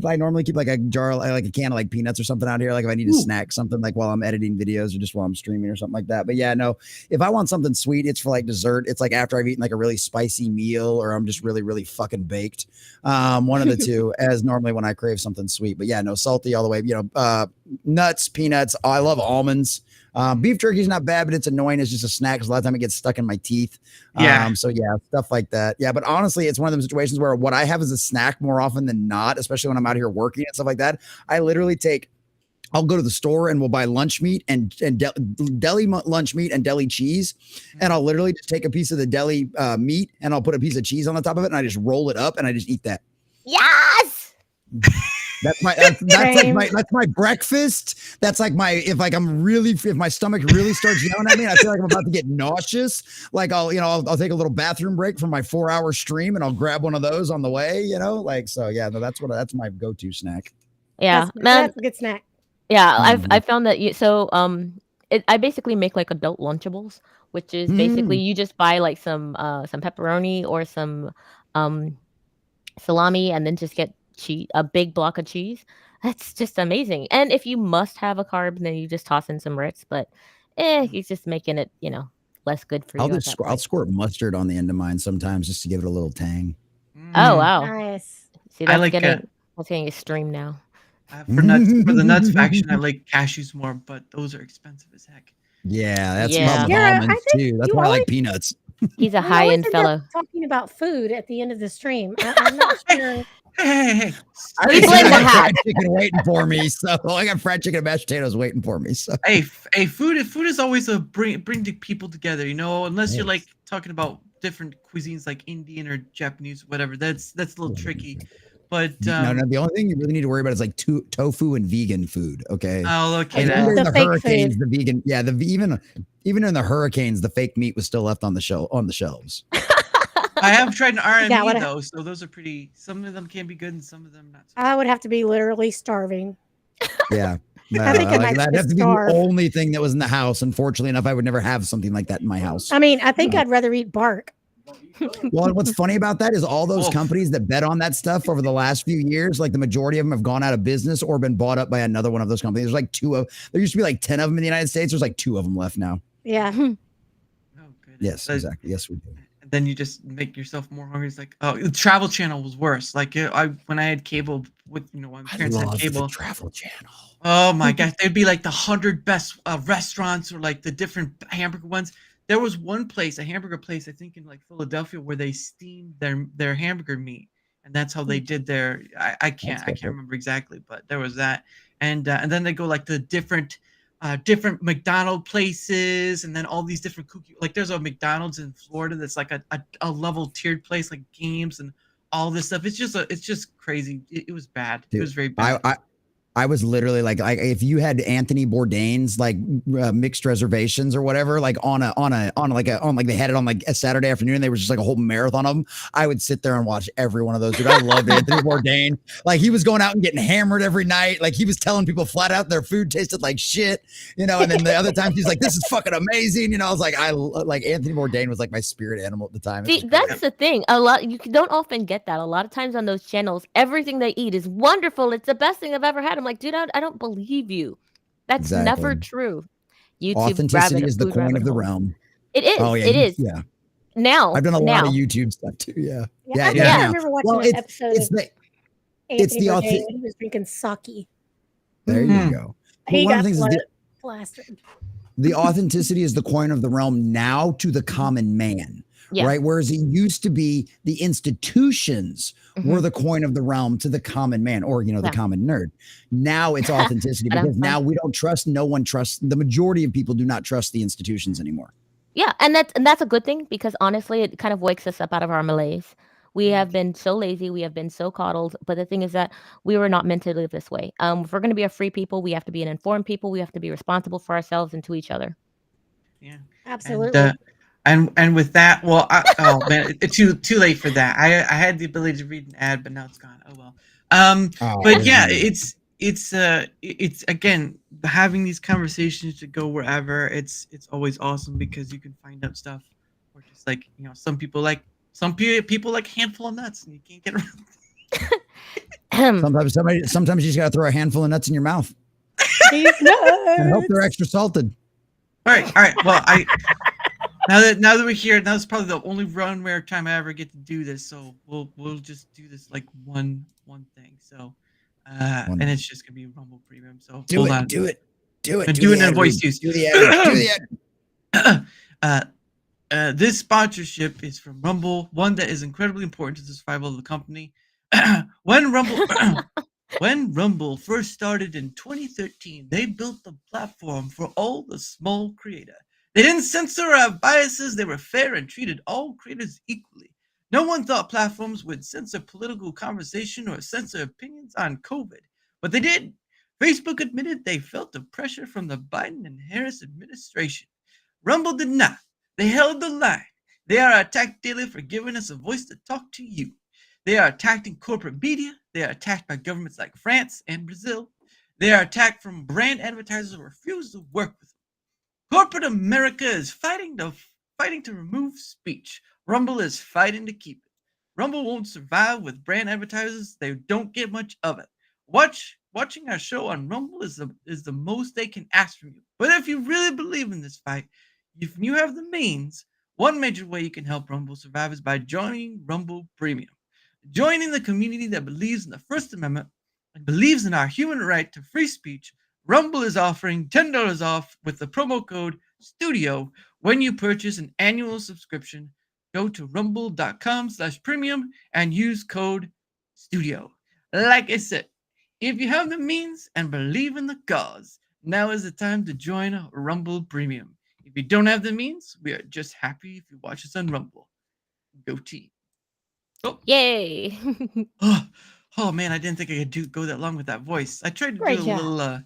I normally keep like a jar, like a can of like peanuts or something out here. Like if I need to snack something like while I'm editing videos or just while I'm streaming or something like that. But yeah, no, if I want something sweet, it's for like dessert. It's like after I've eaten like a really spicy meal or I'm just really, really fucking baked. One of the two as normally when I crave something sweet, but yeah, no, salty all the way, nuts, peanuts. I love almonds. Beef jerky is not bad, but it's annoying. It's just a snack because a lot of time it gets stuck in my teeth. So yeah, stuff like that. Yeah, but honestly, it's one of those situations where what I have as a snack more often than not, especially when I'm out here working and stuff like that, I literally I'll go to the store and we'll buy lunch meat and deli lunch meat and deli cheese. And I'll literally just take a piece of the deli meat and I'll put a piece of cheese on the top of it and I just roll it up and I just eat that. Yes. That's my breakfast. That's like if my stomach really starts yelling at me, and I feel like I'm about to get nauseous. Like I'll take a little bathroom break from my 4-hour stream and I'll grab one of those on the way, that's my go-to snack. Yeah, that's a good snack. Yeah, I found that I basically make like adult Lunchables, which is basically you just buy like some pepperoni or some salami and then just get a big block of cheese. That's just amazing. And if you must have a carb, then you just toss in some Ritz, but it's just making it, less good for you. I'll squirt mustard on the end of mine sometimes just to give it a little tang. Oh wow. Nice. See, that's getting extreme now. For the nuts faction, I like cashews more, but those are expensive as heck. Yeah, that's about almonds too. That's why I like peanuts. He's a high-end fellow. Talking about food at the end of the stream. I'm not sure. Hey. We blame the hat. Fried chicken waiting for me. So I got fried chicken and mashed potatoes waiting for me. So hey, food is always a bring the people together. Unless you're like talking about different cuisines like Indian or Japanese, whatever. That's a little tricky. But no, the only thing you really need to worry about is like tofu and vegan food. Okay. Oh, okay. Like the hurricanes, the vegan, even in the hurricanes, the fake meat was still left on the shelves. I have tried an RME though, so those are pretty. Some of them can be good, and some of them not. So I would have to be literally starving. Yeah, I think that'd have to be the only thing that was in the house. Unfortunately enough, I would never have something like that in my house. I mean, I think I'd rather eat bark. Well, what's funny about that is all those companies that bet on that stuff over the last few years, like the majority of them have gone out of business or been bought up by another one of those companies. There's like there used to be like 10 of them in the United States. There's like 2 of them left now. Yeah. Oh, good. Yes, exactly. Yes, we do. then you just make yourself more hungry. It's like, oh, the Travel Channel was worse. Like when I had cable with, when my parents had cable. The Travel Channel. Oh my gosh, they'd be like the 100 best restaurants or like the different hamburger ones. There was one place, a hamburger place, I think in like Philadelphia, where they steamed their hamburger meat, and that's how they did their. I can't remember exactly, but there was that, and then they go like the different McDonald's places, and then all these different cookie. Like there's a McDonald's in Florida that's like a level tiered place, like games and all this stuff. It's just crazy. It was bad. Dude, it was very bad. I was literally like if you had Anthony Bourdain's like mixed reservations or whatever, like on like they had it on like a Saturday afternoon, and they were just like a whole marathon of them. I would sit there and watch every one of those. Dude, I loved Anthony Bourdain. Like he was going out and getting hammered every night. Like he was telling people flat out their food tasted like shit, you know. And then the other times he's like, "This is fucking amazing," you know. I was like, like Anthony Bourdain was like my spirit animal at the time. See, that's the thing. You don't often get that. A lot of times on those channels, everything they eat is wonderful. It's the best thing I've ever had. I'm like, dude, I don't believe you. That's never true. YouTube authenticity is the coin of the realm. It is. Oh, yeah, it is. Yeah. Now I've done a lot of YouTube stuff too. Yeah. I remember watching an episode of Anthony Bourdain when he was drinking sake. There you go. He got plastered. The authenticity is the coin of the realm now to the common man. Yeah. Right. Whereas it used to be the institutions were the coin of the realm to the common man, or, you know, the common nerd. Now it's authenticity because now we don't trust. No one trusts. The majority of people do not trust the institutions anymore. Yeah. And that's a good thing, because honestly, it kind of wakes us up out of our malaise. We have been so lazy. We have been so coddled. But the thing is that we were not meant to live this way. If we're going to be a free people, we have to be an informed people. We have to be responsible for ourselves and to each other. Yeah, absolutely. And with that, well, oh man, it's too late for that. I had the ability to read an ad, but now it's gone. Oh well. But yeah, it's again, having these conversations to go wherever. It's always awesome because you can find out stuff, or just like, you know, some people like a handful of nuts, and you can't get around. Sometimes you just gotta throw a handful of nuts in your mouth. These nuts. And hope they're extra salted. All right. Well, Now that we're here, now it's probably the only rare time I ever get to do this. So we'll just do this like one thing. So and it's just gonna be Rumble Premium. So do it. And do it in voice use. Do the ad. This sponsorship is from Rumble, one that is incredibly important to the survival of the company. When Rumble first started in 2013, they built the platform for all the small creators. They didn't censor or have biases. They were fair and treated all creators equally. No one thought platforms would censor political conversation or censor opinions on COVID, but they did. Facebook admitted they felt the pressure from the Biden and Harris administration. Rumble did not. They held the line. They are attacked daily for giving us a voice to talk to you. They are attacked in corporate media. They are attacked by governments like France and Brazil. They are attacked from brand advertisers who refuse to work with them. Corporate America is fighting to remove speech. Rumble is fighting to keep it. Rumble won't survive with brand advertisers. They don't get much of it. Watching our show on Rumble is the most they can ask from you. But if you really believe in this fight, if you have the means, one major way you can help Rumble survive is by joining Rumble Premium. Joining the community that believes in the First Amendment and believes in our human right to free speech, Rumble is offering $10 off with the promo code STUDIO when you purchase an annual subscription. Go to rumble.com/premium and use code STUDIO. Like I said, if you have the means and believe in the cause, now is the time to join Rumble Premium. If you don't have the means, we are just happy if you watch us on Rumble. Go team. Oh. Yay. Oh man, I didn't think I could go that long with that voice. I tried to do a little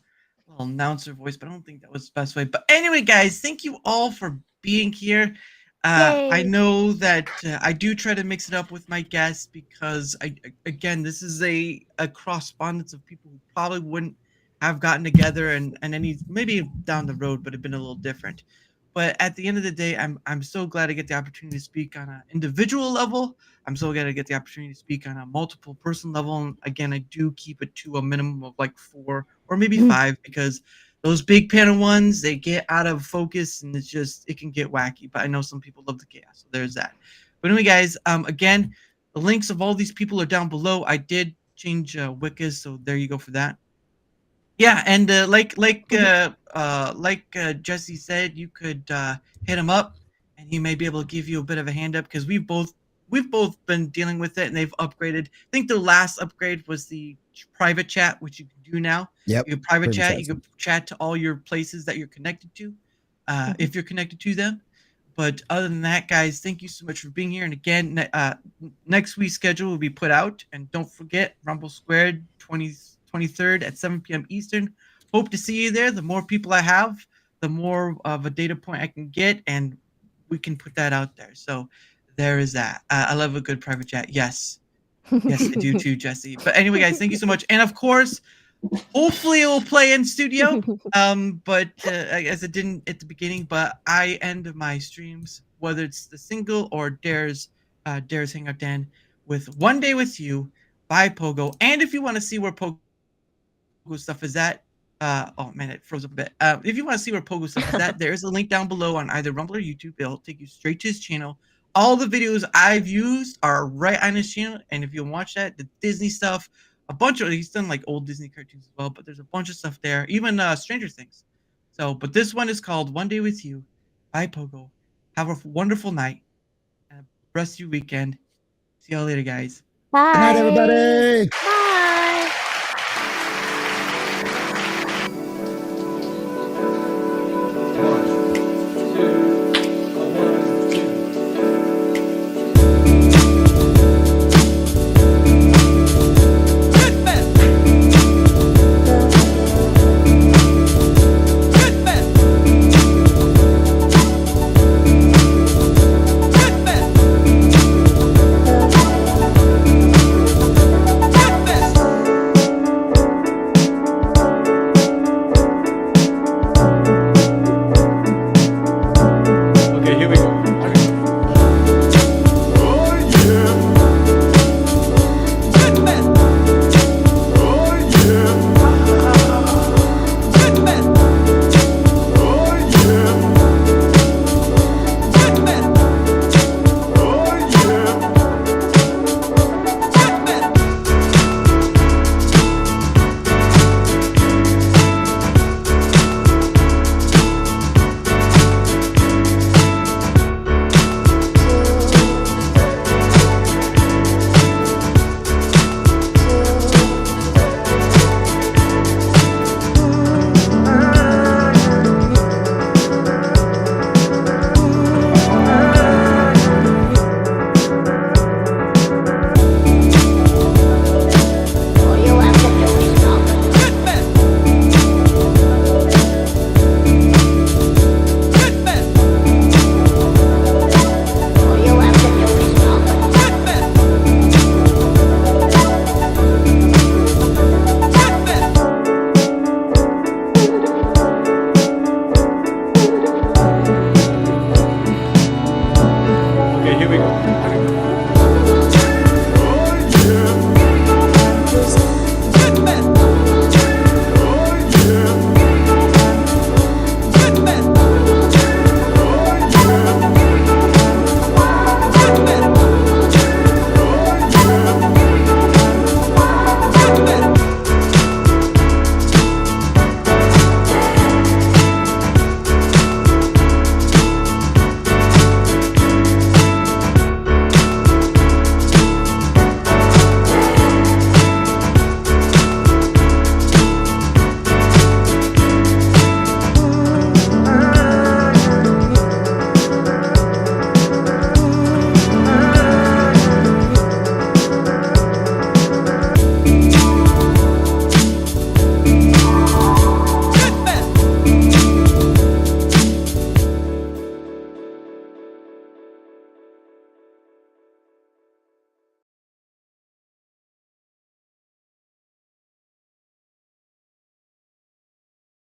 announcer voice, but I don't think that was the best way. But anyway, guys, thank you all for being here. I know that I do try to mix it up with my guests because, again, this is a correspondence of people who probably wouldn't have gotten together and any maybe down the road, but have been a little different. But at the end of the day, I'm so glad to get the opportunity to speak on an individual level. I'm so glad to get the opportunity to speak on a multiple person level. And again, I do keep it to a minimum of like 4 or maybe 5 because those big panel ones, they get out of focus and it can get wacky. But I know some people love the chaos, so there's that. But anyway, guys, again, the links of all these people are down below. I did change Wyccas, so there you go for that. Yeah, and like Jesse said, you could hit him up, and he may be able to give you a bit of a hand up because we've both been dealing with it, and they've upgraded. I think the last upgrade was the private chat, which you can do now. Yep. You can private chat. You can chat to all your places that you're connected to, if you're connected to them. But other than that, guys, thank you so much for being here. And again, next week's schedule will be put out, and don't forget Rumble Squared 23rd at 7 p.m. Eastern. Hope to see you there. The more people I have, the more of a data point I can get, and we can put that out there. So there is that. I love a good private chat. Yes. Yes, I do too, Jesse. But anyway, guys, thank you so much. And of course, hopefully it will play in studio. But as it didn't at the beginning, but I end my streams, whether it's the single or Dara's Hangout Den, with One Day With You by Pogo. And if you want to see where Pogo stuff is at, oh man, it froze up a bit. If you want to see where Pogo stuff is at, there is a link down below on either Rumble or YouTube. It'll take you straight to his channel. All the videos I've used are right on his channel, and if you watch that, the Disney stuff, a bunch of, he's done like old Disney cartoons as well, but there's a bunch of stuff there, even Stranger Things. So, but this one is called One Day With You by Pogo. Have a wonderful night and a rest of your weekend. See y'all later, guys. Bye. Good night, everybody.